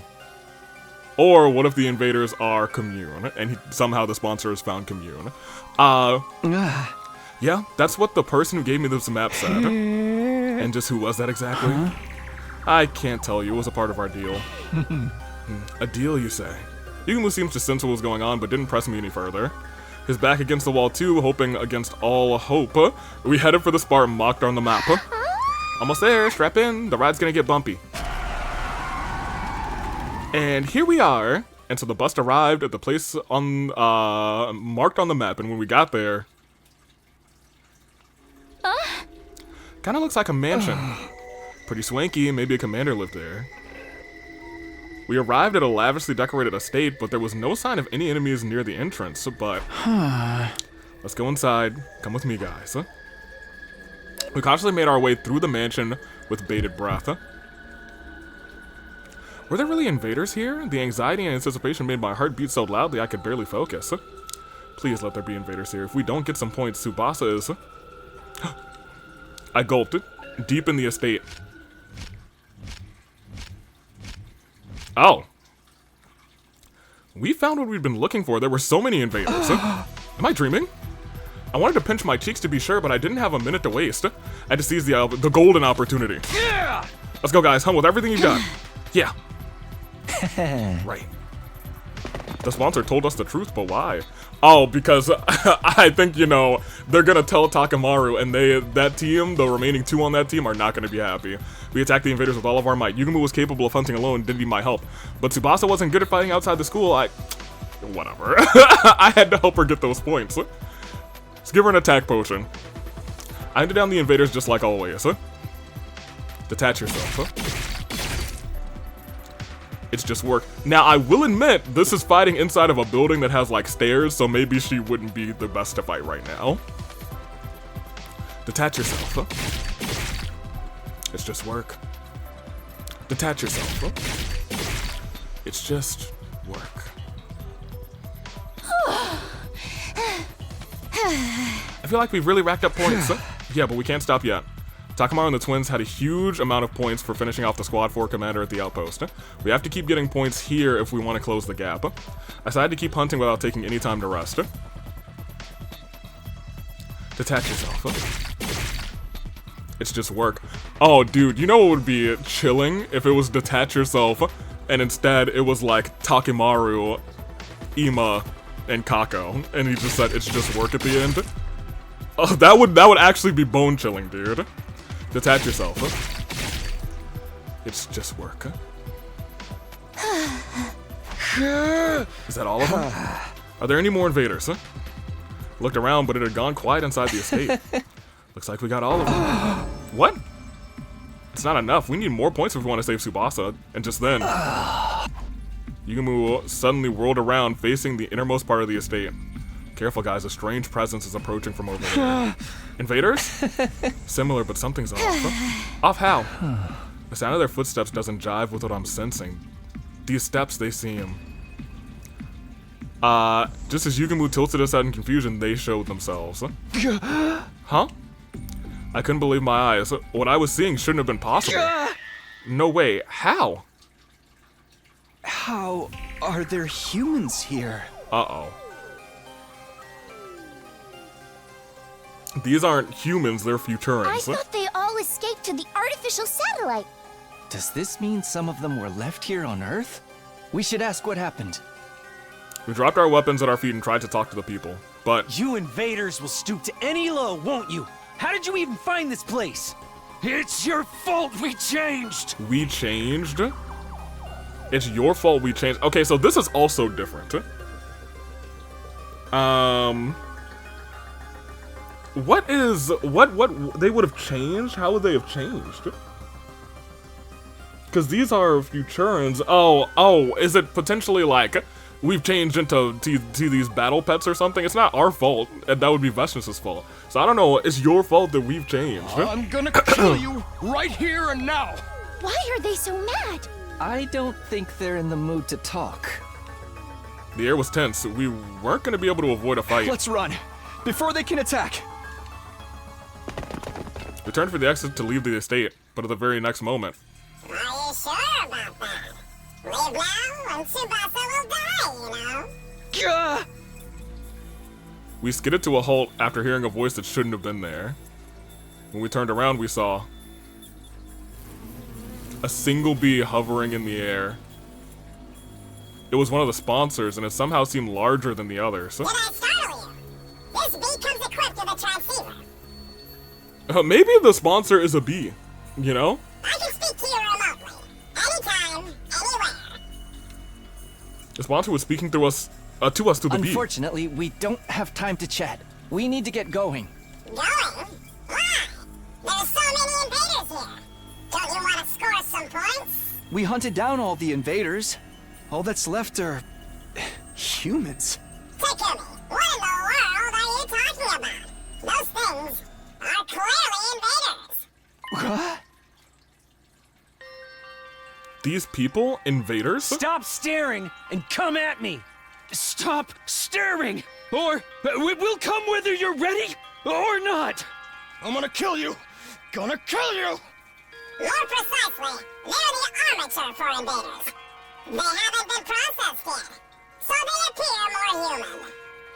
Or what if the invaders are Commune, and somehow the sponsor has found Commune? Yeah, that's what the person who gave me this map said. And just who was that exactly? I can't tell you, it was a part of our deal. A deal, you say? Yugumu seems to sense what was going on, but didn't press me any further. His back against the wall too, hoping against all hope. We headed for the spot marked on the map. Almost there, strap in, the ride's gonna get bumpy. And here we are. And so the bus arrived at the place on marked on the map, and when we got there, kind of looks like a mansion. Pretty swanky, maybe a commander lived there. We arrived at a lavishly decorated estate, but there was no sign of any enemies near the entrance, but let's go inside. Come with me, guys. We cautiously made our way through the mansion with bated breath. Were there really invaders here? The anxiety and anticipation made my heart beat so loudly I could barely focus. Please let there be invaders here. If we don't get some points, Tsubasa is... I gulped it, deep in the estate. Oh. We found what we'd been looking for. There were so many invaders. Am I dreaming? I wanted to pinch my cheeks to be sure, but I didn't have a minute to waste. I had to seize the golden opportunity. Yeah! Let's go, guys. Home with everything you've got. Yeah. Right. The sponsor told us the truth, but why? Oh, because I think, you know, they're gonna tell Takemaru, and that team, the remaining two on that team, are not gonna be happy. We attacked the invaders with all of our might. Yugumu was capable of hunting alone, didn't need my help. But Tsubasa wasn't good at fighting outside the school. Whatever. I had to help her get those points. Let's give her an attack potion. I hunted down the invaders just like always. Detach yourself. It's just work. Now, I will admit, this is fighting inside of a building that has, like, stairs, so maybe she wouldn't be the best to fight right now. Detach yourself. It's just work. Detach yourself. It's just work. I feel like we've really racked up points. Yeah, but we can't stop yet. Takemaru and the twins had a huge amount of points for finishing off the Squad 4 commander at the outpost. We have to keep getting points here if we want to close the gap. I decided to keep hunting without taking any time to rest. Detach yourself. It's just work. Oh, dude, you know what would be chilling if it was detach yourself, and instead it was like Takimaru, Ima, and Kako, and he just said it's just work at the end. Oh, that would actually be bone chilling, dude. Detach yourself. It's just work. Is that all of them? Are there any more invaders? Looked around, but it had gone quiet inside the estate. Looks like we got all of them. What? It's not enough. We need more points if we want to save Tsubasa. And just then, Yugumu suddenly whirled around, facing the innermost part of the estate. Careful, guys. A strange presence is approaching from over there. Invaders? Similar, but something's off. Off how? The sound of their footsteps doesn't jive with what I'm sensing. These steps, they seem... just as Yugumu tilted us out in confusion, they showed themselves. Huh? I couldn't believe my eyes. What I was seeing shouldn't have been possible. No way. How? How are there humans here? Uh-oh. These aren't humans, they're Futurans. I thought they all escaped to the artificial satellite. Does this mean some of them were left here on Earth? We should ask what happened. We dropped our weapons at our feet and tried to talk to the people, but... You invaders will stoop to any low, won't you? How did you even find this place? It's your fault we changed! We changed? It's your fault we changed. Okay, so this is also different. What they would have changed? How would they have changed? Because these are Futurans. Oh, is it potentially like we've changed into these battle pets or something? It's not our fault, and that would be Vestus's fault. So I don't know, it's your fault that we've changed. I'm gonna kill you right here and now! Why are they so mad? I don't think they're in the mood to talk. The air was tense. We weren't going to be able to avoid a fight. Let's run, before they can attack. We turned for the exit to leave the estate, but at the very next moment... Are you sure about that? Leave now and Tsubasa will die, you know? We skidded to a halt after hearing a voice that shouldn't have been there. When we turned around, we saw... a single bee hovering in the air. It was one of the sponsors, and it somehow seemed larger than the others. Did I startle you? This bee comes equipped with a transceiver. Maybe the sponsor is a bee, you know? I can speak to you remotely. Anytime, anywhere. The sponsor was speaking through us, to the bee. Unfortunately, we don't have time to chat. We need to get going. Going? Why? There's so many invaders here. Don't you want to score some points? We hunted down all the invaders. All that's left are... humans. Takumi, what in the world are you talking about? Those things are clearly invaders. What? These people? Invaders? Stop staring and come at me! Stop staring! Or we'll come whether you're ready or not! I'm gonna kill you! Gonna kill you! More precisely, they're the armature for invaders. They haven't been processed yet, so they appear more human.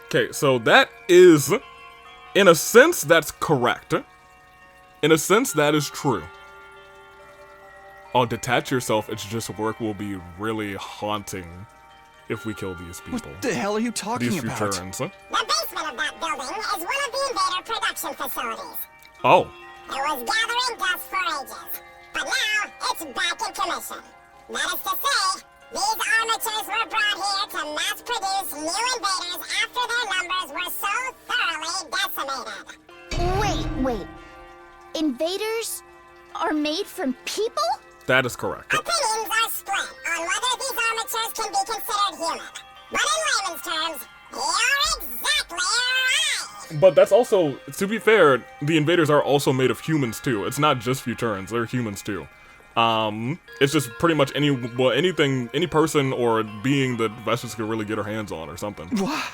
Okay, so that is... in a sense, that's correct. In a sense, that is true. Oh, detach yourself, it's just work will be really haunting if we kill these people. What the hell are you talking these about? Futurans. The basement of that building is one of the invader production facilities. Oh. It was gathering dust for ages, but now it's back in commission. That is to say, these armatures were brought here to mass-produce new invaders after their numbers were so thoroughly decimated. Wait. Invaders are made from people? That is correct. Opinions are split on whether these armatures can be considered human. But in layman's terms, you're exactly right. But that's also, to be fair, the invaders are also made of humans too. It's not just Futurans, they're humans too. It's just pretty much any person or being that Vestus could really get her hands on or something. What?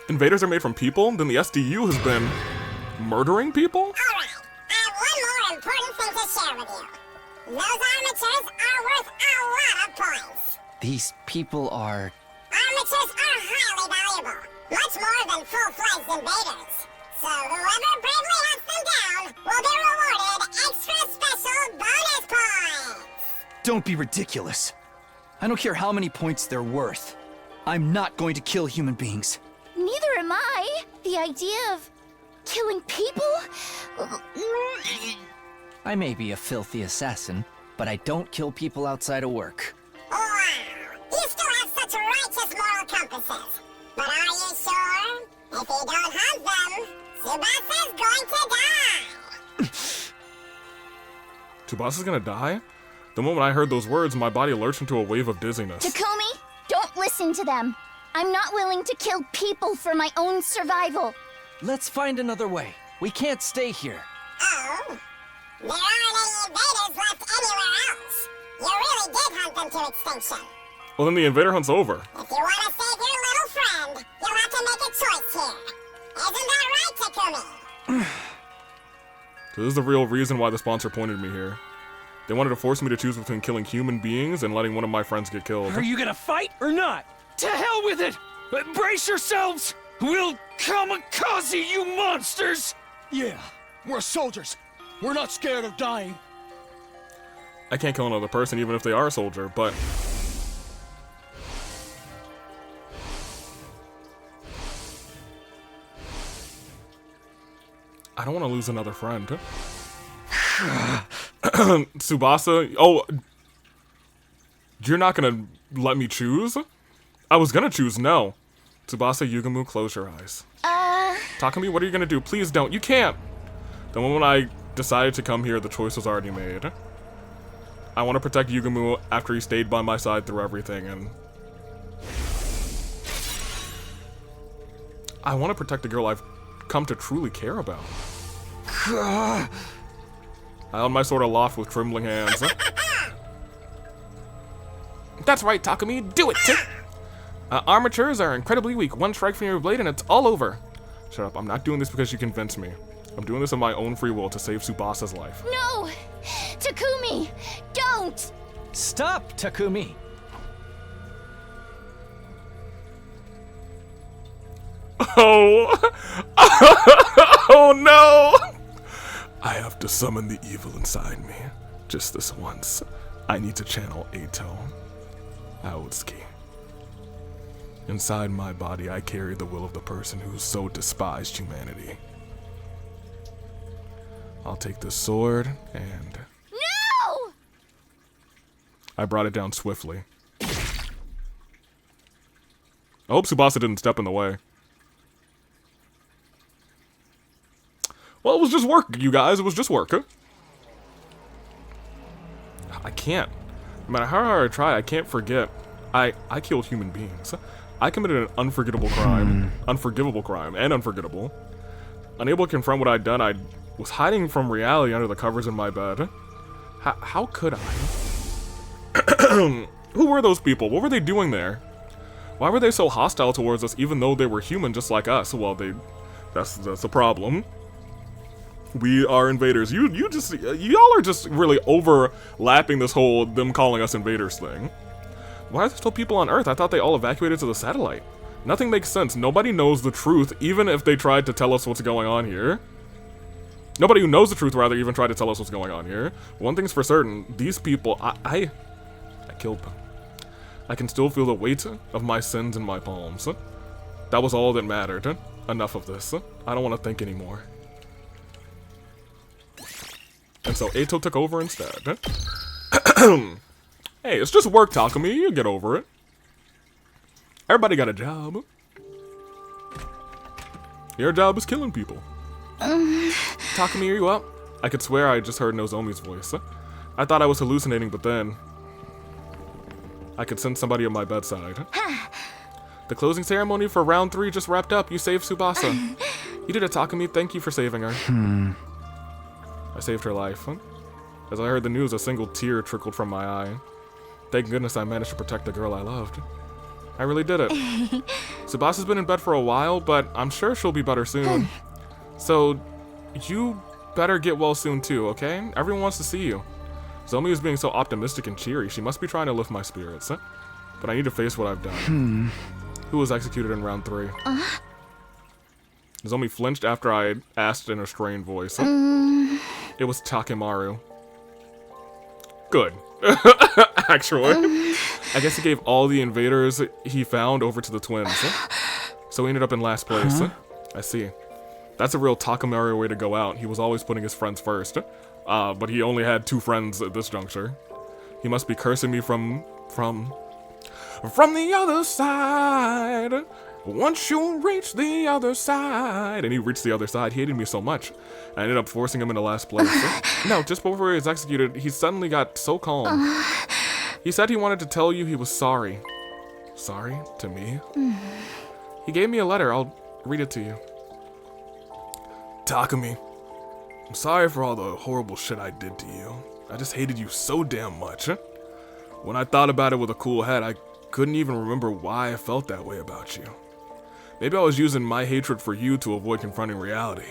Invaders are made from people? Then the SDU has been murdering people? Alright, I have one more important thing to share with you. Those armatures are worth a lot of points. These people are... Armatures are highly valuable. much more than full-fledged invaders. So whoever bravely hunts them down will be rewarded extra special bonus points. Don't be ridiculous. I don't care how many points they're worth. I'm not going to kill human beings. Neither am I. The idea of killing people? I may be a filthy assassin, but I don't kill people outside of work. Wow, you still have such righteous moral compasses. But are you sure? If you don't hunt them, Tsubasa's going to die. Tsubasa's gonna die? The moment I heard those words, my body lurched into a wave of dizziness. Takumi, don't listen to them. I'm not willing to kill people for my own survival. Let's find another way. We can't stay here. Oh? There aren't any invaders left anywhere else. You really did hunt them to extinction. Well, then the invader hunt's over. If you want to save your little friend, you'll have to make a choice here. Isn't that right, Takumi? So this is the real reason why the sponsor pointed me here. They wanted to force me to choose between killing human beings and letting one of my friends get killed. Are you gonna fight or not? To hell with it! Brace yourselves! We'll kamikaze you monsters! Yeah, we're soldiers. We're not scared of dying. I can't kill another person even if they are a soldier, but... I don't want to lose another friend. Tsubasa, oh, you're not gonna let me choose? I was gonna choose no. Tsubasa, Yugumu, close your eyes. Takumi, what are you gonna do? Please don't. You can't. The moment I decided to come here, the choice was already made. I want to protect Yugumu after he stayed by my side through everything, and I want to protect the girl I've come to truly care about. I held my sword aloft with trembling hands. That's right, Takumi, do it! Armatures are incredibly weak. One strike from your blade and it's all over. Shut up, I'm not doing this because you convinced me. I'm doing this of my own free will to save Tsubasa's life. No! Takumi, don't! Stop, Takumi! Oh! Oh no! I have to summon the evil inside me. Just this once. I need to channel Eito. Aotsuki. Inside my body, I carry the will of the person who so despised humanity. I'll take this sword and... No! I brought it down swiftly. I hope Tsubasa didn't step in the way. Well, it was just work, you guys. It was just work. I can't. No matter how hard I try, I can't forget. I killed human beings. I committed an unforgettable crime. Unforgivable crime. And unforgettable. Unable to confront what I'd done, I was hiding from reality under the covers in my bed. How could I? Who were those people? What were they doing there? Why were they so hostile towards us even though they were human just like us? Well, that's the problem. We are invaders. Y'all are just really overlapping this whole them calling us invaders thing. Why are there still people on Earth? I thought they all evacuated to the satellite. Nothing makes sense. Nobody knows the truth, even if they tried to tell us what's going on here. Nobody who knows the truth, rather, even tried to tell us what's going on here. One thing's for certain, these people, I killed them. I can still feel the weight of my sins in my palms. That was all that mattered. Enough of this. I don't want to think anymore. And so Eito took over instead. Hey, it's just work, Takumi. You get over it. Everybody got a job. Your job is killing people. Takumi, are you up? I could swear I just heard Nozomi's voice. I thought I was hallucinating, but then I could sense somebody at my bedside. The closing ceremony for round 3 just wrapped up. You saved Tsubasa. You did it, Takumi. Thank you for saving her. I saved her life. As I heard the news, a single tear trickled from my eye. Thank goodness I managed to protect the girl I loved. I really did it. Tsubasa's been in bed for a while, but I'm sure she'll be better soon. So, you better get well soon too, okay? Everyone wants to see you. Zomi is being so optimistic and cheery. She must be trying to lift my spirits. But I need to face what I've done. Who was executed in round 3? Nozomi flinched after I asked in a strained voice. It was Takemaru. Good. Actually. I guess he gave all the invaders he found over to the twins. So he ended up in last place. I see. That's a real Takemaru way to go out. He was always putting his friends first. But he only had 2 friends at this juncture. He must be cursing me from the other side. Once you reach the other side. And he reached the other side. He hated me so much. I ended up forcing him into last place. No, just before he was executed, he suddenly got so calm. He said he wanted to tell you he was sorry. Sorry? To me? He gave me a letter. I'll read it to you. Takumi, I'm sorry for all the horrible shit I did to you. I just hated you so damn much. When I thought about it with a cool head, I couldn't even remember why I felt that way about you. Maybe I was using my hatred for you to avoid confronting reality.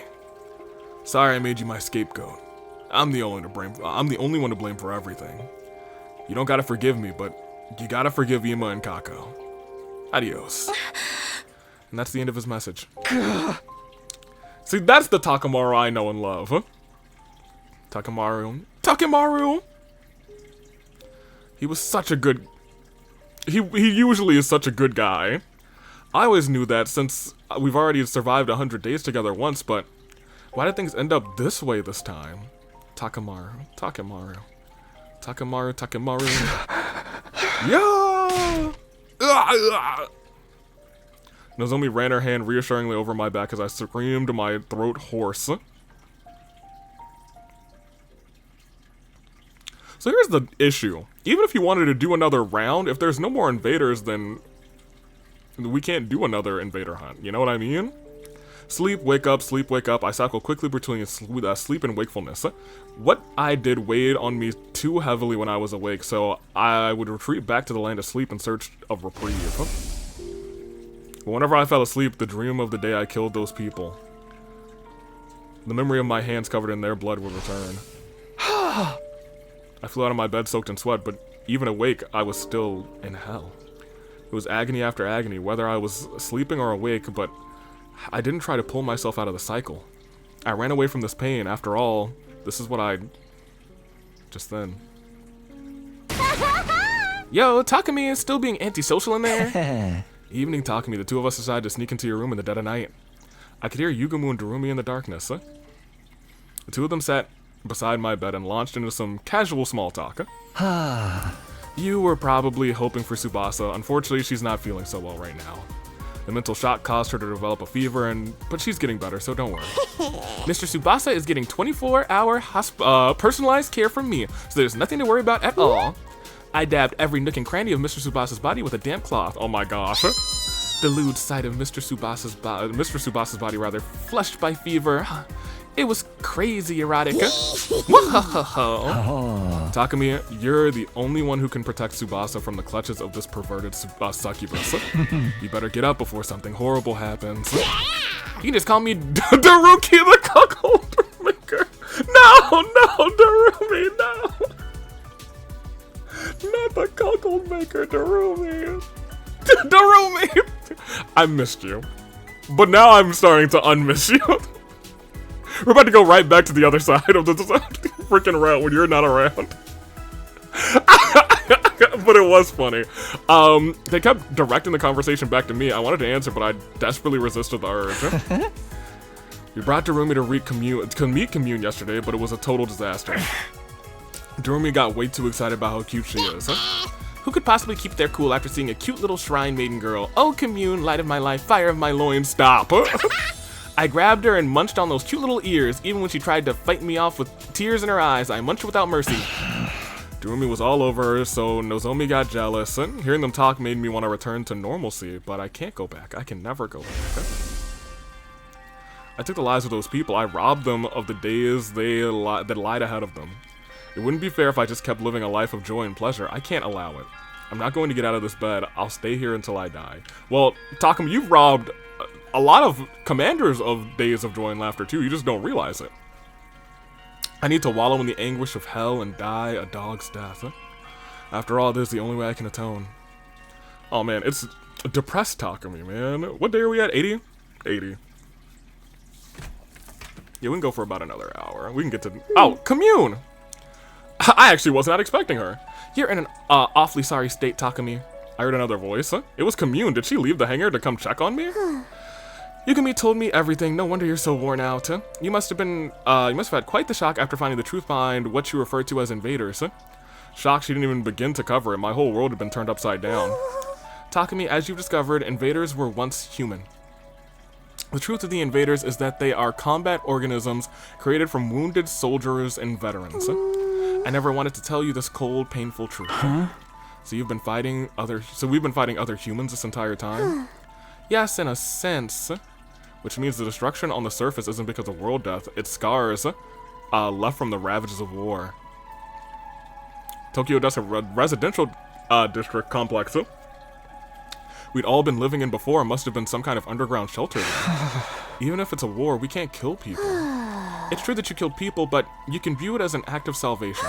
Sorry I made you my scapegoat. I'm the only one to blame for everything. You don't gotta forgive me, but you gotta forgive Ima and Kako. Adios. And that's the end of his message. See, that's the Takemaru I know and love. Takemaru! He was such a good... He usually is such a good guy. I always knew that since we've already survived 100 days together once, but why did things end up this way this time? Takemaru. Yeah! Nozomi ran her hand reassuringly over my back as I screamed my throat hoarse. So here's the issue. Even if you wanted to do another round, if there's no more invaders, then we can't do another invader hunt. You know what I mean? Sleep, wake up, sleep, wake up. I cycle quickly between sleep and wakefulness. What I did weighed on me too heavily when I was awake, so I would retreat back to the land of sleep in search of reprieve. But whenever I fell asleep, the dream of the day I killed those people, the memory of my hands covered in their blood would return. I flew out of my bed soaked in sweat, but even awake, I was still in hell. It was agony after agony, whether I was sleeping or awake, but I didn't try to pull myself out of the cycle. I ran away from this pain. After all, this is what I... Just then. Yo, Takumi is still being antisocial in there. Evening, Takumi. The two of us decided to sneak into your room in the dead of night. I could hear Yugumu and Darumi in the darkness. The two of them sat beside my bed and launched into some casual small talk. You were probably hoping for Tsubasa. Unfortunately, she's not feeling so well right now. The mental shock caused her to develop a fever, but she's getting better, so don't worry. Mr. Tsubasa is getting 24-hour personalized care from me, so there's nothing to worry about at all. I dabbed every nook and cranny of Mr. Tsubasa's body with a damp cloth. Oh my gosh. The lewd sight of Mr. Tsubasa's body, rather, flushed by fever. It was crazy erotic. Takumi, you're the only one who can protect Tsubasa from the clutches of this perverted succubus. You better get up before something horrible happens. You can just call me Daruki the cuckold maker. No, Darumi, no. Not the cuckold maker, Darumi. Darumi! I missed you. But now I'm starting to unmiss you. We're about to go right back to the other side of the freaking route when you're not around. But it was funny. They kept directing the conversation back to me. I wanted to answer, but I desperately resisted the urge. We brought Darumi to meet Commune yesterday, but it was a total disaster. Darumi got way too excited about how cute she is. Who could possibly keep their cool after seeing a cute little shrine maiden girl? Oh, Commune, light of my life, fire of my loins, stop. I grabbed her and munched on those cute little ears. Even when she tried to fight me off with tears in her eyes, I munched without mercy. Darumi was all over her, so Nozomi got jealous. And hearing them talk made me want to return to normalcy, but I can't go back. I can never go back. I took the lives of those people. I robbed them of the days that lied ahead of them. It wouldn't be fair if I just kept living a life of joy and pleasure. I can't allow it. I'm not going to get out of this bed. I'll stay here until I die. Well, Takumi, you've robbed a lot of commanders of days of joy and laughter too. You just don't realize it. I need to wallow in the anguish of hell and die a dog's death. After all this, the only way I can atone. Oh man, it's Depressed Takumi, man. What day are we at? 80? 80. Yeah, we can go for about another hour. We can get to... Oh, Commune! I actually was not expecting her. You're in an awfully sorry state, Takumi. I heard another voice. It was Commune. Did she leave the hangar to come check on me? Yugami told me everything. No wonder you're so worn out. You must have had quite the shock after finding the truth behind what you referred to as invaders. Shock she didn't even begin to cover it. My whole world had been turned upside down. Takumi, as you've discovered, invaders were once human. The truth of the invaders is that they are combat organisms created from wounded soldiers and veterans. I never wanted to tell you this cold, painful truth. So we've been fighting other humans this entire time? Yes, in a sense. Which means the destruction on the surface isn't because of world death, it's scars left from the ravages of war. Tokyo Dust, a residential district complex. We'd all been living in before, must have been some kind of underground shelter. Even if it's a war, we can't kill people. It's true that you killed people, but you can view it as an act of salvation.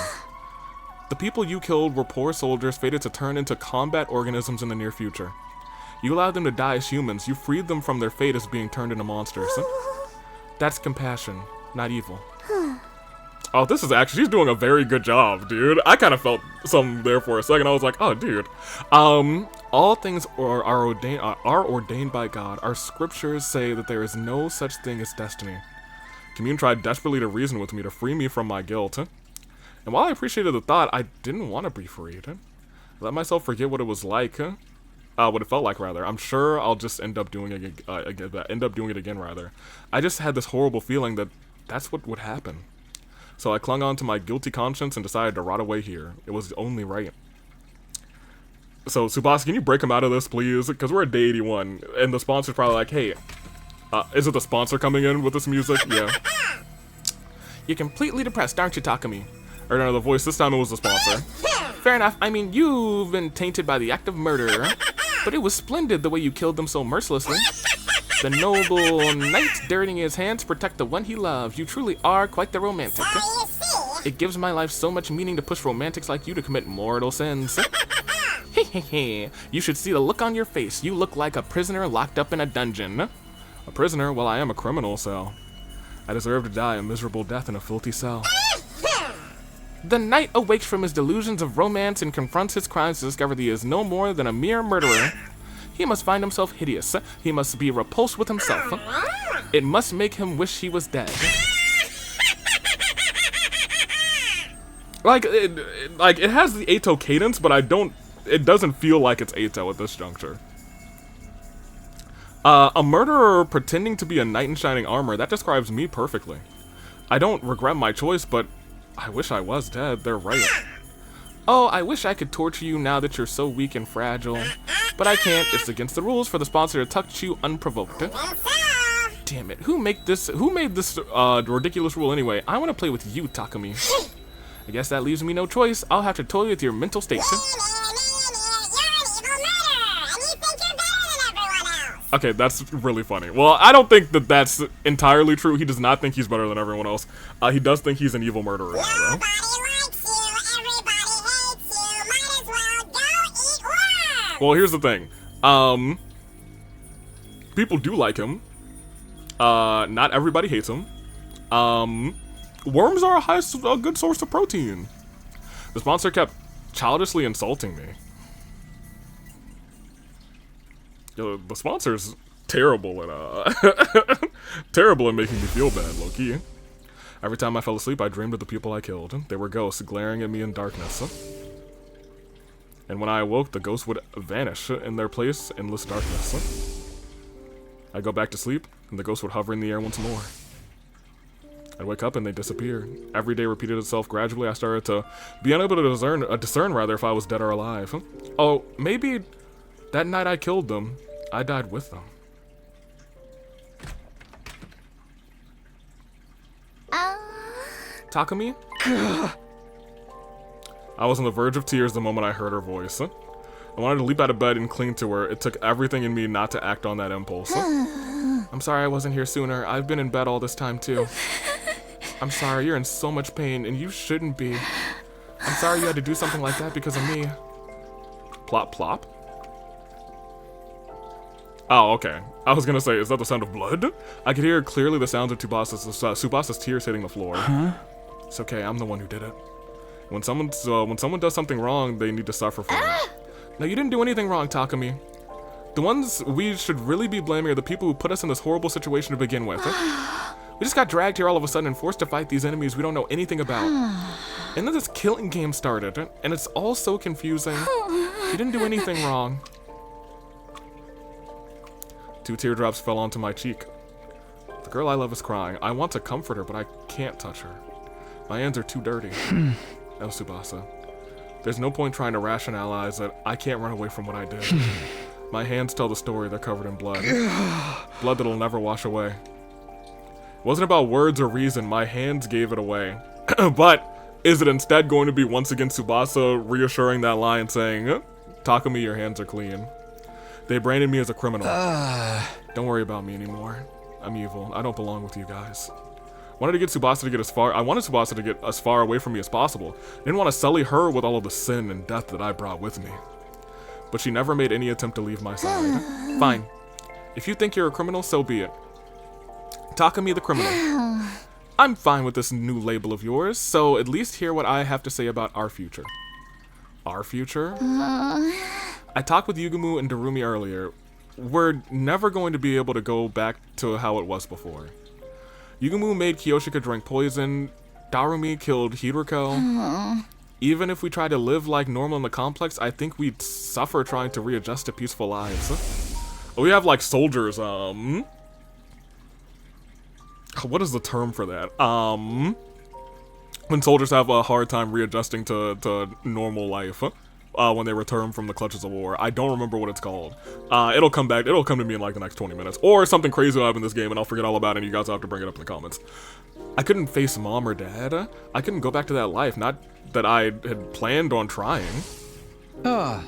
The people you killed were poor soldiers fated to turn into combat organisms in the near future. You allowed them to die as humans. You freed them from their fate as being turned into monsters. That's compassion, not evil. Oh, this is actually, she's doing a very good job, dude. I kind of felt something there for a second. I was like, oh, dude. All things are ordained by God. Our scriptures say that there is no such thing as destiny. Commune tried desperately to reason with me to free me from my guilt. And while I appreciated the thought, I didn't want to be freed. I let myself forget what it was like. What it felt like, rather. I'm sure I'll just end up doing it again, rather. I just had this horrible feeling that that's what would happen. So I clung on to my guilty conscience and decided to rot away here. It was only right. So, Tsubasa, can you break him out of this, please? Because we're at day 81, and the sponsor's probably like, hey, is it the sponsor coming in with this music? Yeah. You're completely depressed, aren't you, Takumi? I heard another voice. This time it was the sponsor. Fair enough. I mean, you've been tainted by the act of murder, but it was splendid the way you killed them so mercilessly. The noble knight dirtying his hands protect the one he loves. You truly are quite the romantic. It gives my life so much meaning to push romantics like you to commit mortal sins. Hehehe. You should see the look on your face. You look like a prisoner locked up in a dungeon. A prisoner? Well, I am a criminal, so I deserve to die a miserable death in a filthy cell. The knight awakes from his delusions of romance and confronts his crimes to discover that he is no more than a mere murderer. He must find himself hideous. He must be repulsed with himself. It must make him wish he was dead. It has the Eito cadence, but it doesn't feel like it's Eito at this juncture. A murderer pretending to be a knight in shining armor, that describes me perfectly. I don't regret my choice, but I wish I was dead. They're right. Oh, I wish I could torture you now that you're so weak and fragile. But I can't. It's against the rules for the sponsor to touch you unprovoked. Damn it. Who made this ridiculous rule anyway? I want to play with you, Takumi. I guess that leaves me no choice. I'll have to toy with your mental state. Okay, that's really funny. Well, I don't think that that's entirely true. He does not think he's better than everyone else. He does think he's an evil murderer now, though. Well, here's the thing. People do like him. Not everybody hates him. Worms are a good source of protein. The sponsor kept childishly insulting me. Yo, the sponsor's terrible at terrible at making me feel bad, low-key. Every time I fell asleep, I dreamed of the people I killed. They were ghosts glaring at me in darkness. And when I awoke, the ghosts would vanish in their place, endless darkness. I'd go back to sleep, and the ghosts would hover in the air once more. I'd wake up and they'd disappear. Every day repeated itself. Gradually, I started to be unable to discern rather if I was dead or alive. Oh, maybe that night I killed them, I died with them. Takumi? I was on the verge of tears the moment I heard her voice. I wanted to leap out of bed and cling to her. It took everything in me not to act on that impulse. I'm sorry I wasn't here sooner. I've been in bed all this time too. I'm sorry, you're in so much pain and you shouldn't be. I'm sorry you had to do something like that because of me. Plop plop. Oh, okay. I was gonna say, is that the sound of blood? I could hear clearly the sounds of Tsubasa's tears hitting the floor. Huh? It's okay, I'm the one who did it. When someone does something wrong, they need to suffer for it. No, you didn't do anything wrong, Takumi. The ones we should really be blaming are the people who put us in this horrible situation to begin with. We just got dragged here all of a sudden and forced to fight these enemies we don't know anything about. And then this killing game started, and it's all so confusing. You didn't do anything wrong. 2 teardrops fell onto my cheek. The girl I love is crying. I want to comfort her, but I can't touch her. My hands are too dirty. No, Tsubasa. There's no point trying to rationalize that I can't run away from what I did. My hands tell the story, they're covered in blood. Blood that'll never wash away. It wasn't about words or reason, my hands gave it away. But is it instead going to be once again Tsubasa reassuring that line saying, Takumi, your hands are clean. They branded me as a criminal. Don't worry about me anymore. I'm evil. I don't belong with you guys. I wanted Tsubasa to get as far away from me as possible. I didn't want to sully her with all of the sin and death that I brought with me. But she never made any attempt to leave my side. Fine. If you think you're a criminal, so be it. Takumi the criminal. I'm fine with this new label of yours, so at least hear what I have to say about our future. Our future? I talked with Yugumu and Darumi earlier. We're never going to be able to go back to how it was before. Yugumu made Kiyoshika drink poison. Darumi killed Hiruko. Even if we try to live like normal in the complex, I think we'd suffer trying to readjust to peaceful lives. We have like soldiers, what is the term for that? When soldiers have a hard time readjusting to normal life, when they return from the clutches of war. I don't remember what it's called. It'll come to me in like the next 20 minutes. Or something crazy will happen in this game and I'll forget all about it and you guys will have to bring it up in the comments. I couldn't face mom or dad. I couldn't go back to that life, not that I had planned on trying. But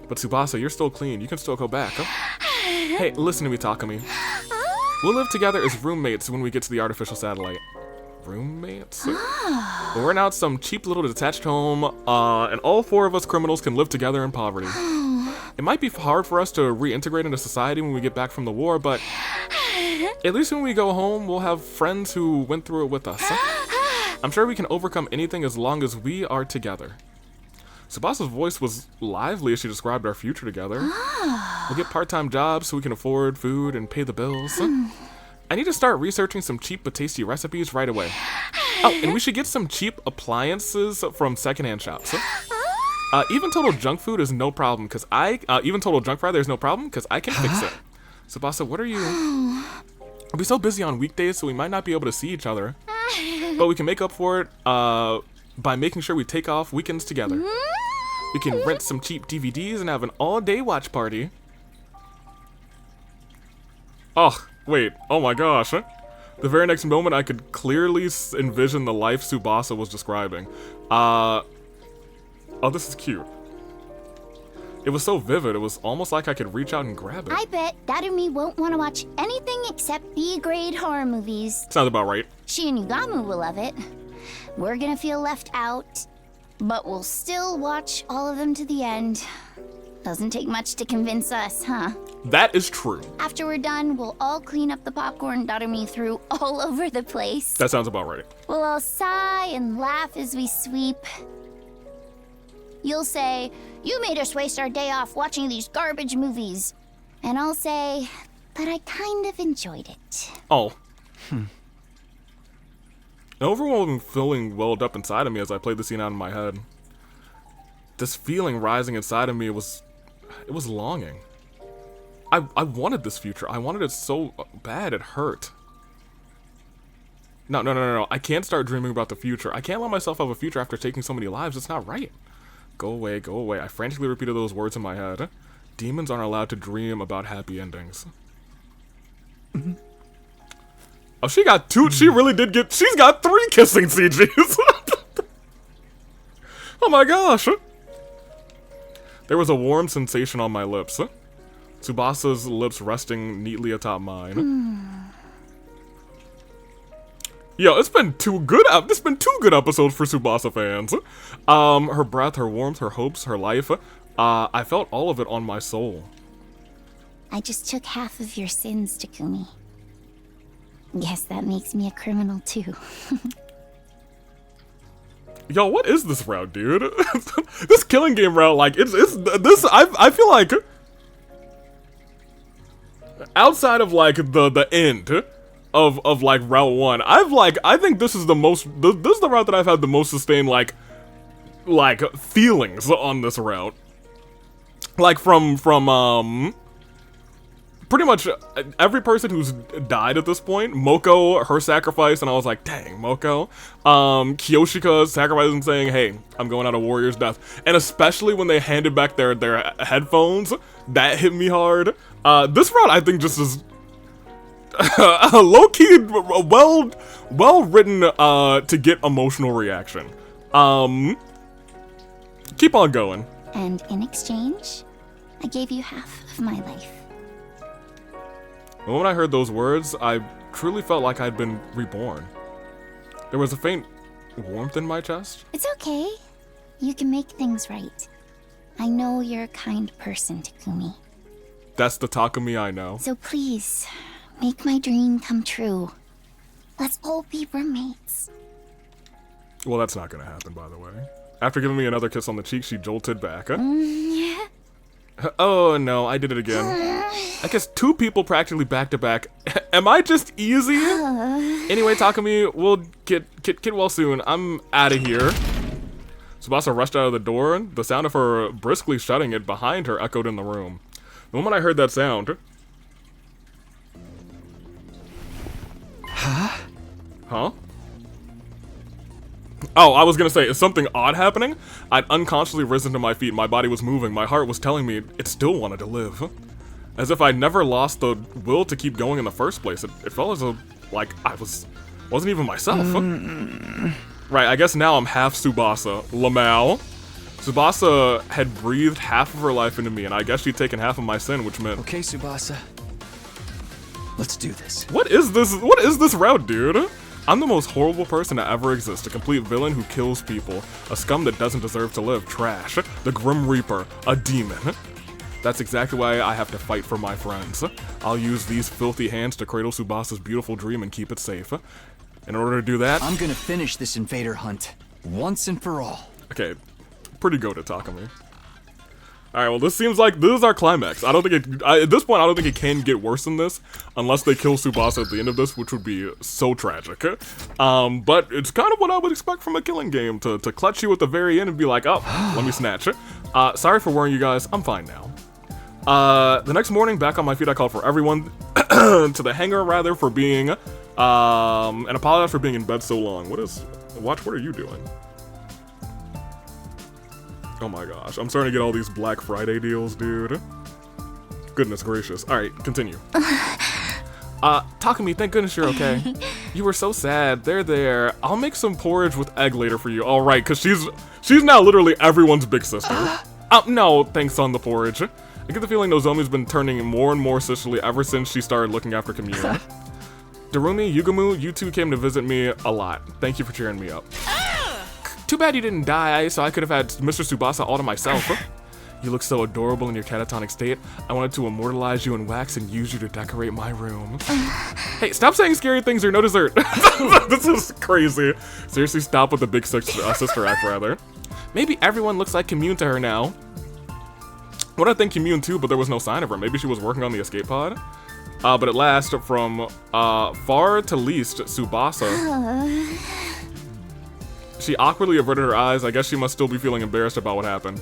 Tsubasa, you're still clean. You can still go back. Hey, listen to me, Takumi. We'll live together as roommates when we get to the artificial satellite. Roommates? We'll rent out some cheap little detached home, and all 4 of us criminals can live together in poverty. It might be hard for us to reintegrate into society when we get back from the war, but at least when we go home, we'll have friends who went through it with us. I'm sure we can overcome anything as long as we are together. Tsubasa's voice was lively as she described our future together. We'll get part-time jobs so we can afford food and pay the bills. I need to start researching some cheap but tasty recipes right away. Oh, and we should get some cheap appliances from secondhand shops. Even total junk food is no problem, because even total junk fry, there's no problem, because I can fix it. Tsubasa, what are you? I'll be so busy on weekdays, so we might not be able to see each other. But we can make up for it, by making sure we take off weekends together. We can rent some cheap DVDs and have an all-day watch party. Oh, wait. Oh my gosh. The very next moment, I could clearly envision the life Tsubasa was describing. Oh, this is cute. It was so vivid, it was almost like I could reach out and grab it. I bet Darumi won't want to watch anything except B-grade horror movies. Sounds about right. She and Yugamu will love it. We're gonna feel left out, but we'll still watch all of them to the end. Doesn't take much to convince us, huh? That is true. After we're done, we'll all clean up the popcorn Darumi threw all over the place. That sounds about right. We'll all sigh and laugh as we sweep. You'll say, you made us waste our day off watching these garbage movies. And I'll say, but I kind of enjoyed it. Oh. An overwhelming feeling welled up inside of me as I played the scene out in my head. This feeling rising inside of me was longing. I wanted this future. I wanted it so bad it hurt. No. I can't start dreaming about the future. I can't let myself have a future after taking so many lives. It's not right. Go away, go away. I frantically repeated those words in my head. Demons aren't allowed to dream about happy endings. Oh, she got 2. She really did get. She's got 3 kissing CGs. Oh my gosh. There was a warm sensation on my lips. Tsubasa's lips resting neatly atop mine. Yo, it's been 2 good episodes for Tsubasa fans. Her breath, her warmth, her hopes, her life. I felt all of it on my soul. I just took half of your sins, Takumi. Guess that makes me a criminal too. Yo, what is this route, dude? This killing game route, like, it's this, I feel like, outside of, like, the end of like, Route 1, I think this is the most, this is the route that I've had the most sustained, like, feelings on this route. Like, from, pretty much every person who's died at this point. Moko, her sacrifice, and I was like, dang, Moko. Kiyoshika sacrificing, saying, hey, I'm going out a warrior's death. And especially when they handed back their headphones, that hit me hard. This route, I think, just is low-key, well-written to get emotional reaction. Keep on going. And in exchange, I gave you half of my life. When I heard those words, I truly felt like I'd been reborn. There was a faint warmth in my chest. It's okay. You can make things right. I know you're a kind person, Takumi. That's the Takumi I know. So please, make my dream come true. Let's all be roommates. Well, that's not gonna happen, by the way. After giving me another kiss on the cheek, she jolted back. Yeah. Oh no, I did it again. I guess 2 people practically back to back. Am I just easy? Anyway, Takumi, we'll get well soon. I'm out of here. Tsubasa rushed out of the door. The sound of her briskly shutting it behind her echoed in the room. The moment I heard that sound... Huh? Oh, I was gonna say, is something odd happening? I'd unconsciously risen to my feet, my body was moving, my heart was telling me it still wanted to live. As if I'd never lost the will to keep going in the first place. It felt as though, like, I wasn't even myself. Right, I guess now I'm half Tsubasa. Lamau. Tsubasa had breathed half of her life into me, and I guess she'd taken half of my sin, which meant... Okay, Tsubasa. Let's do this. What is this route, dude? I'm the most horrible person to ever exist, a complete villain who kills people, a scum that doesn't deserve to live, trash, the Grim Reaper, a demon. That's exactly why I have to fight for my friends. I'll use these filthy hands to cradle Tsubasa's beautiful dream and keep it safe. In order to do that... I'm gonna finish this invader hunt, once and for all. Okay, pretty goated, Takumi. Alright, well, this seems like this is our climax. I don't think it... at this point, I don't think it can get worse than this, unless they kill Tsubasa at the end of this, which would be so tragic. But it's kind of what I would expect from a killing game, to clutch you at the very end and be like, oh, let me snatch it. Sorry for worrying you guys, I'm fine now. The next morning, back on my feet, I called for everyone to the hangar, rather, for being, and apologize for being in bed so long. Watch, what are you doing? Oh my gosh, I'm starting to get all these Black Friday deals, dude. Goodness gracious. Alright, continue. Takumi, thank goodness you're okay. You were so sad. There. I'll make some porridge with egg later for you. Alright, because she's now literally everyone's big sister. No, thanks on the porridge. I get the feeling Nozomi's been turning more and more sisterly ever since she started looking after Commune. Darumi, Yugumu, you two came to visit me a lot. Thank you for cheering me up. Too bad you didn't die, so I could have had Mr. Tsubasa all to myself. You look so adorable in your catatonic state. I wanted to immortalize you in wax and use you to decorate my room. Hey, stop saying scary things or no dessert. This is crazy. Seriously, stop with the big sister act, rather. Maybe everyone looks like Commune to her now. What I think Commune too, but there was no sign of her. Maybe she was working on the escape pod. But at last, from far to least, Tsubasa. She awkwardly averted her eyes. I guess she must still be feeling embarrassed about what happened.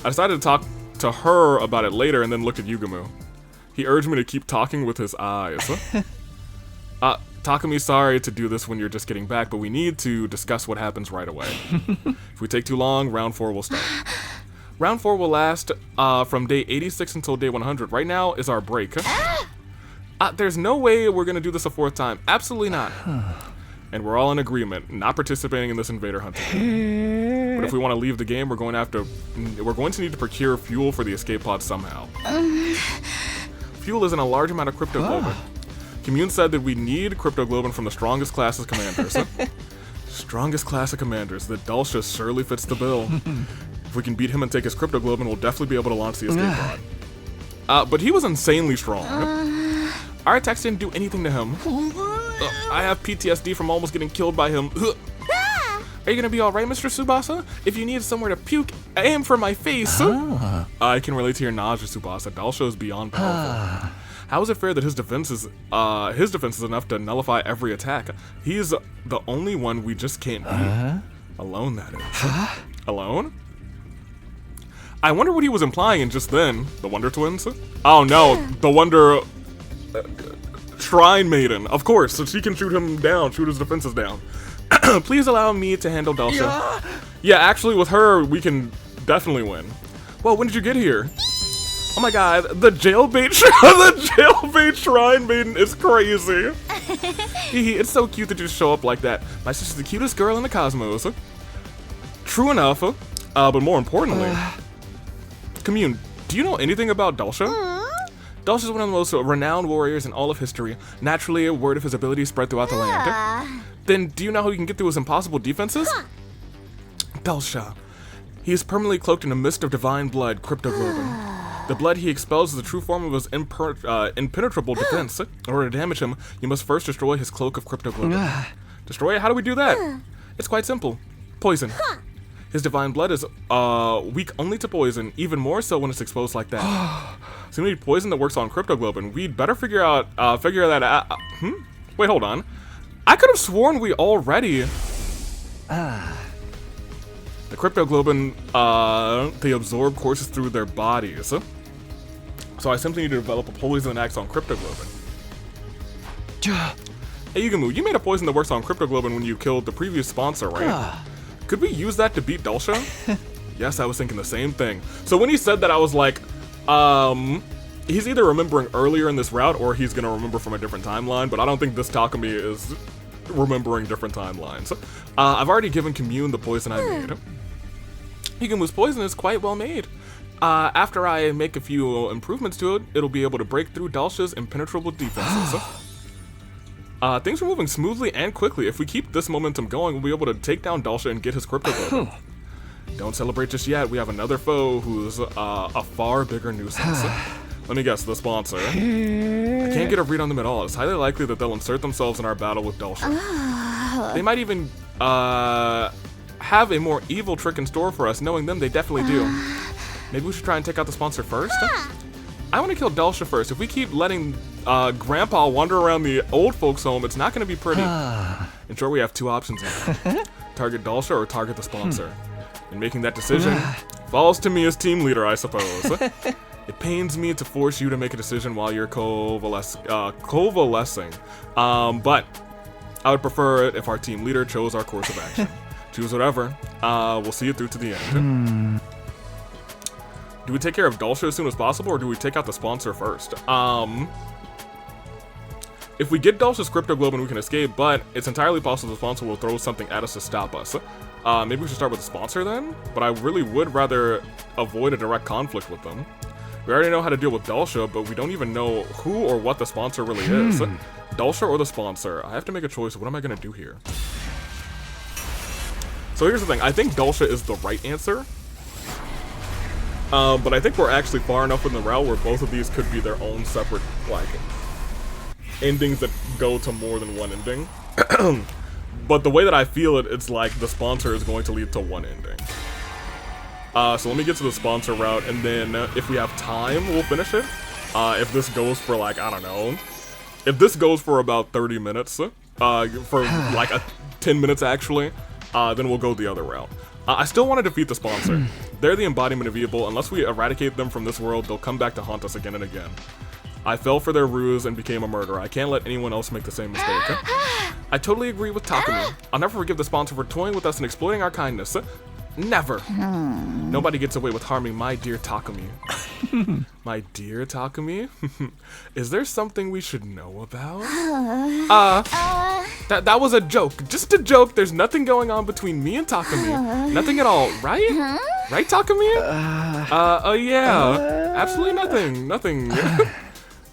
I decided to talk to her about it later and then looked at Yugumu. He urged me to keep talking with his eyes. Takumi, sorry to do this when you're just getting back, but we need to discuss what happens right away. If we take too long, round 4 will start. Round 4 will last from day 86 until day 100. Right now is our break. There's no way we're gonna do this a 4th time. Absolutely not. And we're all in agreement, not participating in this invader hunting. But if we want to leave the game, we're going to need to procure fuel for the escape pod somehow. Fuel isn't a large amount of cryptoglobin. Commune said that we need cryptoglobin from the strongest class of commanders. Strongest class of commanders. The Dulcius surely fits the bill. If we can beat him and take his cryptoglobin, we'll definitely be able to launch the escape pod. but he was insanely strong. Our attacks didn't do anything to him. I have PTSD from almost getting killed by him. Are you gonna be alright, Mr. Tsubasa? If you need somewhere to puke, aim for my face. I can relate to your nausea, Tsubasa. Dalsha is beyond powerful. How is it fair that his defense is enough to nullify every attack? He's the only one we just can't beat. Alone, that is. Alone? I wonder what he was implying in just then. The Wonder Twins? Oh no, the Wonder Shrine Maiden. Of course, so she can shoot him down, shoot his defenses down. Please allow me to handle Dalsha. Yeah, actually with her, we can definitely win. Well, when did you get here? Oh my god, the jailbait Shrine Maiden is crazy. It's so cute to just show up like that. My sister's the cutest girl in the cosmos. True enough, but more importantly, Commune, do you know anything about Dalsha? Dalsha is one of the most renowned warriors in all of history. Naturally, a word of his ability spread throughout the land. Then, do you know how he can get through his impossible defenses? Dalsha. He is permanently cloaked in a mist of divine blood, cryptoglobin. The blood he expels is the true form of his impenetrable defense. In order to damage him, you must first destroy his cloak of cryptoglobin. Destroy it? How do we do that? It's quite simple. Poison. His divine blood is weak only to poison, even more so when it's exposed like that. So we need poison that works on cryptoglobin. We'd better figure that out. Wait, hold on. I could have sworn we already. The cryptoglobin, they absorb courses through their bodies. So I simply need to develop a poison that acts on cryptoglobin. Hey, Yugamu, you made a poison that works on cryptoglobin when you killed the previous sponsor, right? Could we use that to beat Dalsha? Yes, I was thinking the same thing. So when he said that, I was like, he's either remembering earlier in this route or he's gonna remember from a different timeline, but I don't think this Takumi is remembering different timelines. I've already given Commune the poison I made. Yugamu's poison is quite well made. After I make a few improvements to it, it'll be able to break through Dalsha's impenetrable defenses. Things are moving smoothly and quickly. If we keep this momentum going, we'll be able to take down Dalsha and get his cryptoglobin. Don't celebrate just yet. We have another foe who's a far bigger nuisance. Let me guess, the sponsor. I can't get a read on them at all. It's highly likely that they'll insert themselves in our battle with Dalsha. They might even have a more evil trick in store for us. Knowing them, they definitely do. Maybe we should try and take out the sponsor first? I want to kill Dalsha first. If we keep letting Grandpa wander around the old folks' home, it's not going to be pretty. In short, we have two options now. Target Dalsha or target the sponsor. And making that decision falls to me as team leader, I suppose. It pains me to force you to make a decision while you're convalescing. But I would prefer it if our team leader chose our course of action. Choose whatever. We'll see it through to the end. Do we take care of Dalsha as soon as possible, or do we take out the sponsor first? If we get Dalsha's cryptoglobin, we can escape, but it's entirely possible the sponsor will throw something at us to stop us. Maybe we should start with the sponsor then? But I really would rather avoid a direct conflict with them. We already know how to deal with Dalsha, but we don't even know who or what the sponsor really is. Dalsha or the sponsor? I have to make a choice. What am I going to do here? So here's the thing. I think Dalsha is the right answer. But I think we're actually far enough in the route where both of these could be their own separate, like, endings that go to more than one ending. But the way that I feel it, it's like the sponsor is going to lead to one ending. So let me get to the sponsor route, and then if we have time, we'll finish it. If this goes for, like, I don't know. If this goes for about 30 minutes, for like 10 minutes actually, then we'll go the other route. I still want to defeat the sponsor. They're the embodiment of evil. Unless we eradicate them from this world, they'll come back to haunt us again and again. I fell for their ruse and became a murderer. I can't let anyone else make the same mistake. I totally agree with Takumi. I'll never forgive the sponsor for toying with us and exploiting our kindness. Never. Nobody gets away with harming my dear Takumi. My dear Takumi? Is there something we should know about? That was a joke. Just a joke. There's nothing going on between me and Takumi. Nothing at all, right? Right, Takumi? Oh yeah. Absolutely nothing. Nothing.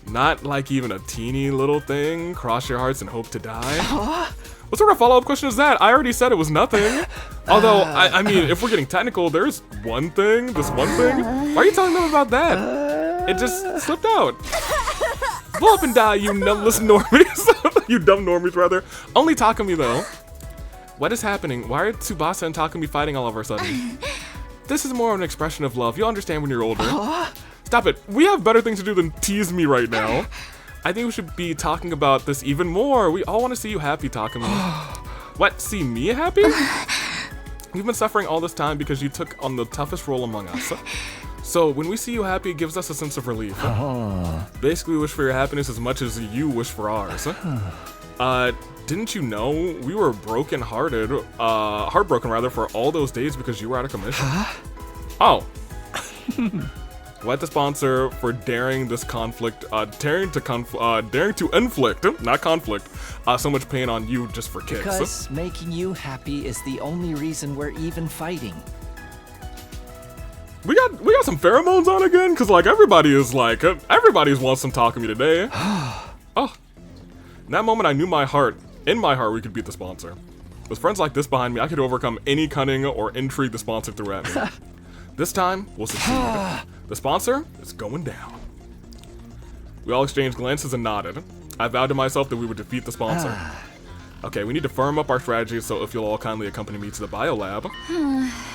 Not like even a teeny little thing. Cross your hearts and hope to die. What sort of follow-up question is that? I already said it was nothing. Although, I mean, if we're getting technical, there's one thing, this one thing. Why are you telling them about that? It just slipped out. Blow up and die, you numbless normies. You dumb normies, rather. Only Takumi, though. What is happening? Why are Tsubasa and Takumi fighting all of a sudden? This is more of an expression of love. You'll understand when you're older. Stop it. We have better things to do than tease me right now. I think we should be talking about this even more. We all want to see you happy, Takumi. What? See me happy? You've been suffering all this time because you took on the toughest role among us. So when we see you happy, it gives us a sense of relief. Basically, we wish for your happiness as much as you wish for ours. Didn't you know we were heartbroken rather, for all those days because you were out of commission? Oh. What the sponsor for daring this conflict, daring to inflict, not conflict, so much pain on you just for kicks. Because making you happy is the only reason we're even fighting. We got some pheromones on again, cause like everybody's wants some Takumi today. Oh, in that moment I knew in my heart we could beat the sponsor. With friends like this behind me, I could overcome any cunning or intrigue the sponsor threw at me. This time we'll succeed. The sponsor is going down. We all exchanged glances and nodded. I vowed to myself that we would defeat the sponsor. Okay, we need to firm up our strategy, so if you'll all kindly accompany me to the biolab.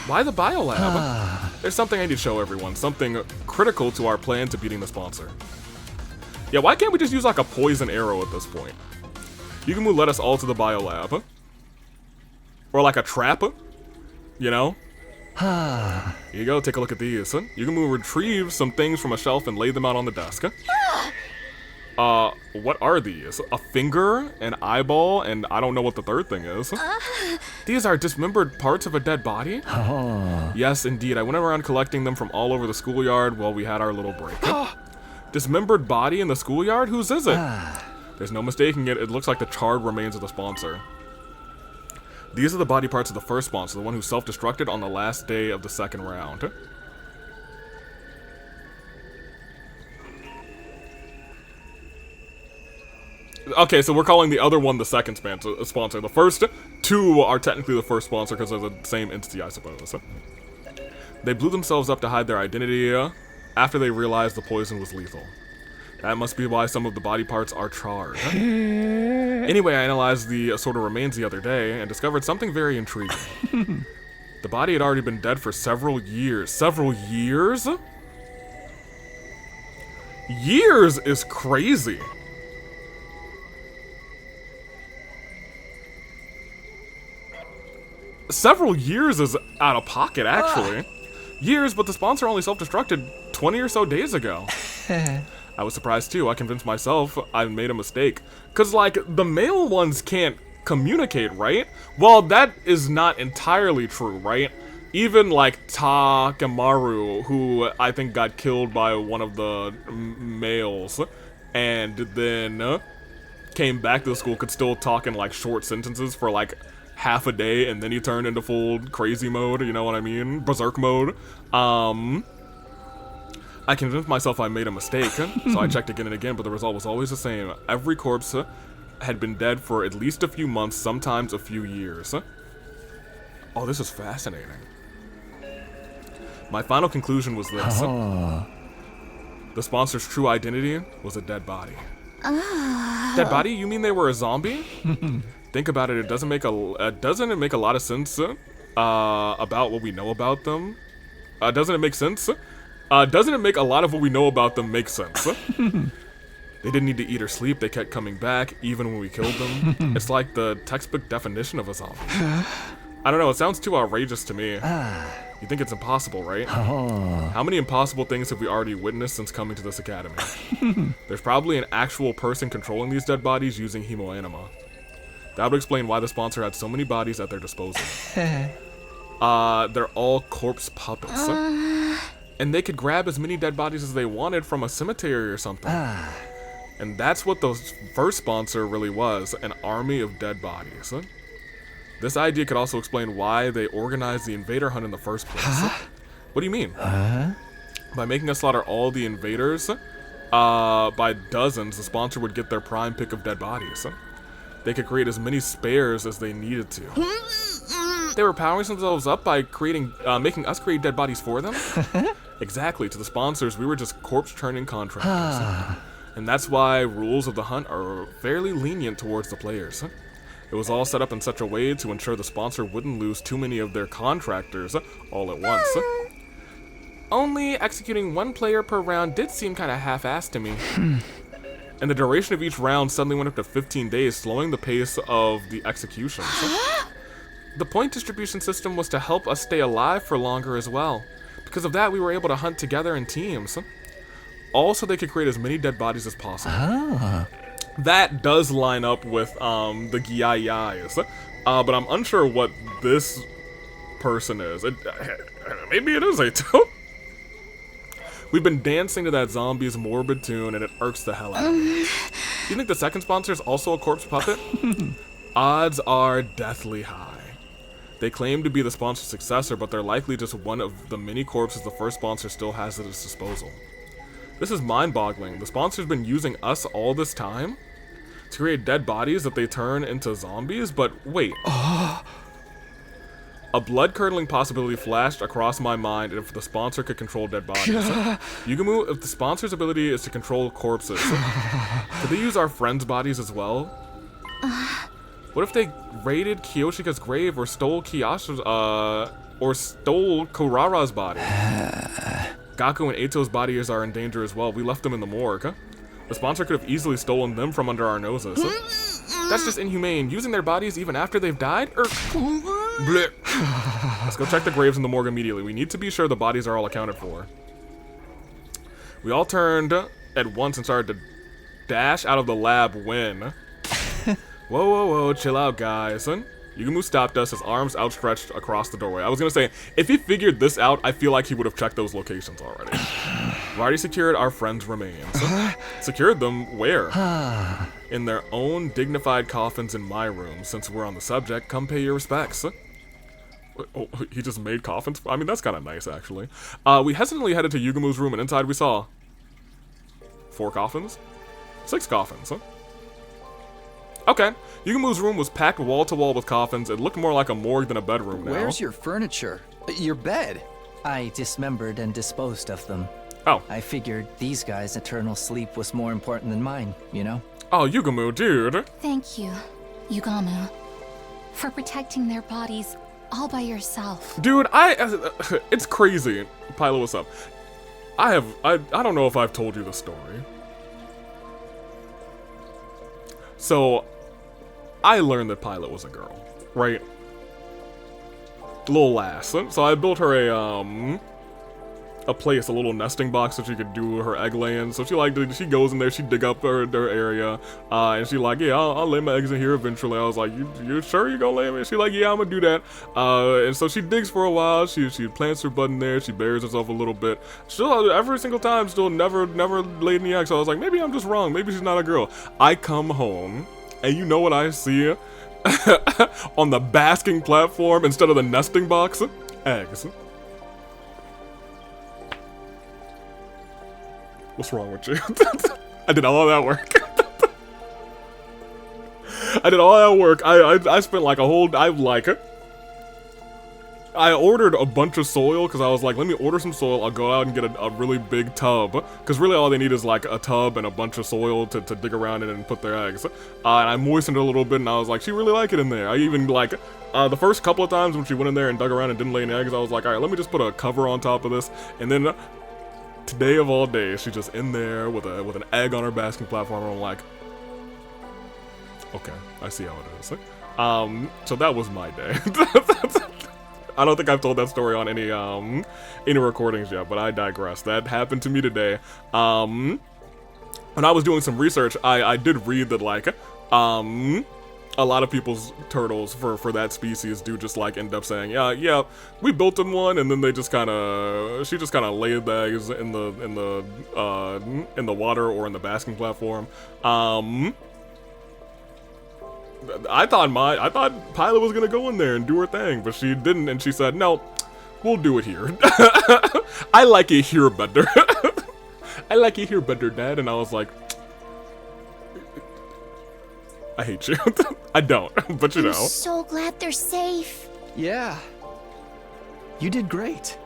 Why the biolab? There's something I need to show everyone, something critical to our plan to beating the sponsor. Yeah, why can't we just use like a poison arrow at this point? Yugumu led us all to the biolab. Or like a trap, you know? Here you go, take a look at these. Yugumu retrieved some things from a shelf and laid them out on the desk. What are these? A finger, an eyeball, and I don't know what the third thing is. These are dismembered parts of a dead body? Yes, indeed. I went around collecting them from all over the schoolyard while we had our little break. Dismembered body in the schoolyard? Whose is it? There's no mistaking it. It looks like the charred remains of the sponsor. These are the body parts of the first sponsor, the one who self-destructed on the last day of the second round. Okay, so we're calling the other one the second sponsor. The first two are technically the first sponsor because they're the same entity, I suppose. They blew themselves up to hide their identity after they realized the poison was lethal. That must be why some of the body parts are charred. Anyway, I analyzed the assorted remains the other day and discovered something very intriguing. The body had already been dead for several years. Several years? Years is crazy. Several years is out of pocket, actually. Years, but the sponsor only self-destructed 20 or so days ago. I was surprised too. I convinced myself I made a mistake. Cause like, the male ones can't communicate, right? Well, that is not entirely true, right? Even like Takemaru, who I think got killed by one of the males, and then came back to the school, could still talk in like short sentences for like half a day, and then he turned into full crazy mode, you know what I mean? Berserk mode. I convinced myself I made a mistake, so I checked again and again, but the result was always the same. Every corpse had been dead for at least a few months, sometimes a few years. Oh, this is fascinating. My final conclusion was this. The sponsor's true identity was a dead body. Dead body? You mean they were a zombie? Think about it. Doesn't it make a lot of sense about what we know about them? Doesn't it make sense? Doesn't it make a lot of what we know about them make sense? They didn't need to eat or sleep. They kept coming back, even when we killed them. It's like the textbook definition of a zombie. I don't know. It sounds too outrageous to me. You think it's impossible, right? How many impossible things have we already witnessed since coming to this academy? There's probably an actual person controlling these dead bodies using hemoanima. That would explain why the sponsor had so many bodies at their disposal. They're all corpse puppets. And they could grab as many dead bodies as they wanted from a cemetery or something. And that's what the first sponsor really was, an army of dead bodies. This idea could also explain why they organized the invader hunt in the first place. What do you mean? By making us slaughter all the invaders, by dozens, the sponsor would get their prime pick of dead bodies. They could create as many spares as they needed to. They were powering themselves up by making us create dead bodies for them? Exactly. To the sponsors, we were just corpse-churning contractors. And that's why rules of the hunt are fairly lenient towards the players. It was all set up in such a way to ensure the sponsor wouldn't lose too many of their contractors all at once. Only executing one player per round did seem kind of half-assed to me. And the duration of each round suddenly went up to 15 days, slowing the pace of the executions. The point distribution system was to help us stay alive for longer as well. Because of that, we were able to hunt together in teams. Also, they could create as many dead bodies as possible. That does line up with the Gyayais. But I'm unsure what this person is. Maybe it is Ato. We've been dancing to that zombie's morbid tune, and it irks the hell out of me. You think the second sponsor is also a corpse puppet? Odds are deathly high. They claim to be the sponsor's successor, but they're likely just one of the many corpses the first sponsor still has at its disposal. This is mind-boggling. The sponsor's been using us all this time to create dead bodies that they turn into zombies, but wait. A blood-curdling possibility flashed across my mind if the sponsor could control dead bodies. Yugumu, if the sponsor's ability is to control corpses, could they use our friends' bodies as well? What if they raided Kiyoshika's grave or stole Kurara's body? Gaku and Ato's bodies are in danger as well. We left them in the morgue. The sponsor could have easily stolen them from under our noses. That's just inhumane. Using their bodies even after they've died? Let's go check the graves in the morgue immediately. We need to be sure the bodies are all accounted for. We all turned at once and started to dash out of the lab when... Whoa, chill out, guys. Yugumu stopped us, his arms outstretched across the doorway. I was gonna say, if he figured this out, I feel like he would have checked those locations already. We've already secured our friends' remains. Secured them where? In their own dignified coffins in my room. Since we're on the subject, come pay your respects. Oh, he just made coffins? I mean, that's kind of nice, actually. We hesitantly headed to Yugumu's room, and inside we saw 4 coffins? 6 coffins, huh? Okay. Yugumu's room was packed wall to wall with coffins. It looked more like a morgue than a bedroom now. Where's your furniture? Your bed? I dismembered and disposed of them. Oh. I figured these guys' eternal sleep was more important than mine, you know? Oh, Yugumu, dude. Thank you, Yugamu, for protecting their bodies all by yourself. Dude, it's crazy. Pilo, what's up? I don't know if I've told you the story. So, I learned that Pilot was a girl, right? Little lass. So I built her a place, a little nesting box that she could do her egg laying. So she goes in there, she dig up her area, and she like, yeah, I'll lay my eggs in here eventually. I was like, you sure you gonna lay them? She like, yeah, I'm gonna do that. And so she digs for a while. She plants her butt in there. She buries herself a little bit. Still, every single time, still never laid any eggs. So I was like, maybe I'm just wrong. Maybe she's not a girl. I come home, and you know what I see on the basking platform instead of the nesting box? Eggs. What's wrong with you? I did all that work. I did all that work. I spent like a whole... I ordered a bunch of soil because I was like, let me order some soil. I'll go out and get a really big tub. Because really all they need is like a tub and a bunch of soil to dig around in and put their eggs. And I moistened it a little bit and I was like, she really like it in there. I even like... the first couple of times when she went in there and dug around and didn't lay any eggs, I was like, alright, let me just put a cover on top of this. And then... today of all days, she's just in there with an egg on her basking platform, and I'm like, okay, I see how it is. So that was my day. I don't think I've told that story on any recordings yet, but I digress. That happened to me today. When I was doing some research, I did read that like a lot of people's turtles for that species do just like end up saying, yeah, we built them one, and then they just she just kind of laid the eggs in the water or in the basking platform. I thought Pilot was gonna go in there and do her thing, but she didn't, and she said, no, we'll do it here. I like it here better. I like it here better, Dad. And I was like, I hate you. I don't, but you know. I'm so glad they're safe. Yeah. You did great.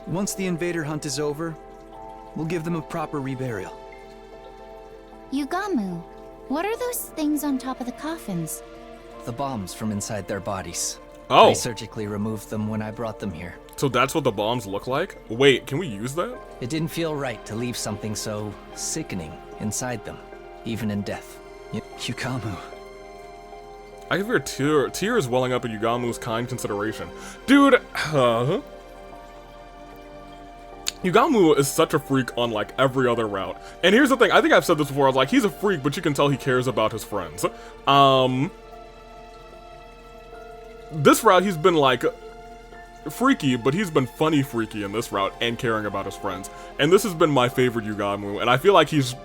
Once the invader hunt is over, we'll give them a proper reburial. Yugamu, what are those things on top of the coffins? The bombs from inside their bodies. Oh. I surgically removed them when I brought them here. So that's what the bombs look like? Wait, can we use that? It didn't feel right to leave something so sickening inside them, even in death. Yugamu. I can hear tears welling up at Yugamu's kind consideration. Dude, Yugamu is such a freak on like every other route. And here's the thing, I think I've said this before, I was like, he's a freak, but you can tell he cares about his friends. This route, he's been like freaky, but he's been funny freaky in this route and caring about his friends. And this has been my favorite Yugamu, and I feel like he's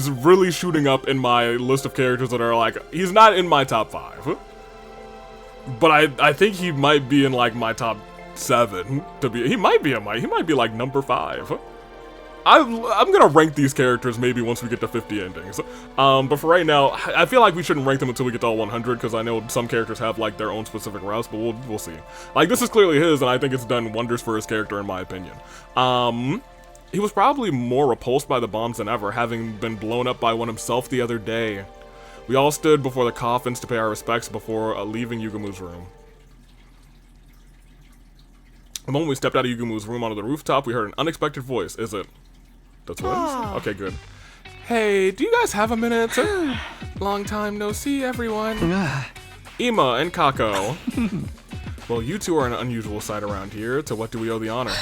really shooting up in my list of characters that are like, he's not in my top 5. But I think he might be in like my top 7 to be. He might be like number 5. I'm gonna rank these characters maybe once we get to 50 endings. But for right now, I feel like we shouldn't rank them until we get to all 100 because I know some characters have like their own specific routes, but we'll see. Like this is clearly his, and I think it's done wonders for his character in my opinion. He was probably more repulsed by the bombs than ever, having been blown up by one himself the other day. We all stood before the coffins to pay our respects before leaving Yugamu's room. The moment we stepped out of Yugamu's room onto the rooftop, we heard an unexpected voice. Is it the twins? Okay, good. Hey, do you guys have a minute? Long time no see, everyone. Ima and Kako. Well, you two are an unusual sight around here. To what do we owe the honor?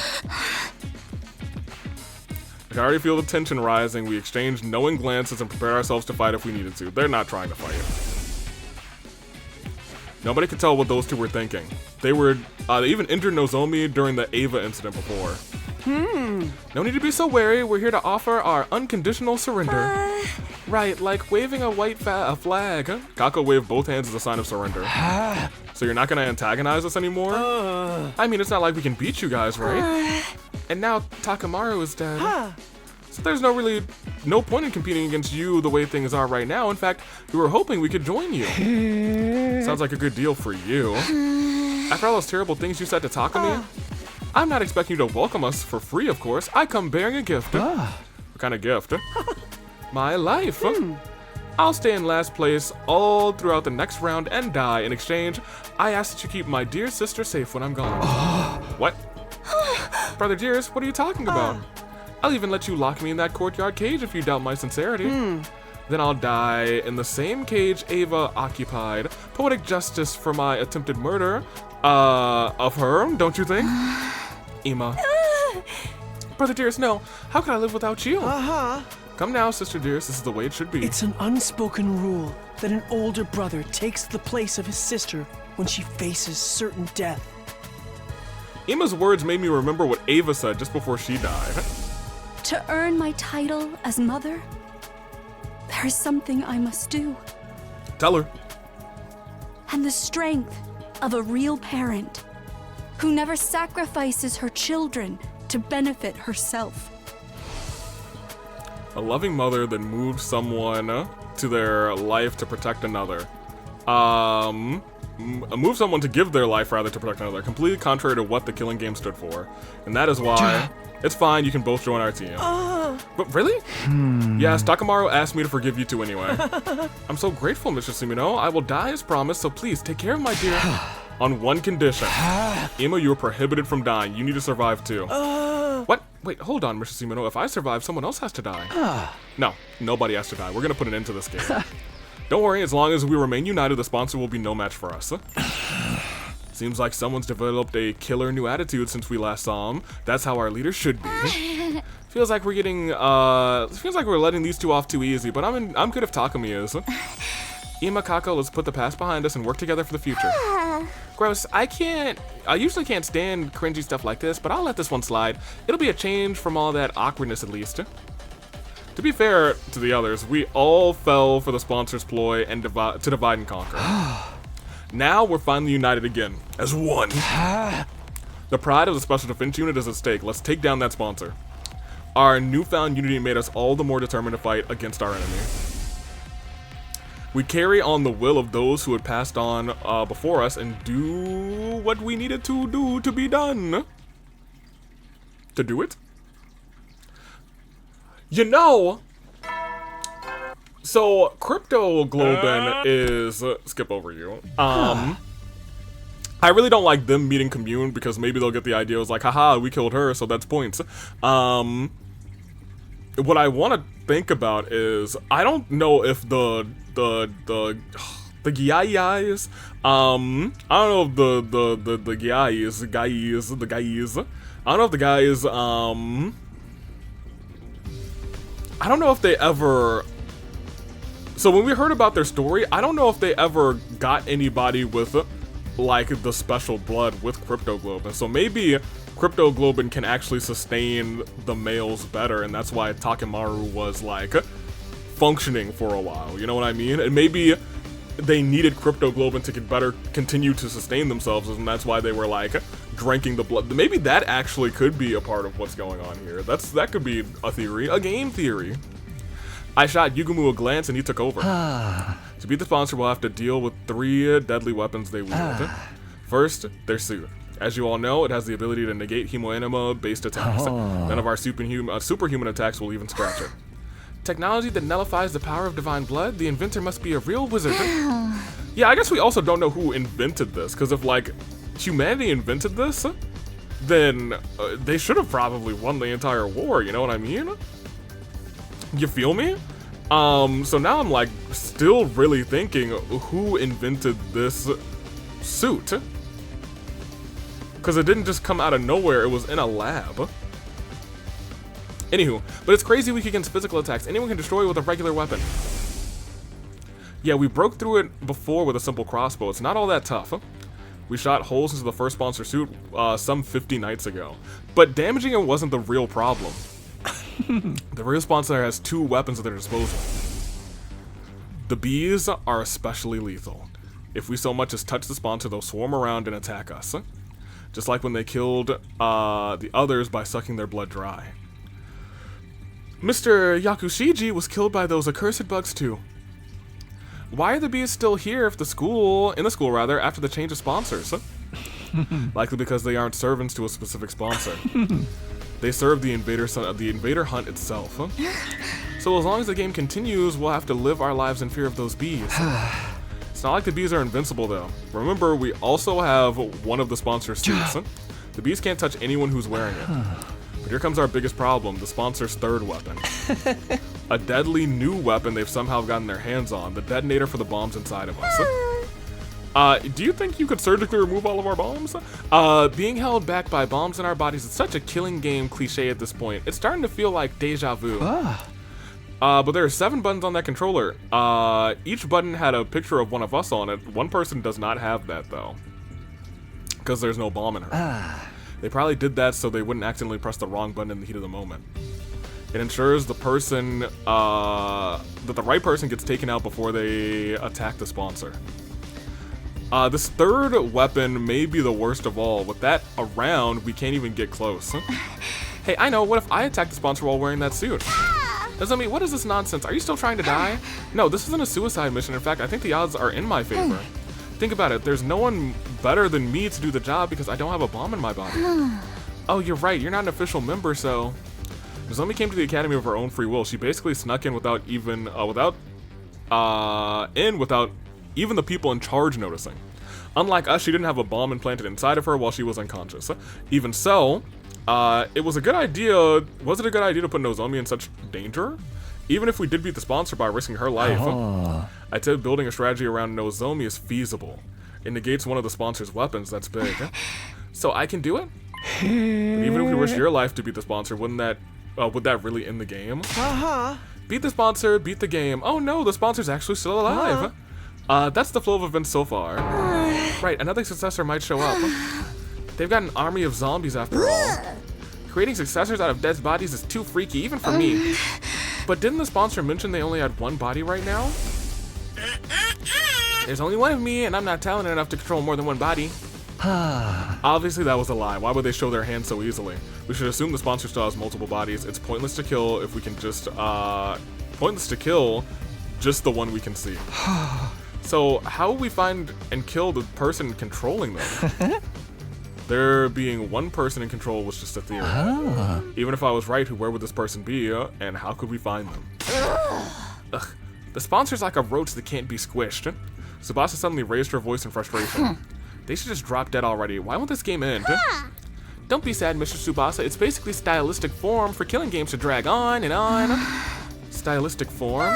I can already feel the tension rising. We exchanged knowing glances and prepared ourselves to fight if we needed to. They're not trying to fight. Nobody could tell what those two were thinking. They even injured Nozomi during the Ava incident before. No need to be so wary. We're here to offer our unconditional surrender. Right, like waving a white flag. Kako waved both hands as a sign of surrender. So you're not gonna antagonize us anymore? I mean, it's not like we can beat you guys, right? And now Takamaru is dead. So there's no point in competing against you the way things are right now. In fact, we were hoping we could join you. Sounds like a good deal for you. After all those terrible things you said to Takumi, I'm not expecting you to welcome us for free, of course. I come bearing a gift. What kind of gift? My life. I'll stay in last place all throughout the next round and die. In exchange, I ask that you keep my dear sister safe when I'm gone. What? Brother Dearest, what are you talking about? I'll even let you lock me in that courtyard cage if you doubt my sincerity. Then I'll die in the same cage Ava occupied. Poetic justice for my attempted murder of her, don't you think? Ima. Brother Dearest, no. How could I live without you? Come now, Sister Dearest. This is the way it should be. It's an unspoken rule that an older brother takes the place of his sister when she faces certain death. Ima's words made me remember what Ava said just before she died. To earn my title as mother, there is something I must do. Tell her. And the strength of a real parent who never sacrifices her children to benefit herself. A loving mother that moved someone to their life to protect another. Move someone to give their life rather to protect another. Completely contrary to what the Killing Game stood for. And that is why it's fine, you can both join our team. But really? Yes, Takamaru asked me to forgive you two anyway. I'm so grateful, Mr. Sumino. I will die as promised, so please take care of my dear. On one condition. Ima, you are prohibited from dying. You need to survive too. What? Wait, hold on, Mr. Sumino. If I survive, someone else has to die. No, nobody has to die. We're gonna put an end to this game. Don't worry, as long as we remain united, the sponsor will be no match for us. Seems like someone's developed a killer new attitude since we last saw him. That's how our leader should be. Feels like we're getting, feels like we're letting these two off too easy, but I'm good if Takumi is. Ima, Kako, let's put the past behind us and work together for the future. Gross, I usually can't stand cringy stuff like this, but I'll let this one slide. It'll be a change from all that awkwardness at least. To be fair to the others, we all fell for the sponsor's ploy and to divide and conquer. Now we're finally united again, as one. The pride of the Special Defense Unit is at stake. Let's take down that sponsor. Our newfound unity made us all the more determined to fight against our enemy. We carry on the will of those who had passed on before us and do what we needed to do to be done. To do it? You know, so Crypto Globin is skip over you. I really don't like them meeting Commune because maybe they'll get the idea. It was like, haha, we killed her, so that's points. What I want to think about is I don't know if the guys, I don't know if the guys, I don't know if the guys, I don't know if they ever, so when we heard about their story, I don't know if they ever got anybody with, like, the special blood with Crypto Globin. So maybe Crypto Globin can actually sustain the males better, and that's why Takemaru was, like, functioning for a while, you know what I mean? And maybe they needed Crypto Globin to continue to sustain themselves, and that's why they were, like, drinking the blood. Maybe that actually could be a part of what's going on here. That could be a theory, a game theory. I shot Yugumu a glance and he took over. To beat the sponsor, we'll have to deal with 3 deadly weapons they wield. First, their suit. As you all know, it has the ability to negate Hemoenema-based attacks. None of our superhuman attacks will even scratch it. Technology that nullifies the power of divine blood? The inventor must be a real wizard. Yeah, I guess we also don't know who invented this, because if, like, humanity invented this, then they should have probably won the entire war, you know what I mean? You feel me? So now I'm, like, still really thinking who invented this suit? Because it didn't just come out of nowhere, it was in a lab. Anywho, but it's crazy weak against physical attacks. Anyone can destroy it with a regular weapon. Yeah, we broke through it before with a simple crossbow. It's not all that tough. We shot holes into the first sponsor suit some 50 nights ago. But damaging it wasn't the real problem. The real sponsor has 2 weapons at their disposal. The bees are especially lethal. If we so much as touch the sponsor, they'll swarm around and attack us. Just like when they killed the others by sucking their blood dry. Mr. Yakushiji was killed by those accursed bugs too. Why are the bees still here if in the school after the change of sponsors? Likely because they aren't servants to a specific sponsor. They serve the invader hunt itself. So as long as the game continues, we'll have to live our lives in fear of those bees. It's not like the bees are invincible though. Remember, we also have one of the sponsor suits. The bees can't touch anyone who's wearing it. But here comes our biggest problem, the sponsor's 3rd weapon. A deadly new weapon they've somehow gotten their hands on, the detonator for the bombs inside of us. Do you think you could surgically remove all of our bombs? Being held back by bombs in our bodies is such a killing game cliche at this point. It's starting to feel like deja vu. But there are 7 buttons on that controller. Each button had a picture of one of us on it. One person does not have that though, because there's no bomb in her. They probably did that so they wouldn't accidentally press the wrong button in the heat of the moment. It ensures the person, that the right person gets taken out before they attack the sponsor. This 3rd weapon may be the worst of all. With that around, we can't even get close. Hey, I know, what if I attack the sponsor while wearing that suit? Nozomi, what is this nonsense? Are you still trying to die? No, this isn't a suicide mission. In fact, I think the odds are in my favor. Think about it, there's no one better than me to do the job because I don't have a bomb in my body. Oh, you're right, you're not an official member, so... Nozomi came to the academy of her own free will. She basically snuck in without even, without even the people in charge noticing. Unlike us, she didn't have a bomb implanted inside of her while she was unconscious. Even so, it was a good idea. Was it a good idea to put Nozomi in such danger? Even if we did beat the sponsor by risking her life, I'd say building a strategy around Nozomi is feasible. It negates one of the sponsor's weapons, that's big. So I can do it? But even if we risk your life to beat the sponsor, would that really end the game? Beat the sponsor, beat the game. Oh no, the sponsor's actually still alive. That's the flow of events so far. Right, another successor might show up. They've got an army of zombies after all. Creating successors out of dead bodies is too freaky, even for me. But didn't the sponsor mention they only had 1 body right now? There's only 1 of me, and I'm not talented enough to control more than 1 body. Obviously that was a lie. Why would they show their hands so easily? We should assume the sponsor still has multiple bodies. It's pointless to kill if we can just, pointless to kill just the one we can see. So how will we find and kill the person controlling them? There being one person in control was just a theory. Even if I was right, where would this person be, and how could we find them? Ugh. The sponsor's like a roach that can't be squished. Tsubasa suddenly raised her voice in frustration. They should just drop dead already. Why won't this game end? Don't be sad, Mr. Tsubasa. It's basically stylistic form for killing games to drag on and on. Stylistic form?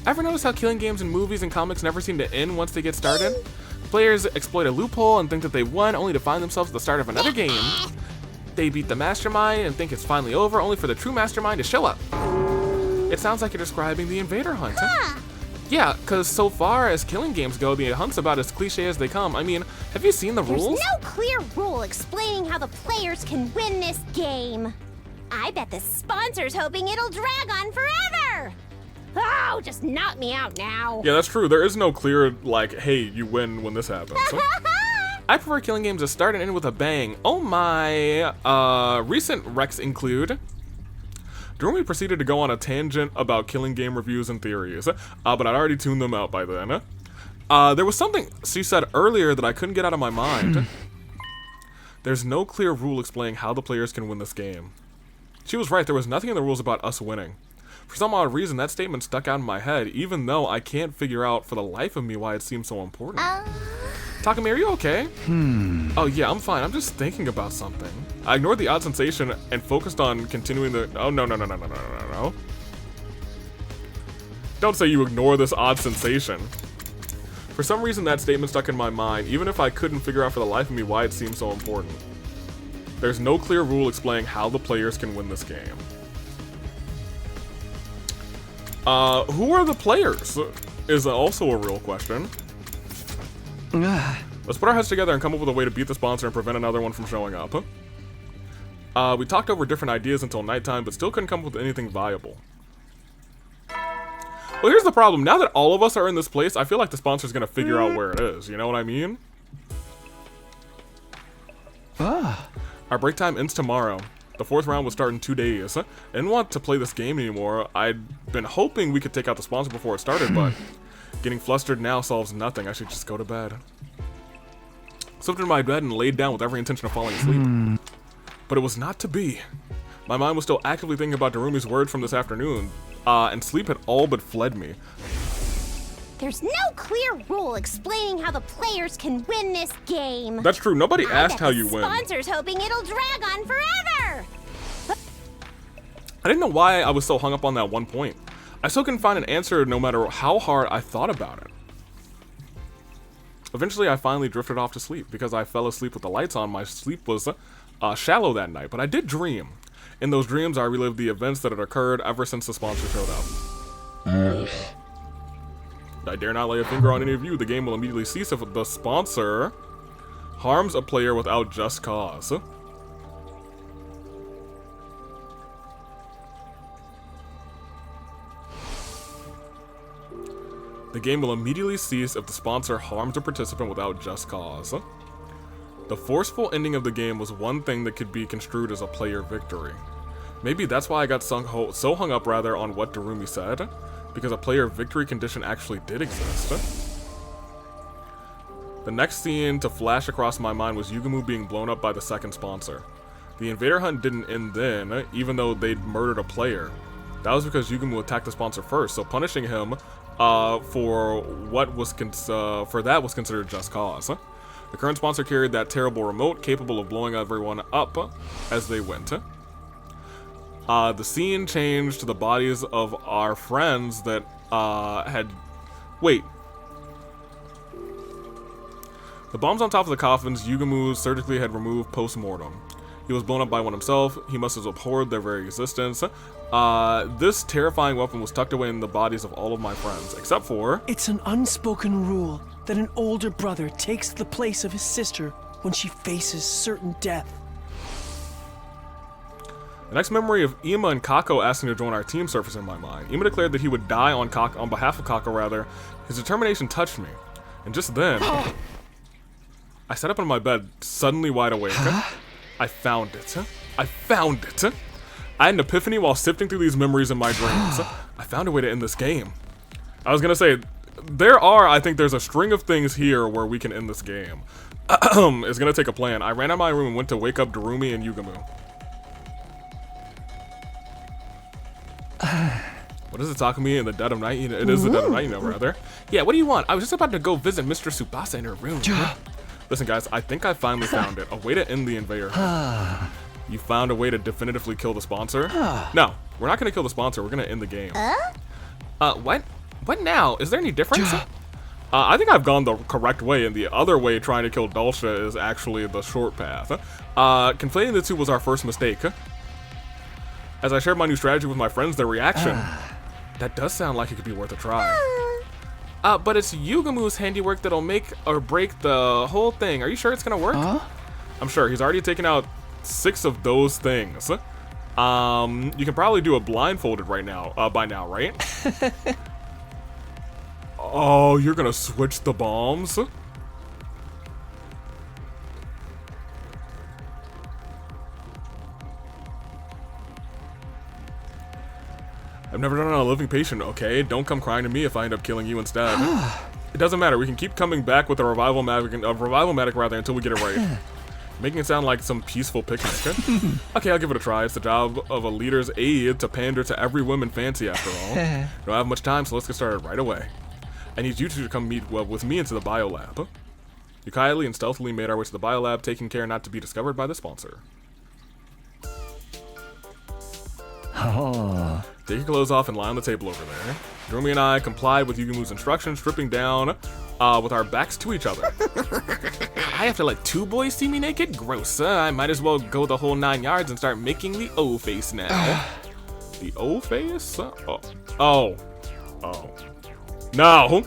Ever notice how killing games in movies and comics never seem to end once they get started? Players exploit a loophole and think that they won, only to find themselves at the start of another game. They beat the mastermind and think it's finally over, only for the true mastermind to show up. It sounds like you're describing the Invader Hunt. Yeah, because so far as killing games go, the hunt's about as cliche as they come. I mean, have you seen the rules? There's no clear rule explaining how the players can win this game. I bet the sponsor's hoping it'll drag on forever. Oh, just knock me out now. Yeah, that's true. There is no clear, like, hey, you win when this happens. I prefer killing games to start and end with a bang. Oh my, recent recs include... Durumi proceeded to go on a tangent about killing game reviews and theories, but I'd already tuned them out by then. There was something she said earlier that I couldn't get out of my mind. There's no clear rule explaining how the players can win this game. She was right, there was nothing in the rules about us winning. For some odd reason, that statement stuck out in my head, even though I can't figure out for the life of me why it seems so important. Takumi, are you okay? Oh yeah, I'm fine. I'm just thinking about something. I ignored the odd sensation and focused on continuing the... Oh, no. Don't say you ignore this odd sensation. For some reason, that statement stuck in my mind, even if I couldn't figure out for the life of me why it seems so important. There's no clear rule explaining how the players can win this game. Who are the players? Is also a real question. Let's put our heads together and come up with a way to beat the sponsor and prevent another one from showing up. We talked over different ideas until nighttime, but still couldn't come up with anything viable. Well, here's the problem. Now that all of us are in this place, I feel like the sponsor's gonna figure out where it is. You know what I mean? Our break time ends tomorrow. The 4th round will start in 2 days. I didn't want to play this game anymore. I'd been hoping we could take out the sponsor before it started, but getting flustered now solves nothing. I should just go to bed. Slipped into my bed and laid down with every intention of falling asleep. But it was not to be. My mind was still actively thinking about Darumi's words from this afternoon, and sleep had all but fled me. There's no clear rule explaining how the players can win this game. That's true. Nobody asked how you win. The sponsor's hoping it'll drag on forever. I didn't know why I was so hung up on that one point. I still couldn't find an answer no matter how hard I thought about it. Eventually, I finally drifted off to sleep. Because I fell asleep with the lights on, my sleep was shallow that night. But I did dream. In those dreams, I relived the events that had occurred ever since the sponsor showed up. I dare not lay a finger on any of you. The game will immediately cease if the sponsor harms a player without just cause. The game will immediately cease if the sponsor harms a participant without just cause. The forceful ending of the game was one thing that could be construed as a player victory. Maybe that's why I got so hung up on what Darumi said. Because a player victory condition actually did exist. The next scene to flash across my mind was Yugumu being blown up by the second sponsor. The Invader Hunt didn't end then, even though they'd murdered a player. That was because Yugumu attacked the sponsor first, so punishing him for that was considered just cause. The current sponsor carried that terrible remote capable of blowing everyone up as they went. The scene changed to the bodies of our friends that The bombs on top of the coffins Yugumu surgically had removed post-mortem. He was blown up by one himself. He must have abhorred their very existence. This terrifying weapon was tucked away in the bodies of all of my friends, except for... It's an unspoken rule that an older brother takes the place of his sister when she faces certain death. The next memory of Ima and Kako asking to join our team surfaced in my mind. Ima declared that he would die on behalf of Kako. His determination touched me. And just then, I sat up in my bed, suddenly wide awake. I found it. I found it. I had an epiphany while sifting through these memories in my dreams. I found a way to end this game. I was gonna say, I think there's a string of things here where we can end this game. It's gonna take a plan. I ran out of my room and went to wake up Darumi and Yugamu. What is it, Takumi, in the dead of night? It is the dead of night, rather. Yeah, what do you want? I was just about to go visit Mr. Tsubasa in her room. Listen, guys, I think I finally found it. A way to end the invader. You found a way to definitively kill the sponsor? No, we're not gonna kill the sponsor. We're gonna end the game. What? What now? Is there any difference? I think I've gone the correct way, and the other way, trying to kill Dulcia, is actually the short path. Conflating the two was our first mistake. As I shared my new strategy with my friends, their reaction. That does sound like it could be worth a try. But it's Yugamu's handiwork that'll make or break the whole thing. Are you sure it's gonna work? I'm sure. He's already taken out 6 of those things. You can probably do a blindfolded right now, by now, right? Oh, you're gonna switch the bombs? I've never done it on a living patient, okay? Don't come crying to me if I end up killing you instead. It doesn't matter, we can keep coming back with a revival medic rather until we get it right. Making it sound like some peaceful picnic. Okay, I'll give it a try. It's the job of a leader's aide to pander to every woman fancy after all. Don't have much time, so let's get started right away. I need you two to come meet with me into the biolab. We quietly and stealthily made our way to the biolab, taking care not to be discovered by the sponsor. Take your clothes off and lie on the table over there. Darumi and I complied with Yugamu's instructions, stripping down with our backs to each other. I have to let 2 boys see me naked? Gross. I might as well go the whole 9 yards and start making the O face now. The O face? Oh. No!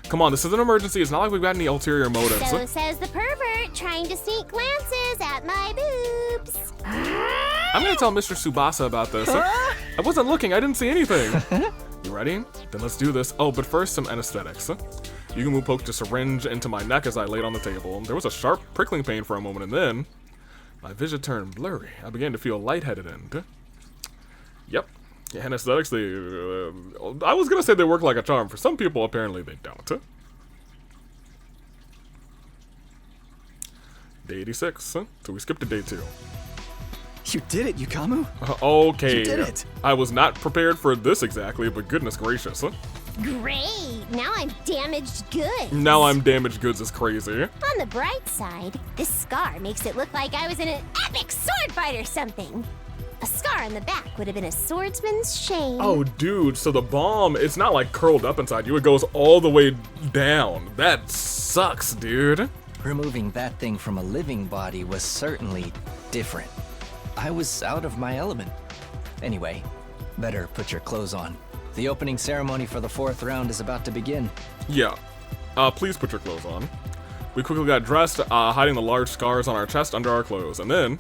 Come on, this is an emergency. It's not like we've got any ulterior motives. So says the pervert, trying to sneak glances at my boobs. I'm gonna tell Mr. Tsubasa about this. I wasn't looking, I didn't see anything. You ready? Then let's do this. Oh, but first, some anesthetics. Yugamu poked a syringe into my neck as I laid on the table. There was a sharp, prickling pain for a moment, and then my vision turned blurry. I began to feel lightheaded and... Yep. Yeah, anesthetics, they... I was gonna say they work like a charm. For some people, apparently they don't. Day 86. So we skipped to day 2. You did it, Yugamu. Okay. You did it. I was not prepared for this exactly, but goodness gracious. Great! Now I'm damaged goods. Now I'm damaged goods is crazy. On the bright side, this scar makes it look like I was in an epic sword fight or something. A scar on the back would have been a swordsman's shame. Oh, dude, so the bomb, it's not like curled up inside you, it goes all the way down. That sucks, dude. Removing that thing from a living body was certainly different. I was out of my element. Anyway, better put your clothes on. The opening ceremony for the 4th round is about to begin. Yeah. Please put your clothes on. We quickly got dressed, hiding the large scars on our chest under our clothes, and then...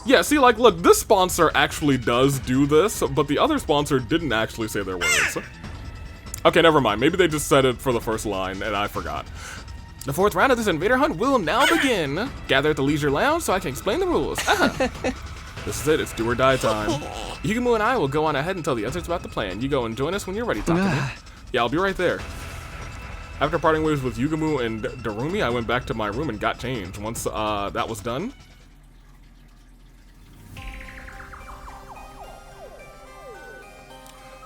Yeah, see, like, look, this sponsor actually does do this, but the other sponsor didn't actually say their words. Okay, never mind. Maybe they just said it for the first line, and I forgot. The 4th round of this invader hunt will now begin. Gather at the leisure lounge so I can explain the rules. This is it. It's do or die time. Yugamu and I will go on ahead and tell the others about the plan. You go and join us when you're ready, Takumi. Yeah, I'll be right there. After parting ways with Yugamu and Darumi, I went back to my room and got changed. Once that was done...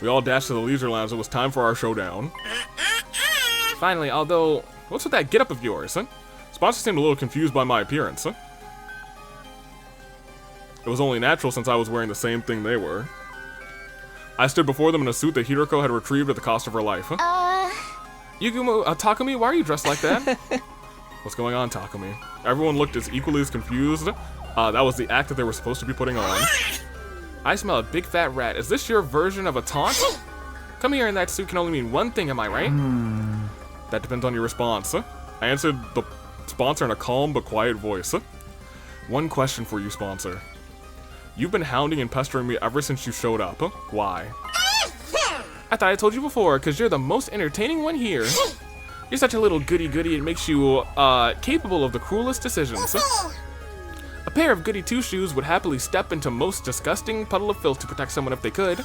We all dashed to the leisure lounge. It was time for our showdown. Finally, although... What's with that getup of yours, huh? Sponsor seemed a little confused by my appearance, huh? It was only natural since I was wearing the same thing they were. I stood before them in a suit that Hiroko had retrieved at the cost of her life, huh? Yugamu, Takumi, why are you dressed like that? What's going on, Takumi? Everyone looked as equally as confused. That was the act that they were supposed to be putting on. I smell a big fat rat. Is this your version of a taunt? Coming here in that suit can only mean one thing, am I right? That depends on your response. I answered the sponsor in a calm but quiet voice. One question for you, sponsor. You've been hounding and pestering me ever since you showed up. Why? I thought I told you before, because you're the most entertaining one here. You're such a little goody-goody, it makes you capable of the cruelest decisions. pair of goody two-shoes would happily step into most disgusting puddle of filth to protect someone if they could.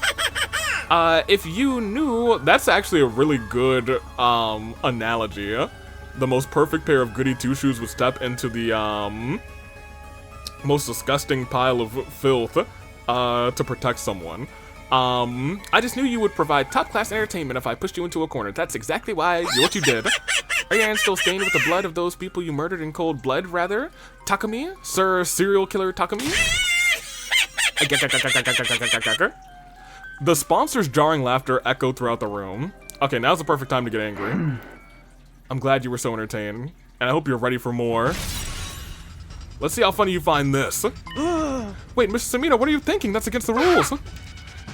If you knew, that's actually a really good analogy. The most perfect pair of goody two-shoes would step into the most disgusting pile of filth to protect someone. I just knew you would provide top-class entertainment if I pushed you into a corner. That's exactly what you did. Are your hands still stained with the blood of those people you murdered in cold blood, rather? Takumi? Sir Serial Killer Takumi? The sponsor's jarring laughter echoed throughout the room. Okay, now's the perfect time to get angry. I'm glad you were so entertained, and I hope you're ready for more. Let's see how funny you find this. Wait, Mr. Samino, what are you thinking? That's against the rules.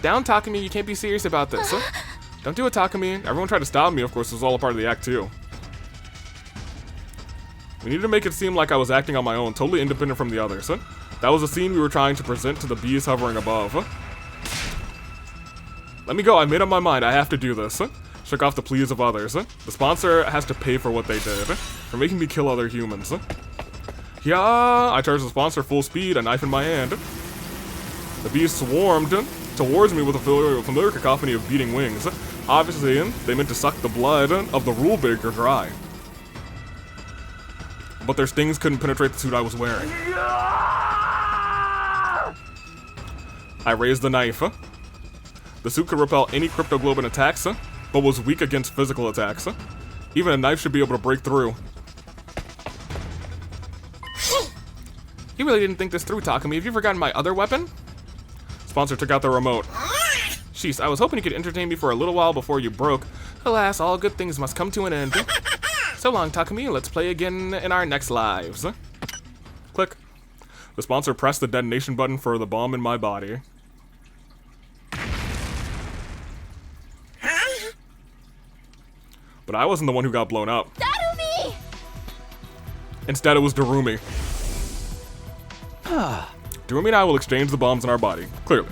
Down, Takumi, you can't be serious about this. Don't do it, Takumi. Everyone tried to stop me, of course, it was all a part of the act, too. We needed to make it seem like I was acting on my own, totally independent from the others. That was a scene we were trying to present to the bees hovering above. Let me go, I made up my mind, I have to do this. Shook off the pleas of others. The sponsor has to pay for what they did, for making me kill other humans. Yeah, I charged the sponsor full speed, a knife in my hand. The bees swarmed towards me with a familiar cacophony of beating wings. Obviously, they meant to suck the blood of the rule breaker dry. But their stings couldn't penetrate the suit I was wearing. I raised the knife. The suit could repel any cryptogloban attacks, but was weak against physical attacks. Even a knife should be able to break through. You really didn't think this through, Takumi. Have you forgotten my other weapon? Sponsor took out the remote. Jeez, I was hoping you could entertain me for a little while before you broke. Alas, all good things must come to an end. So long, Takumi. Let's play again in our next lives. Click. The sponsor pressed the detonation button for the bomb in my body. But I wasn't the one who got blown up. Darumi! Instead, it was Darumi. Darumi and I will exchange the bombs in our body, clearly.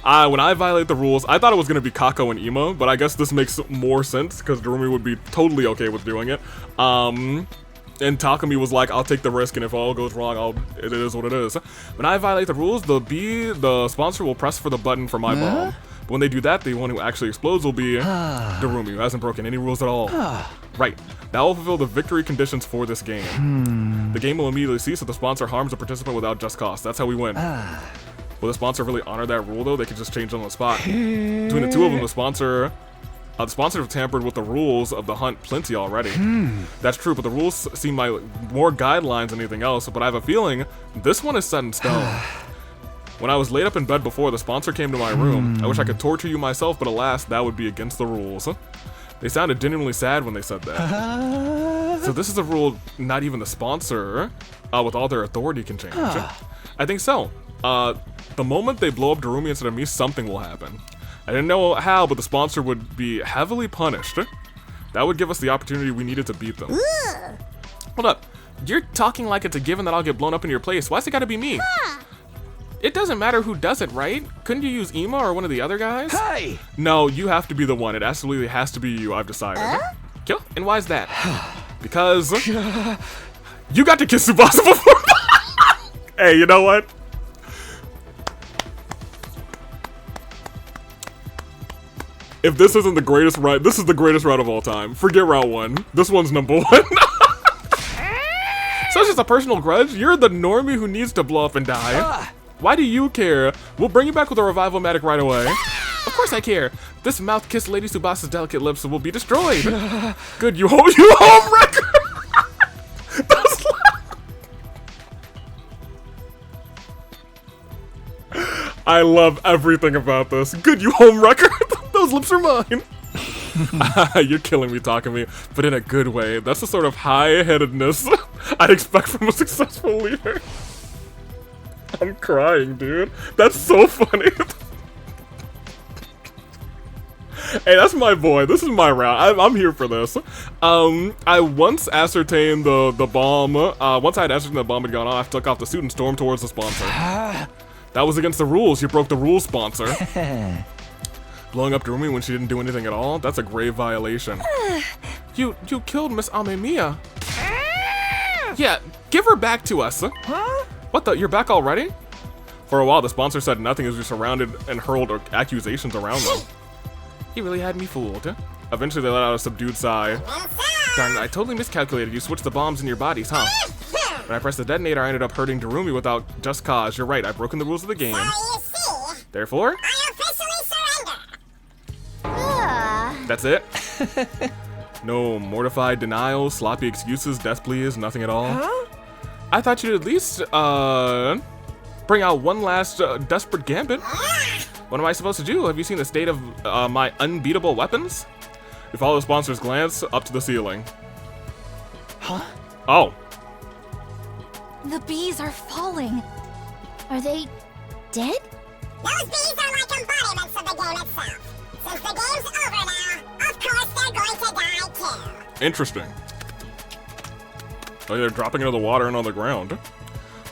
When I violate the rules, I thought it was going to be Kako and Ima, but I guess this makes more sense, because Darumi would be totally okay with doing it. And Takumi was like, I'll take the risk, and if all goes wrong, it is what it is. When I violate the rules, the sponsor will press for the button for my bomb. But when they do that, the one who actually explodes will be Darumi, who hasn't broken any rules at all. Right. That will fulfill the victory conditions for this game. The game will immediately cease if the sponsor harms a participant without just cause. That's how we win. Will the sponsor really honor that rule, though? They could just change on the spot. Between the two of them, the sponsor have tampered with the rules of the hunt plenty already. That's true, but the rules seem like more guidelines than anything else, but I have a feeling this one is set in stone. When I was laid up in bed before, the sponsor came to my room. I wish I could torture you myself, but alas, that would be against the rules. They sounded genuinely sad when they said that. So this is a rule not even the sponsor, with all their authority, can change. I think so. The moment they blow up Darumi instead of me, something will happen. I didn't know how, but the sponsor would be heavily punished. That would give us the opportunity we needed to beat them. Hold up. You're talking like it's a given that I'll get blown up in your place. Why's it gotta be me? It doesn't matter who does it, right? Couldn't you use Ima or one of the other guys? Hey! No, you have to be the one. It absolutely has to be you, I've decided. Kill? And why is that? Because you got to kiss Tsubasa before. Hey, you know what? If this isn't the greatest route, this is the greatest route of all time. Forget route 1. This one's number 1. So it's just a personal grudge? You're the normie who needs to blow up and die. Why do you care? We'll bring you back with a revival-matic right away. Of course I care. This mouth kissed Lady Tsubasa's delicate lips will be destroyed. Good, you home wrecker. I love everything about this. Good, you home wrecker. Those lips are mine. You're killing me, Takumi, but in a good way. That's the sort of high-headedness I'd expect from a successful leader. I'm crying, dude. That's so funny. Hey, that's my boy. This is my route. I'm here for this. I once ascertained the bomb. Once I had ascertained the bomb had gone off, I took off the suit and stormed towards the sponsor. That was against the rules. You broke the rules, sponsor. Blowing up Darumi when she didn't do anything at all? That's a grave violation. You killed Miss Amemiya. Yeah, give her back to us. What What the? You're back already? For a while, the sponsor said nothing as we surrounded and hurled accusations around them. He really had me fooled. Eventually, they let out a subdued sigh. Darn it, I totally miscalculated. You switched the bombs in your bodies, huh? When I pressed the detonator, I ended up hurting Darumi without just cause. You're right, I've broken the rules of the game. Therefore, I officially surrender. that's it? No mortified denials, sloppy excuses, death pleas, nothing at all? Huh? I thought you'd at least, bring out one last, desperate gambit. What am I supposed to do? Have you seen the state of, my unbeatable weapons? We follow the sponsor's glance up to the ceiling. Huh? Oh. The bees are falling. Are they dead? Those bees are like embodiments of the game itself. Since the game's over now, of course they're going to die too. Interesting. Oh, they're dropping into the water and on the ground.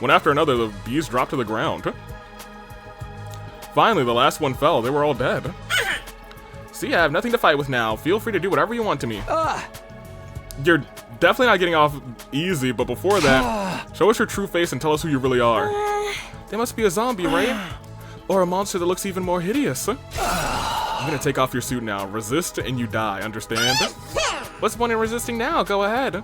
One after another, the bees dropped to the ground. Finally, the last one fell. They were all dead. See, I have nothing to fight with now. Feel free to do whatever you want to me. You're definitely not getting off easy, but before that, show us your true face and tell us who you really are. They must be a zombie, right? Or a monster that looks even more hideous. I'm gonna take off your suit now. Resist and you die, understand? What's the point in resisting now? Go ahead.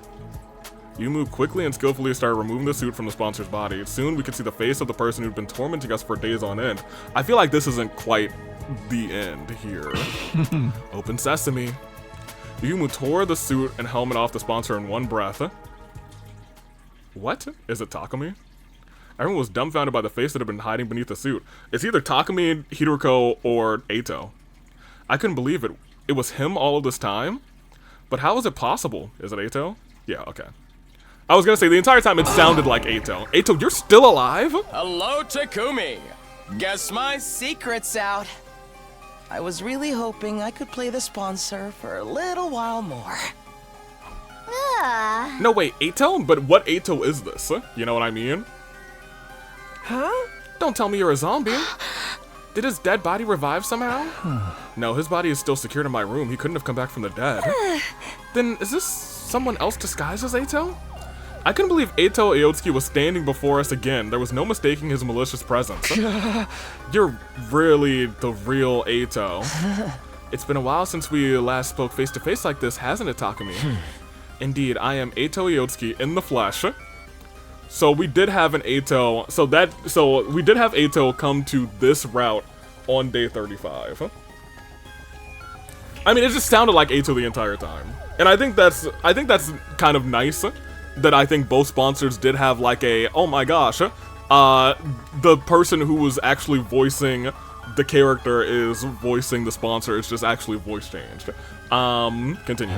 You move quickly and skillfully start removing the suit from the sponsor's body. Soon we can see the face of the person who'd been tormenting us for days on end. I feel like this isn't quite the end here. Open sesame. Yumu tore the suit and helmet off the sponsor in one breath. What? Is it Takumi? Everyone was dumbfounded by the face that had been hiding beneath the suit. It's either Takumi, Hiroko, or Eito. I couldn't believe it. It was him all of this time? But how is it possible? Is it Eito? Yeah, okay. I was gonna say, the entire time it sounded like Eito. Eito, you're still alive? Hello, Takumi. Guess my secret's out. I was really hoping I could play the sponsor for a little while more. No, wait, Eito? But what Eito is this? You know what I mean? Huh? Don't tell me you're a zombie. Did his dead body revive somehow? No, his body is still secured in my room. He couldn't have come back from the dead. Then, is this someone else disguised as Eito? I couldn't believe Eito Iotsuki was standing before us again. There was no mistaking his malicious presence. You're really the real Eito. It's been a while since we last spoke face to face like this, hasn't it, Takumi? Indeed, I am Eito Iotsuki in the flesh. So we did have an Eito. So we did have Eito come to this route on day 35. I mean, it just sounded like Eito the entire time, and I think that's kind of nice. That I think both sponsors did have like a, oh my gosh, the person who was actually voicing the character is voicing the sponsor. It's just actually voice changed. Continue.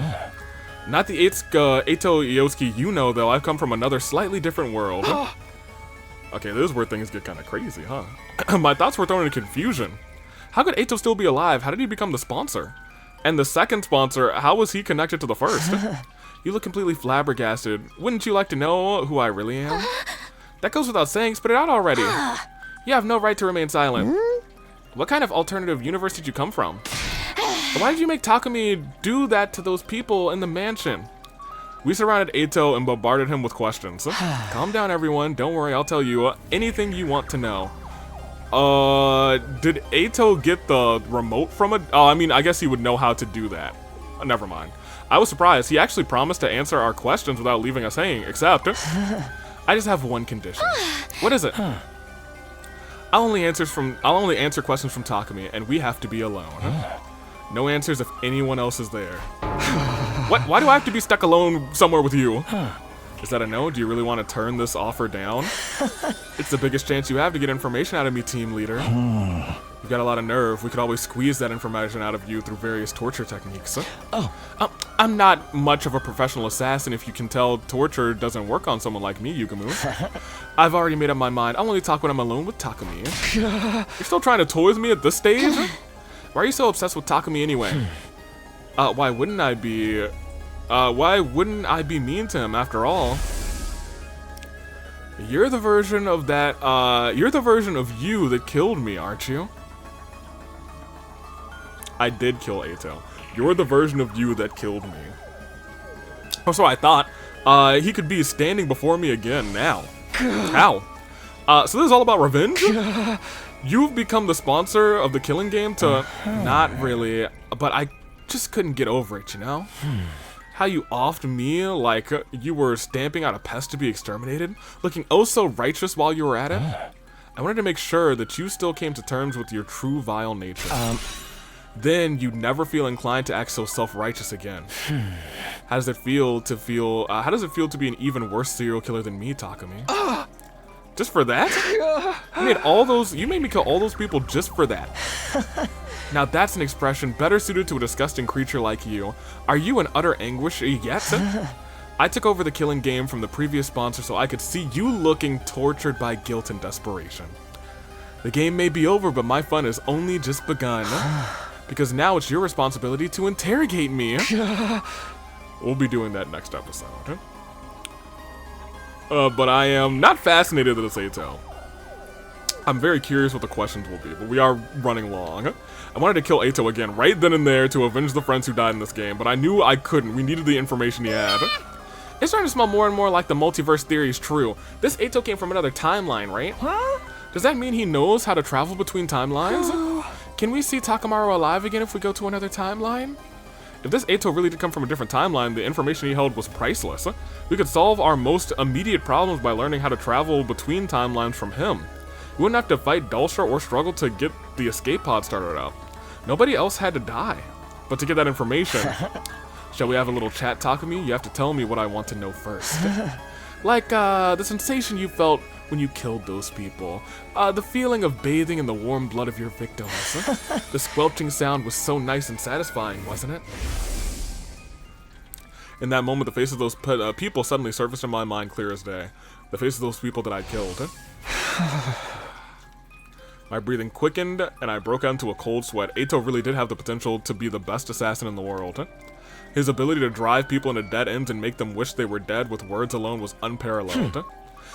Not the Eito Iotsuki you know, though. I've come from another slightly different world. Okay, this is where things get kind of crazy, huh? My thoughts were thrown into confusion. How could Eito still be alive? How did he become the sponsor? And the second sponsor, how was he connected to the first? You look completely flabbergasted. Wouldn't you like to know who I really am? That goes without saying. Spit it out already. You have no right to remain silent. What kind of alternative universe did you come from? Why did you make Takumi do that to those people in the mansion? We surrounded Eito and bombarded him with questions. Calm down, everyone. Don't worry, I'll tell you anything you want to know. Did Eito get the remote from it? Oh, I mean, I guess he would know how to do that. Never mind. I was surprised. He actually promised to answer our questions without leaving us hanging, except I just have one condition. What is it? I'll only answer questions from Takumi, and we have to be alone. No answers if anyone else is there. What? Why do I have to be stuck alone somewhere with you? Is that a no? Do you really want to turn this offer down? It's the biggest chance you have to get information out of me, team leader. You've got a lot of nerve. We could always squeeze that information out of you through various torture techniques. I'm not much of a professional assassin. If you can tell, torture doesn't work on someone like me, Yugamu. I've already made up my mind. I'll only talk when I'm alone with Takumi. You're still trying to toy with me at this stage? Why are you so obsessed with Takumi anyway? Why wouldn't I be mean to him after all? You're the version of you're the version of you that killed me, aren't you? I did kill Eito. You're the version of you that killed me. Oh, so I thought. He could be standing before me again now. How? So this is all about revenge? You've become the sponsor of the killing game to... Not really, but I just couldn't get over it, you know? How you offed me like you were stamping out a pest to be exterminated, looking oh so righteous while you were at it. I wanted to make sure that you still came to terms with your true vile nature. Then you'd never feel inclined to act so self-righteous again. How does it feel to be an even worse serial killer than me, Takumi? Just for that? You made me kill all those people just for that. Now that's an expression better suited to a disgusting creature like you. Are you in utter anguish yet? I took over the killing game from the previous sponsor so I could see you looking tortured by guilt and desperation. The game may be over, but my fun has only just begun. Because now it's your responsibility to interrogate me. We'll be doing that next episode. But I am not fascinated with this Eito. I'm very curious what the questions will be, but we are running long. I wanted to kill Eito again right then and there to avenge the friends who died in this game, but I knew I couldn't. We needed the information he had. It's starting to smell more and more like the multiverse theory is true. This Eito came from another timeline, right? Does that mean he knows how to travel between timelines? Can we see Takamaru alive again if we go to another timeline? If this Eito really did come from a different timeline, the information he held was priceless. We could solve our most immediate problems by learning how to travel between timelines from him. We wouldn't have to fight Dulcia or struggle to get the escape pod started up. Nobody else had to die. But to get that information, shall we have a little chat, Takumi? You have to tell me what I want to know first. Like, the sensation you felt when you killed those people. The feeling of bathing in the warm blood of your victims. The squelching sound was so nice and satisfying, wasn't it? In that moment, the faces of those people suddenly surfaced in my mind clear as day. The faces of those people that I killed. My breathing quickened, and I broke out into a cold sweat. Eito really did have the potential to be the best assassin in the world. His ability to drive people into dead ends and make them wish they were dead with words alone was unparalleled.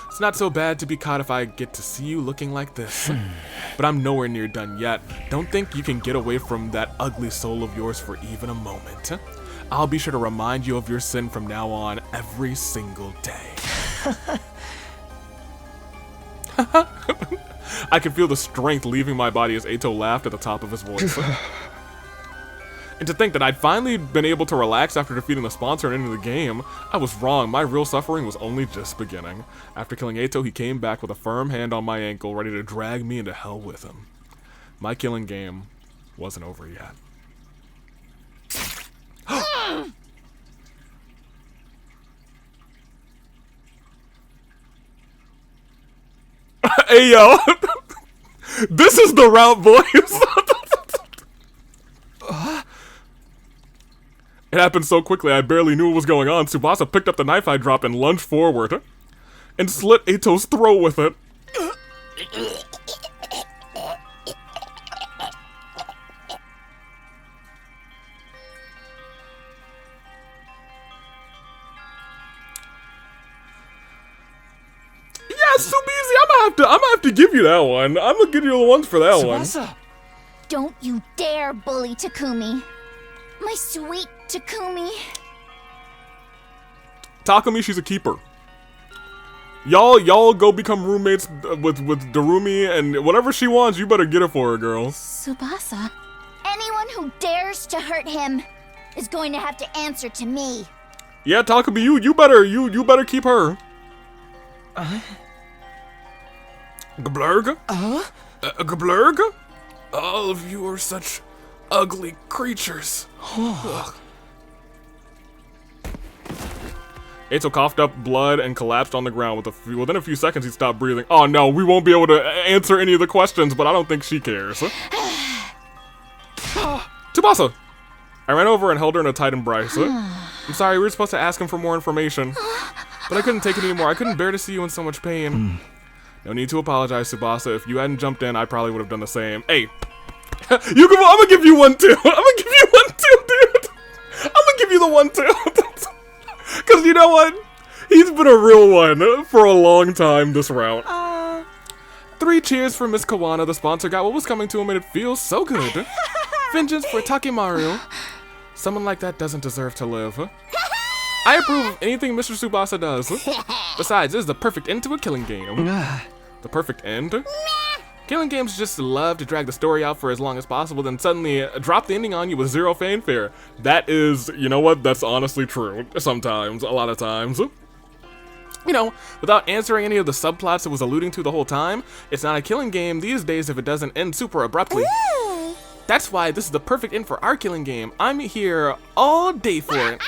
It's not so bad to be caught if I get to see you looking like this. But I'm nowhere near done yet. Don't think you can get away from that ugly soul of yours for even a moment. I'll be sure to remind you of your sin from now on every single day. I could feel the strength leaving my body as Eito laughed at the top of his voice. And to think that I'd finally been able to relax after defeating the sponsor and ending the game, I was wrong. My real suffering was only just beginning. After killing Eito, he came back with a firm hand on my ankle, ready to drag me into hell with him. My killing game wasn't over yet. Hey, yo. This is the route, boys. It happened so quickly I barely knew what was going on. Tsubasa picked up the knife I dropped and lunged forward and slit Eito's throat with it. Yes, Subizi, I'm gonna have to give you that one. I'm gonna give you the ones for that Tsubasa. one. Don't you dare bully Takumi. My sweet Takumi. Takumi, she's a keeper. Y'all go become roommates with Darumi, and whatever she wants, you better get it for her, girl. Tsubasa. Anyone who dares to hurt him is going to have to answer to me. Yeah, Takumi, you better keep her. Gblurg? Gblurg? All of you are such ugly creatures. Eito coughed up blood and collapsed on the ground. Within a few seconds, he stopped breathing. Oh no, we won't be able to answer any of the questions, but I don't think she cares. Tsubasa! I ran over and held her in a tight embrace. I'm sorry, we were supposed to ask him for more information, but I couldn't take it anymore. I couldn't bear to see you in so much pain. No need to apologize, Tsubasa. If you hadn't jumped in, I probably would have done the same. Hey, I'm gonna give you one too. I'm gonna give you one too, dude. I'm gonna give you the one too. Cause you know what? He's been a real one for a long time this route. 3 cheers for Miss Kawana. The sponsor got what was coming to him and it feels so good. Vengeance for Takimaru. Someone like that doesn't deserve to live. I approve of anything Mr. Tsubasa does. Besides, this is the perfect end to a killing game. The perfect end? Killing games just love to drag the story out for as long as possible, then suddenly drop the ending on you with zero fanfare. That is, you know what, that's honestly true. Sometimes, a lot of times. You know, without answering any of the subplots it was alluding to the whole time, it's not a killing game these days if it doesn't end super abruptly. That's why this is the perfect end for our killing game. I'm here all day for it.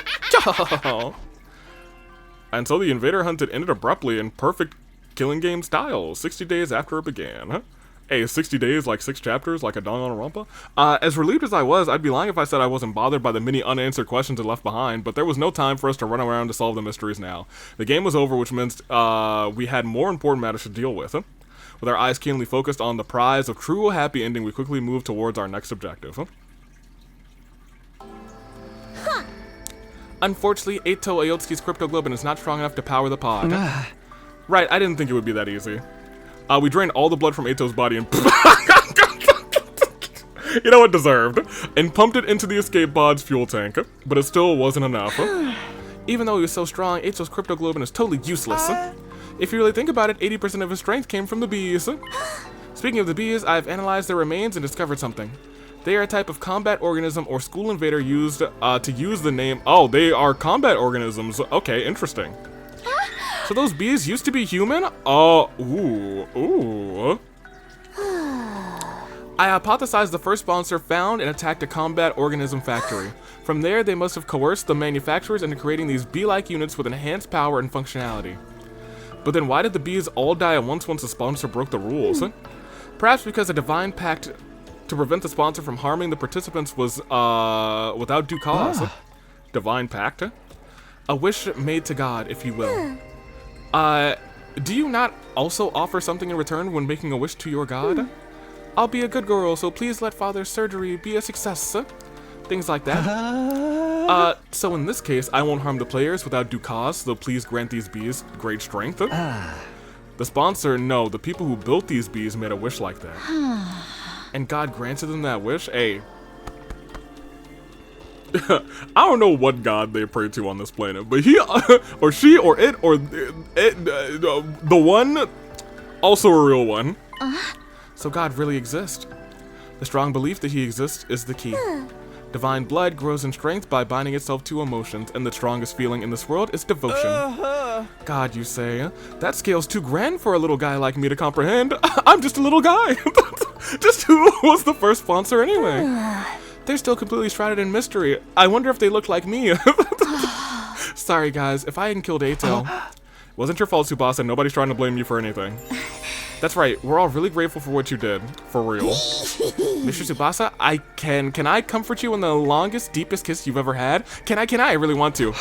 And so the invader hunt ended abruptly in perfect killing game style, 60 days after it began. Hey, 60 days, like 6 chapters, like a Danganronpa? As relieved as I was, I'd be lying if I said I wasn't bothered by the many unanswered questions it left behind, but there was no time for us to run around to solve the mysteries now. The game was over, which meant we had more important matters to deal with. With our eyes keenly focused on the prize of true happy ending, we quickly moved towards our next objective. Unfortunately, Eito Ayotsuki's cryptoglobin is not strong enough to power the pod. Right, I didn't think it would be that easy. We drained all the blood from Eito's body and you know what, deserved, and pumped it into the escape pod's fuel tank, but it still wasn't enough. Even though he was so strong, Eito's cryptoglobin is totally useless. If you really think about it, 80% of his strength came from the bees. Speaking of the bees, I've analyzed their remains and discovered something. They are a type of combat organism or school invader used to use the name. Oh, they are combat organisms. Okay, interesting. So those bees used to be human? Ooh. I hypothesized the first sponsor found and attacked a combat organism factory. From there, they must have coerced the manufacturers into creating these bee-like units with enhanced power and functionality. But then why did the bees all die at once the sponsor broke the rules? Perhaps because a divine pact to prevent the sponsor from harming the participants was without due cause. Divine pact? A wish made to God, if you will. Do you not also offer something in return when making a wish to your god? I'll be a good girl, so please let father's surgery be a success. Things like that. So in this case, I won't harm the players without due cause, so please grant these bees great strength. The sponsor, no, the people who built these bees made a wish like that. And God granted them that wish? Hey. I don't know what god they pray to on this planet, but he, or she, or it, or the one, also a real one. So God really exists. The strong belief that he exists is the key. Divine blood grows in strength by binding itself to emotions, and the strongest feeling in this world is devotion. God, you say? That scale's too grand for a little guy like me to comprehend. I'm just a little guy. Just who was the first sponsor anyway? They're still completely shrouded in mystery. I wonder if they look like me. Sorry, guys. If I hadn't killed Eito, it wasn't your fault, Tsubasa, and nobody's trying to blame you for anything. That's right. We're all really grateful for what you did. For real. Mr. Tsubasa, can I comfort you in the longest, deepest kiss you've ever had? Can I? I really want to.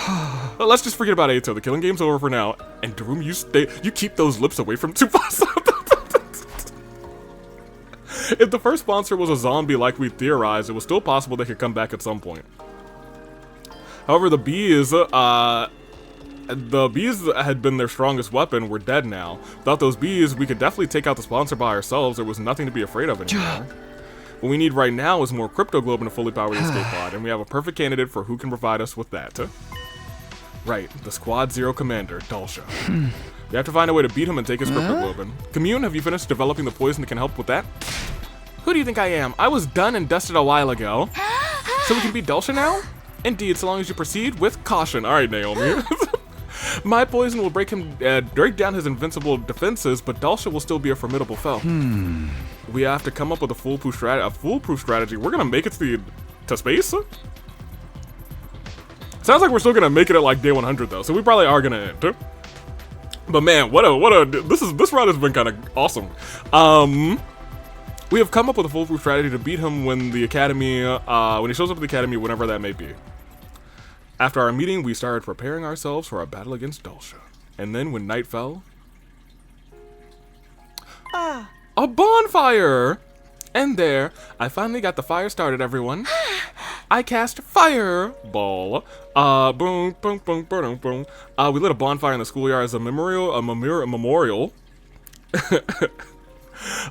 Well, let's just forget about Eito. The killing game's over for now. And Darumi, you keep those lips away from Tsubasa. If the first sponsor was a zombie like we theorized, it was still possible they could come back at some point. However, the bees had been their strongest weapon, were dead now. Without those bees, we could definitely take out the sponsor by ourselves. There was nothing to be afraid of anymore. What we need right now is more cryptoglobin to fully power the escape pod, and we have a perfect candidate for who can provide us with that. Right, the Squad Zero commander, Dalsha. We have to find a way to beat him and take his cryptoglobin. Commune, have you finished developing the poison that can help with that? Who do you think I am? I was done and dusted a while ago. So we can beat Dalsha now? Indeed, so long as you proceed with caution. Alright, Naomi. My poison will break down his invincible defenses, but Dalsha will still be a formidable foe. We have to come up with a foolproof strategy. We're gonna make it to space? Sounds like we're still gonna make it at like day 100 though, so we probably are gonna end. But man, this ride has been kind of awesome. We have come up with a foolproof strategy to beat him when the academy, when he shows up at the academy, whenever that may be. After our meeting, we started preparing ourselves for our battle against Dalsha. And then when night fell, a bonfire! And there, I finally got the fire started, everyone. I cast Fireball. Boom, boom, boom, boom, boom. We lit a bonfire in the schoolyard as a memorial.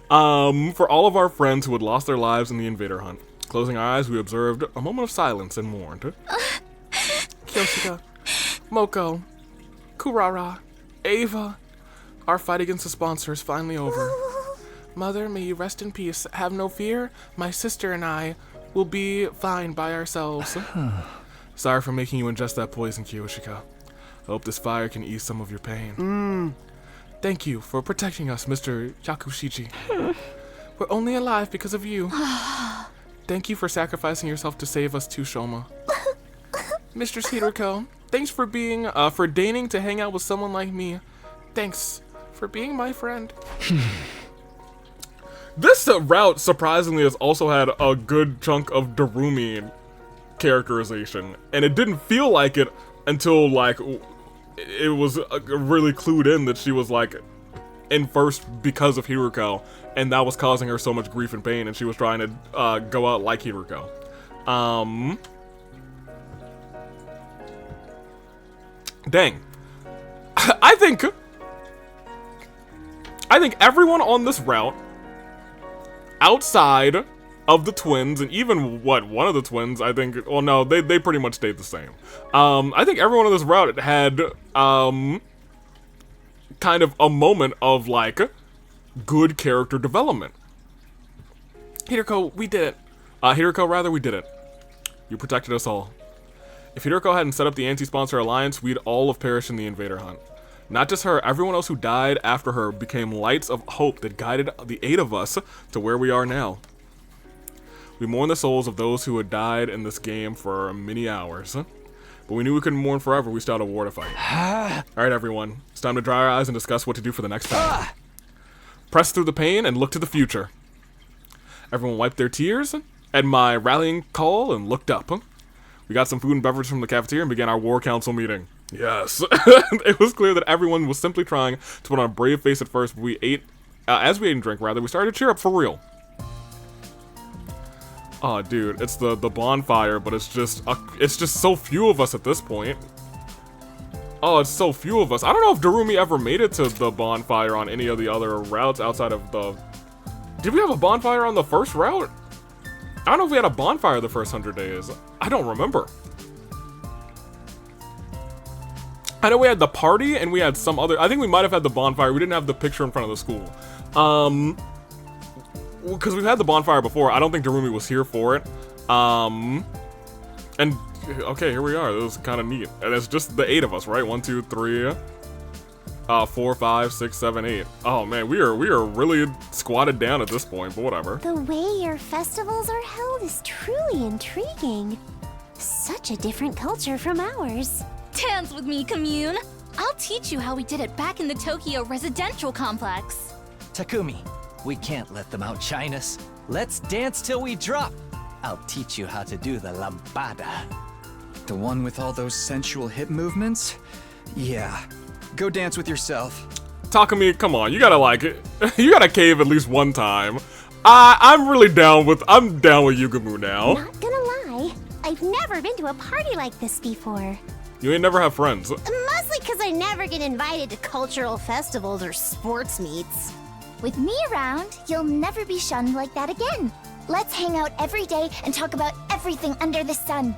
For all of our friends who had lost their lives in the invader hunt. Closing our eyes, we observed a moment of silence and mourned. Kyoshika, Moko, Kurara, Ava, Our fight against the sponsor is finally over. Mother, may you rest in peace. Have no fear. My sister and I will be fine by ourselves. Sorry for making you ingest that poison, Kiyoshika. I hope this fire can ease some of your pain. Thank you for protecting us, Mr. Yakushiji. We're only alive because of you. Thank you for sacrificing yourself to save us too, Shoma. Mr. Hiroko, thanks for being, for deigning to hang out with someone like me. Thanks for being my friend. This route, surprisingly, has also had a good chunk of Darumi characterization, and it didn't feel like it until, like, it was really clued in that she was, like, in first because of Hiroko, and that was causing her so much grief and pain, and she was trying to go out like Hiroko. Dang. I think everyone on this route, outside of the twins, and even, one of the twins, I think, well, no, they pretty much stayed the same. I think everyone on this route had, kind of a moment of, like, good character development. Hiroko, we did it. Hiroko, we did it. You protected us all. If Hiroko hadn't set up the anti-sponsor alliance, we'd all have perished in the invader hunt. Not just her, everyone else who died after her became lights of hope that guided the 8 of us to where we are now. We mourn the souls of those who had died in this game for many hours. But we knew we couldn't mourn forever, we started a war to fight. Alright everyone, it's time to dry our eyes and discuss what to do for the next time. Press through the pain and look to the future. Everyone wiped their tears at my rallying call and looked up. We got some food and beverage from the cafeteria and began our war council meeting. Yes. It was clear that everyone was simply trying to put on a brave face at first, but as we ate and drank, we started to cheer up for real. Oh, dude, it's the bonfire, but it's just so few of us at this point. Oh, it's so few of us. I don't know if Darumi ever made it to the bonfire on any of the other routes outside of the... Did we have a bonfire on the first route? I don't know if we had a bonfire the first 100 days. I don't remember. I know we had the party and we had some other... I think we might have had the bonfire. We didn't have the picture in front of the school. Because we've had the bonfire before. I don't think Darumi was here for it. And... Okay, here we are. This is kind of neat. And it's just the 8 of us, right? 1, 2, 3... 4, 5, 6, 7, 8. Oh man, we are really squatted down at this point, but whatever. The way your festivals are held is truly intriguing. Such a different culture from ours. Dance with me, commune. I'll teach you how we did it back in the Tokyo residential complex. Takumi, we can't let them outshine us. Let's dance till we drop. I'll teach you how to do the lambada. The one with all those sensual hip movements? Yeah. Go dance with yourself. Takumi, come on, you gotta cave at least one time. I'm down with Yugumu now. Not gonna lie, I've never been to a party like this before. You ain't never have friends. Mostly because I never get invited to cultural festivals or sports meets. With me around, you'll never be shunned like that again. Let's hang out every day and talk about everything under the sun.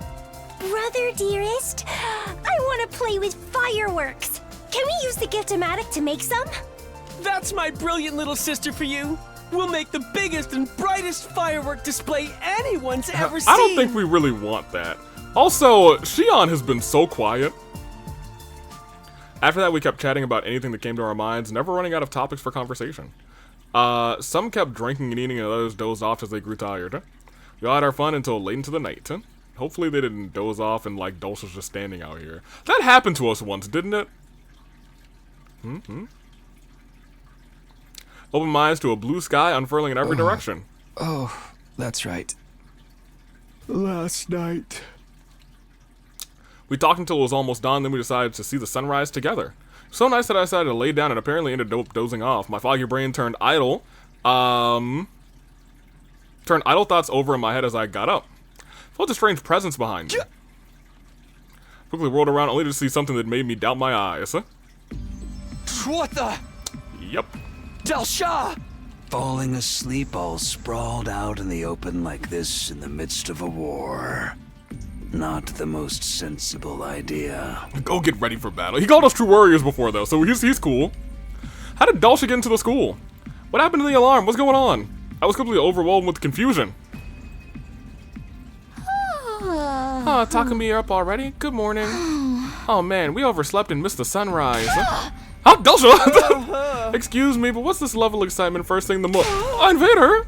Brother dearest, I want to play with fireworks. Can we use the Gift-O-Matic to make some? That's my brilliant little sister for you. We'll make the biggest and brightest firework display anyone's ever seen. I don't think we really want that. Also, Shion has been so quiet. After that, we kept chatting about anything that came to our minds, never running out of topics for conversation. Some kept drinking and eating, and others dozed off as they grew tired. We all had our fun until late into the night. Hopefully they didn't doze off and like Dulce was just standing out here. That happened to us once, didn't it? Open my eyes to a blue sky unfurling in every direction. Oh, that's right. Last night. We talked until it was almost dawn, then we decided to see the sunrise together. So nice that I decided to lay down and apparently ended up dozing off. My foggy brain turned idle. Turned idle thoughts over in my head as I got up. Felt a strange presence behind me. Quickly whirled around only to see something that made me doubt my eyes. What the? Yep. Delsha! Falling asleep all sprawled out in the open like this in the midst of a war. Not the most sensible idea. Go get ready for battle. He called us true warriors before though, so he's cool. How did Dulce get into the school? What happened to the alarm? What's going on? I was completely overwhelmed with confusion. Oh, Takumi, you're up already? Good morning. Oh man, we overslept and missed the sunrise. Oh, Dulce! Excuse me, but what's this level of excitement first thing in the morning? Oh, Invader!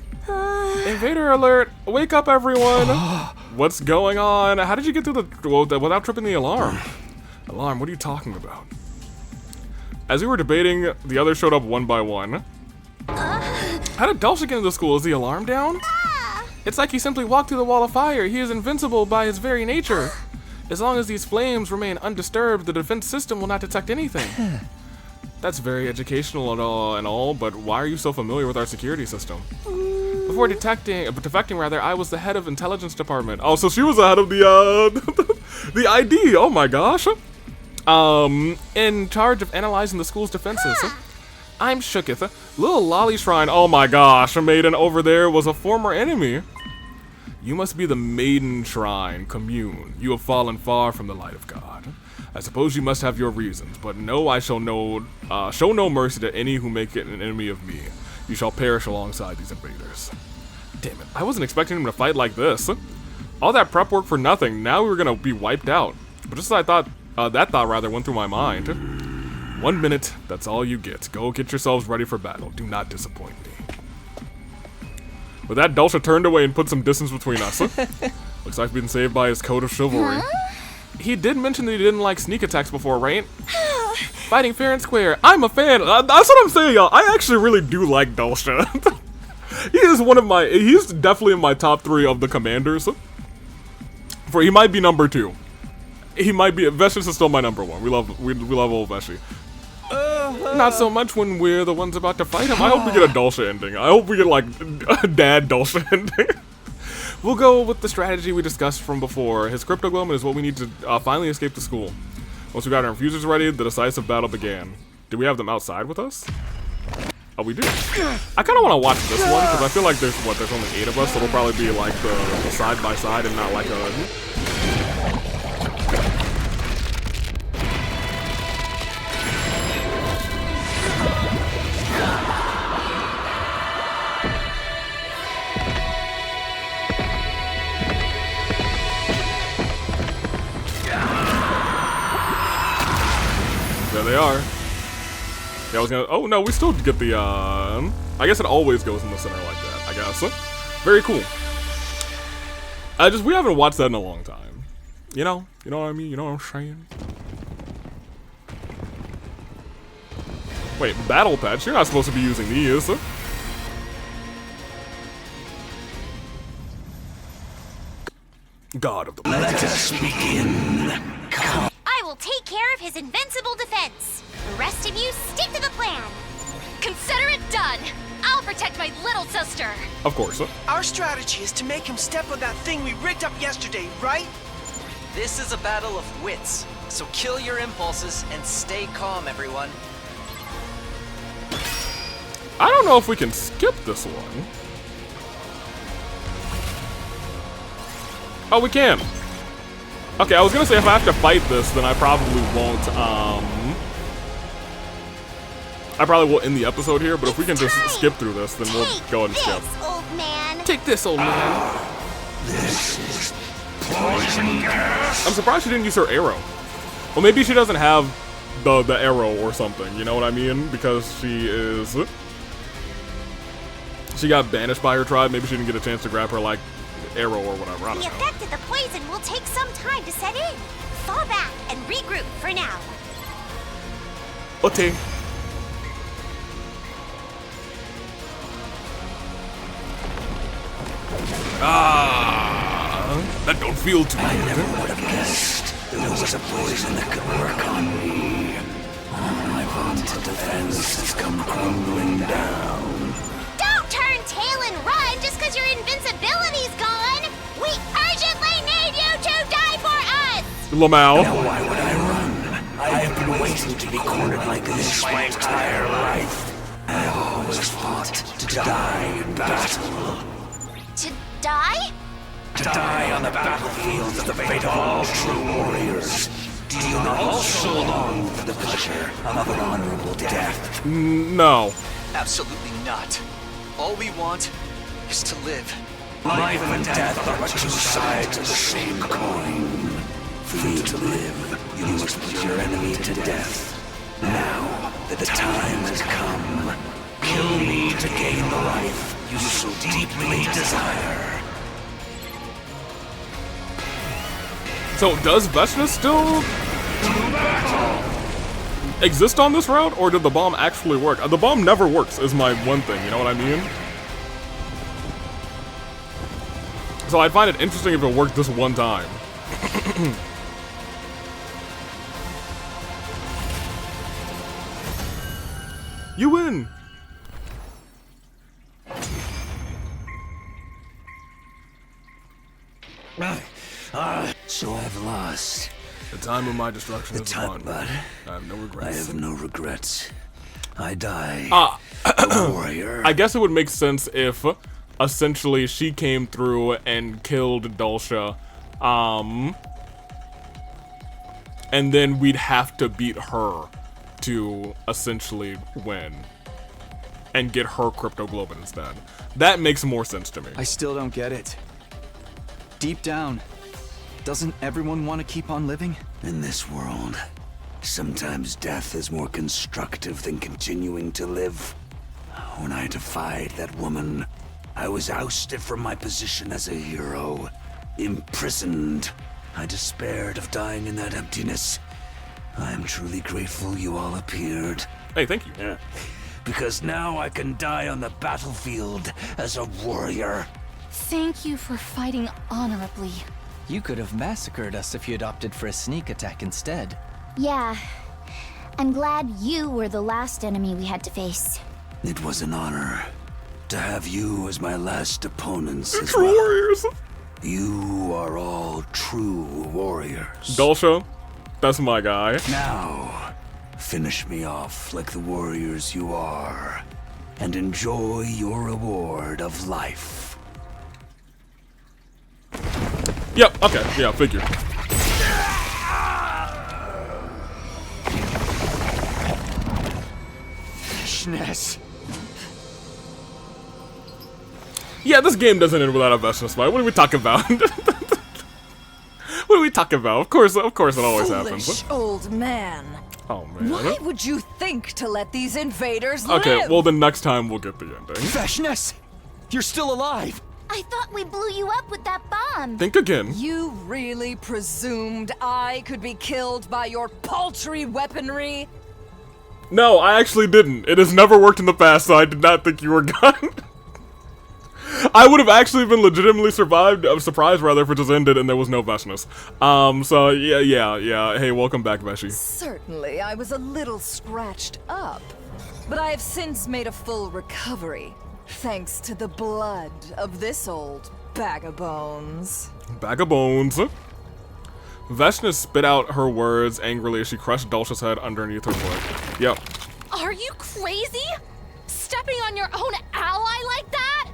Invader alert! Wake up, everyone! What's going on? How did you get through the without tripping the alarm? Alarm? What are you talking about? As we were debating, the others showed up one by one. How did Dulce get into school? Is the alarm down? It's like he simply walked through the wall of fire. He is invincible by his very nature. As long as these flames remain undisturbed, the defense system will not detect anything. That's very educational and all, but why are you so familiar with our security system? Before defecting rather, I was the head of intelligence department. Oh, so she was the head of the the ID. Oh my gosh. In charge of analyzing the school's defenses. I'm Shooketh. Little Lolly Shrine. Oh my gosh, a maiden over there was a former enemy. You must be the Maiden Shrine Commune. You have fallen far from the light of God. I suppose you must have your reasons, but no, I shall show no mercy to any who make it an enemy of me. You shall perish alongside these invaders. Damn it, I wasn't expecting him to fight like this. All that prep work for nothing, now we were gonna be wiped out. But just as I thought, that thought rather went through my mind. 1 minute, that's all you get. Go get yourselves ready for battle. Do not disappoint me. With that, Dulce turned away and put some distance between us. Looks like we've been saved by his code of chivalry. He did mention that he didn't like sneak attacks before, right? Fighting fair and square. I'm a fan. That's what I'm saying, y'all. I actually really do like Dulce. He is he's definitely in my top 3 of the commanders. He might be number 2. He might be, Vestius is still my number 1. We love old Veshi. Not so much when we're the ones about to fight him. I hope we get a Dulce ending. I hope we get like a dad Dulce ending. We'll go with the strategy we discussed from before. His crypto glow is what we need to finally escape the school. Once we got our infusers ready, the decisive battle began. Do we have them outside with us? Oh, we do. I kind of want to watch this one because I feel like there's only 8 of us, so it'll probably be like the side by side and not like a. There they are. Yeah, I was gonna. Oh no, we still get the. I guess it always goes in the center like that. I guess. Very cool. We haven't watched that in a long time. You know what I mean. You know what I'm saying. Wait, battle patch. You're not supposed to be using these. God of the. Let us begin. Come. I will take care of his invincible defense. The rest of you stick to the plan. Consider it done. I'll protect my little sister. Of course. Our strategy is to make him step on that thing we rigged up yesterday, right? This is a battle of wits, so kill your impulses and stay calm, everyone. I don't know if we can skip this one. Oh, we can. Okay, I was gonna say if I have to fight this, then I probably won't, I probably will end the episode here, but if we can just skip through this, then we'll go ahead and skip. Old man. Take this, old man. This is poison gas. I'm surprised she didn't use her arrow. Well, maybe she doesn't have the arrow or something, you know what I mean? Because she got banished by her tribe, maybe she didn't get a chance to grab her, like, arrow or whatever, I don't The know. effect of the poison will take some time to set in. Fall back and regroup for now. Okay. That don't feel too good. I never would have guessed there was a poison that could work on me. My vaunted defense has come crumbling down. Don't turn tail and run just because your invincibility's gone. We urgently need you to die for us. Lamau. Now why would I run? I have been waiting to be cornered like this my entire life. I have always fought to die in battle. To die? To die on the battlefield is the fate of all true warriors. Do you not also long for the pleasure of an honorable death? No. Absolutely not. All we want is to live. Life and death are but two sides of the same coin. For you to live, you must put your enemy to death. Now that the time has come, kill me to gain the life you so deeply desire. So does Veshna still exist on this route, or did the bomb actually work? The bomb never works is my one thing, you know what I mean? So I'd find it interesting if it worked this one time. You win! So I've lost. The time of my destruction is won. But I have no regrets. I have no regrets. I die. A warrior. I guess it would make sense if, essentially, she came through and killed Dulcia, and then we'd have to beat her to essentially win and get her cryptoglobin instead. That makes more sense to me. I still don't get it. Deep down, doesn't everyone want to keep on living? In this world, sometimes death is more constructive than continuing to live. When I defied that woman, I was ousted from my position as a hero, imprisoned. I despaired of dying in that emptiness. I am truly grateful you all appeared. Hey, thank you. Because now I can die on the battlefield as a warrior. Thank you for fighting honorably. You could have massacred us if you'd opted for a sneak attack instead. Yeah. I'm glad you were the last enemy we had to face. It was an honor to have you as my last opponents as True well. warriors! You are all true warriors. Dulcia, that's my guy. Now, finish me off like the warriors you are, and enjoy your reward of life. Yep, okay, yeah, figure. Schness. Yeah, this game doesn't end without a Veshna fight. What are we talking about? What are we talking about? Of course it always happens. Foolish old man. Oh man. Why would you think to let these invaders Okay, live? well then next time we'll get the ending. Veshna, you're still alive. I thought we blew you up with that bomb. Think again. You really presumed I could be killed by your paltry weaponry? No, I actually didn't. It has never worked in the past, so I did not think you were gone. I would have actually been legitimately surprised rather, if it just ended and there was no Veshna. So yeah. Hey, welcome back, Veshi. Certainly, I was a little scratched up, but I have since made a full recovery, thanks to the blood of this old bag of bones. Bag of bones. Veshna spit out her words angrily as she crushed Dulcia's head underneath her foot. Yep. Are you crazy? Stepping on your own ally like that?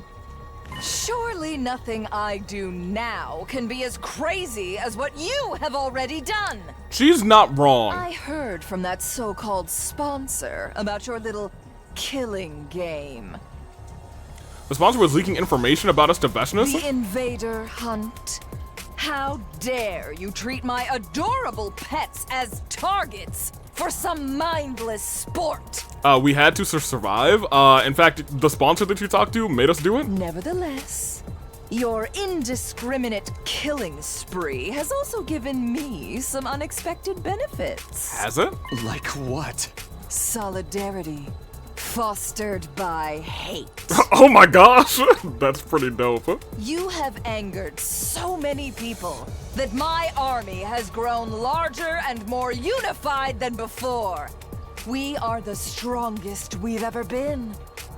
Surely nothing I do now can be as crazy as what you have already done. She's not wrong. I heard from that so-called sponsor about your little killing game. The sponsor was leaking information about us to Veshna? The invader hunt. How dare you treat my adorable pets as targets for some mindless sport? We had to survive. In fact, the sponsor that you talked to made us do it. Nevertheless, your indiscriminate killing spree has also given me some unexpected benefits. Has it? Like what? Solidarity, fostered by hate. Oh my gosh, that's pretty dope. You have angered so many people that my army has grown larger and more unified than before. We are the strongest we've ever been.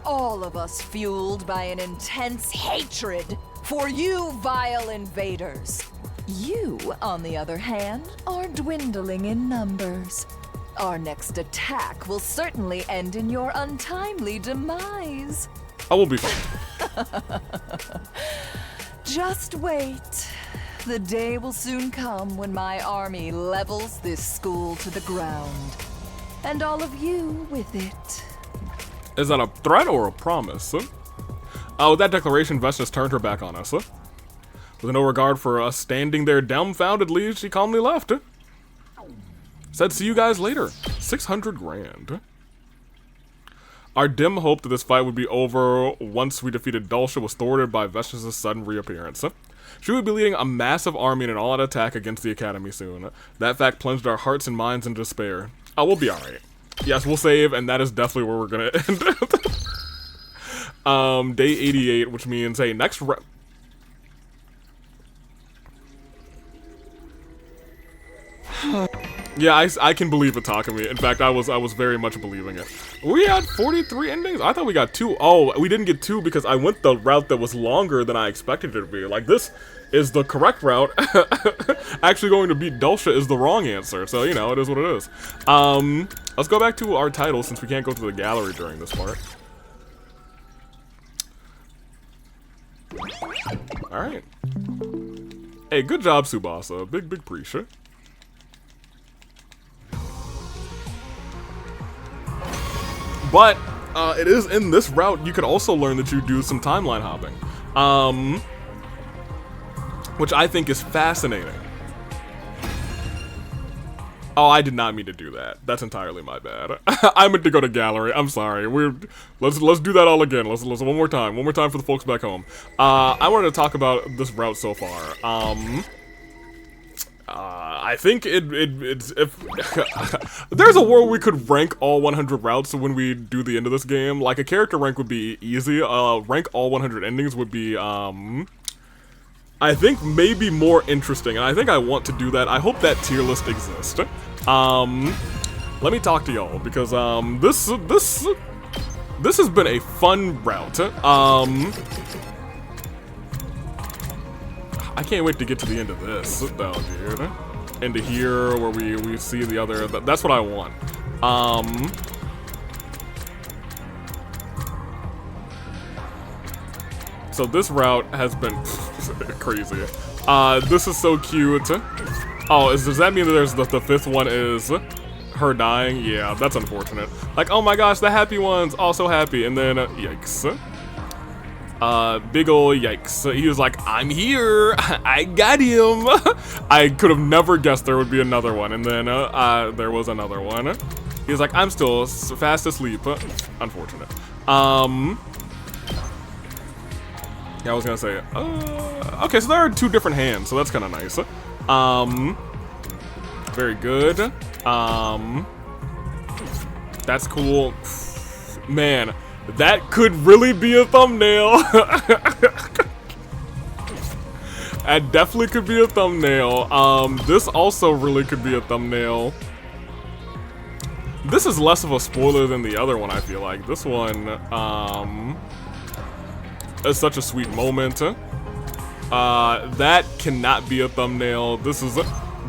All of us fueled by an intense hatred for you vile invaders. You, on the other hand, are dwindling in numbers. Our next attack will certainly end in your untimely demise. I will be fine. Just wait. The day will soon come when my army levels this school to the ground. And all of you with it. Is that a threat or a promise? With that declaration, Vestas turned her back on us. With no regard for us standing there dumbfoundedly, she calmly left. Said, see you guys later. 600 grand. Our dim hope that this fight would be over once we defeated Dulcia was thwarted by Vestas' sudden reappearance. She would be leading a massive army in an all-out attack against the Academy soon. That fact plunged our hearts and minds into despair. Oh, we'll be alright. Yes, we'll save, and that is definitely where we're gonna end. Day 88, which means, hey, next Yeah, I can believe it, Takumi. In fact, I was very much believing it. We had 43 endings? I thought we got 2. Oh, we didn't get 2 because I went the route that was longer than I expected it to be. Like, this is the correct route. Actually going to beat Dulcia is the wrong answer. So, you know, it is what it is. Let's go back to our title since we can't go to the gallery during this part. Alright. Hey, good job, Tsubasa. Big appreciate. But, it is in this route you could also learn that you do some timeline hopping. Which I think is fascinating. Oh, I did not mean to do that. That's entirely my bad. I meant to go to gallery. I'm sorry. Let's do that all again. Let's one more time. One more time for the folks back home. I wanted to talk about this route so far. I think it's if there's a world we could rank all 100 routes when we do the end of this game. Like a character rank would be easy. Rank all 100 endings would be I think maybe more interesting, and I think I want to do that. I hope that tier list exists. Let me talk to y'all because this has been a fun route. I can't wait to get to the end of this, though, dude. Into here, where we see the other... That's what I want. So this route has been crazy. This is so cute. Oh, does that mean that there's the fifth one is her dying? Yeah, that's unfortunate. Like, oh my gosh, the happy one's also happy, and then, yikes. Big ol' yikes. He was like, I'm here! I got him! I could have never guessed there would be another one, and then, there was another one. He was like, I'm still fast asleep. Unfortunate. Yeah, I was gonna say, okay, so there are 2 different hands, so that's kinda nice. Very good. That's cool. Man. That could really be a thumbnail. That definitely could be a thumbnail. This also really could be a thumbnail. This is less of a spoiler than the other one, I feel like. This one, is such a sweet moment. That cannot be a thumbnail. This is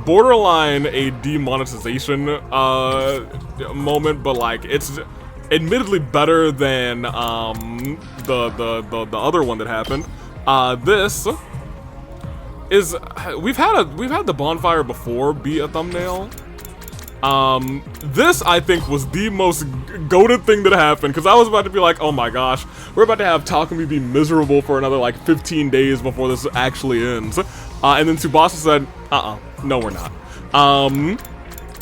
borderline a demonetization, moment, but like, it's admittedly better than the other one that happened. This is we've had the bonfire before be a thumbnail. This I think was the most goated thing that happened, because I was about to be like, oh my gosh, we're about to have Takumi be miserable for another like 15 days before this actually ends. And then Tsubasa said, no we're not.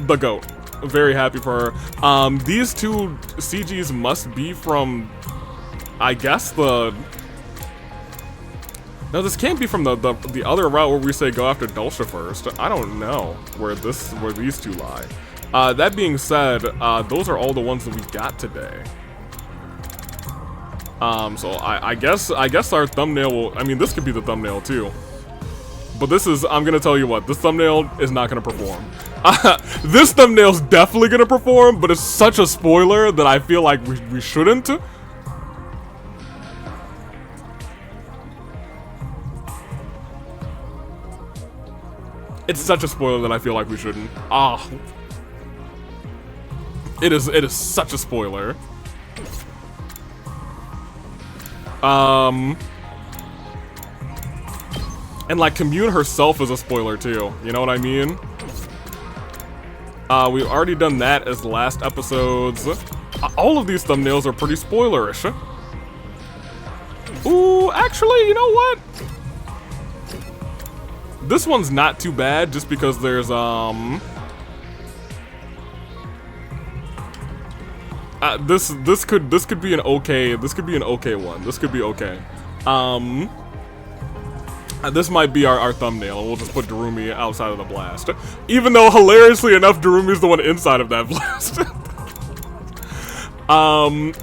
The goat. Very happy for her. These 2 CGs must be from, I guess, no, this can't be from the other route where we say go after Dulcia first. I don't know where these 2 lie. That being said, those are all the ones that we got today. So I guess our thumbnail will, I mean, this could be the thumbnail too. But this is, I'm gonna tell you what, this thumbnail is not gonna perform. This thumbnail's definitely gonna perform, but it's such a spoiler that I feel like we shouldn't. It's such a spoiler that I feel like we shouldn't. It is such a spoiler. And like Commune herself is a spoiler too, you know what I mean? We've already done that as the last episodes. All of these thumbnails are pretty spoilerish. Ooh, actually, you know what? This one's not too bad just because there's this could be an okay one. This could be okay. This might be our thumbnail. We'll just put Darumi outside of the blast. Even though, hilariously enough, Darumi's the one inside of that blast.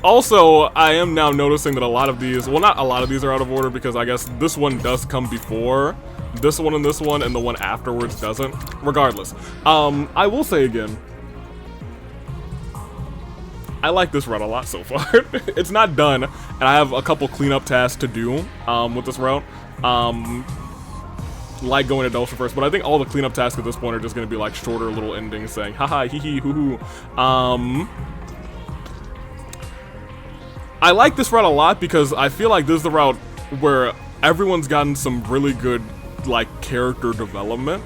Also, I am now noticing that a lot of these, well, not a lot of these are out of order because I guess this one does come before this one, and the one afterwards doesn't. Regardless, I will say again, I like this route a lot so far. It's not done, and I have a couple cleanup tasks to do with this route. Like going to Dulce first, but I think all the cleanup tasks at this point are just gonna be like shorter little endings saying haha hee hee hoo hoo. I like this route a lot because I feel like this is the route where everyone's gotten some really good like character development.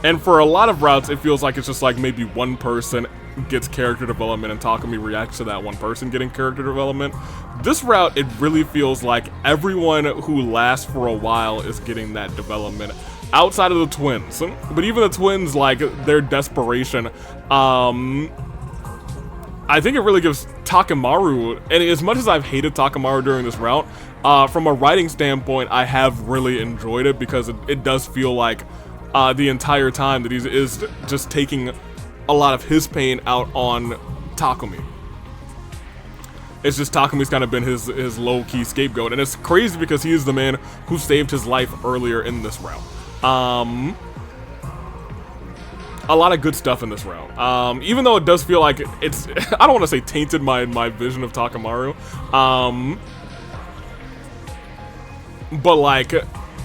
And for a lot of routes, it feels like it's just like maybe one person gets character development and Takumi reacts to that one person getting character development. This route, it really feels like everyone who lasts for a while is getting that development outside of the twins. But even the twins, like their desperation, I think it really gives Takamaru, and as much as I've hated Takamaru during this route, from a writing standpoint, I have really enjoyed it because it does feel like the entire time that he is just taking a lot of his pain out on Takumi. It's just Takumi's kind of been his low-key scapegoat, and it's crazy because he is the man who saved his life earlier in this route. A lot of good stuff in this route. Even though it does feel like it's, I don't want to say tainted my vision of Takamaru, but like,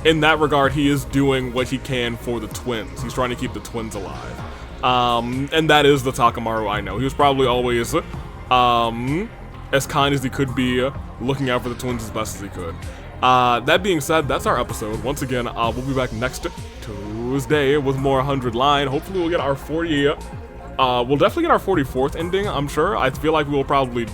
in that regard, he is doing what he can for the twins. He's trying to keep the twins alive. And that is the Takamaru I know. He was probably always as kind as he could be, looking out for the twins as best as he could. That being said, that's our episode. Once again, we'll be back next Tuesday with more 100 line. Hopefully we'll get our 40, we'll definitely get our 44th ending, I'm sure. I feel like we'll probably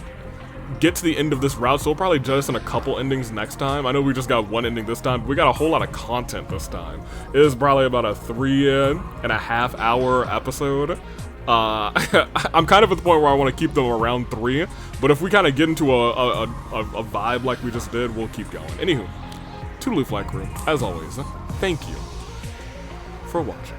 get to the end of this route, so we'll probably judge us in a couple endings next time. I know we just got one ending this time, but we got a whole lot of content this time. It is probably about a 3.5 hour episode. I'm kind of at the point where I want to keep them around 3, but if we kind of get into a vibe like we just did, we'll keep going. Anywho, Toodaloo Flight Crew, as always, thank you for watching.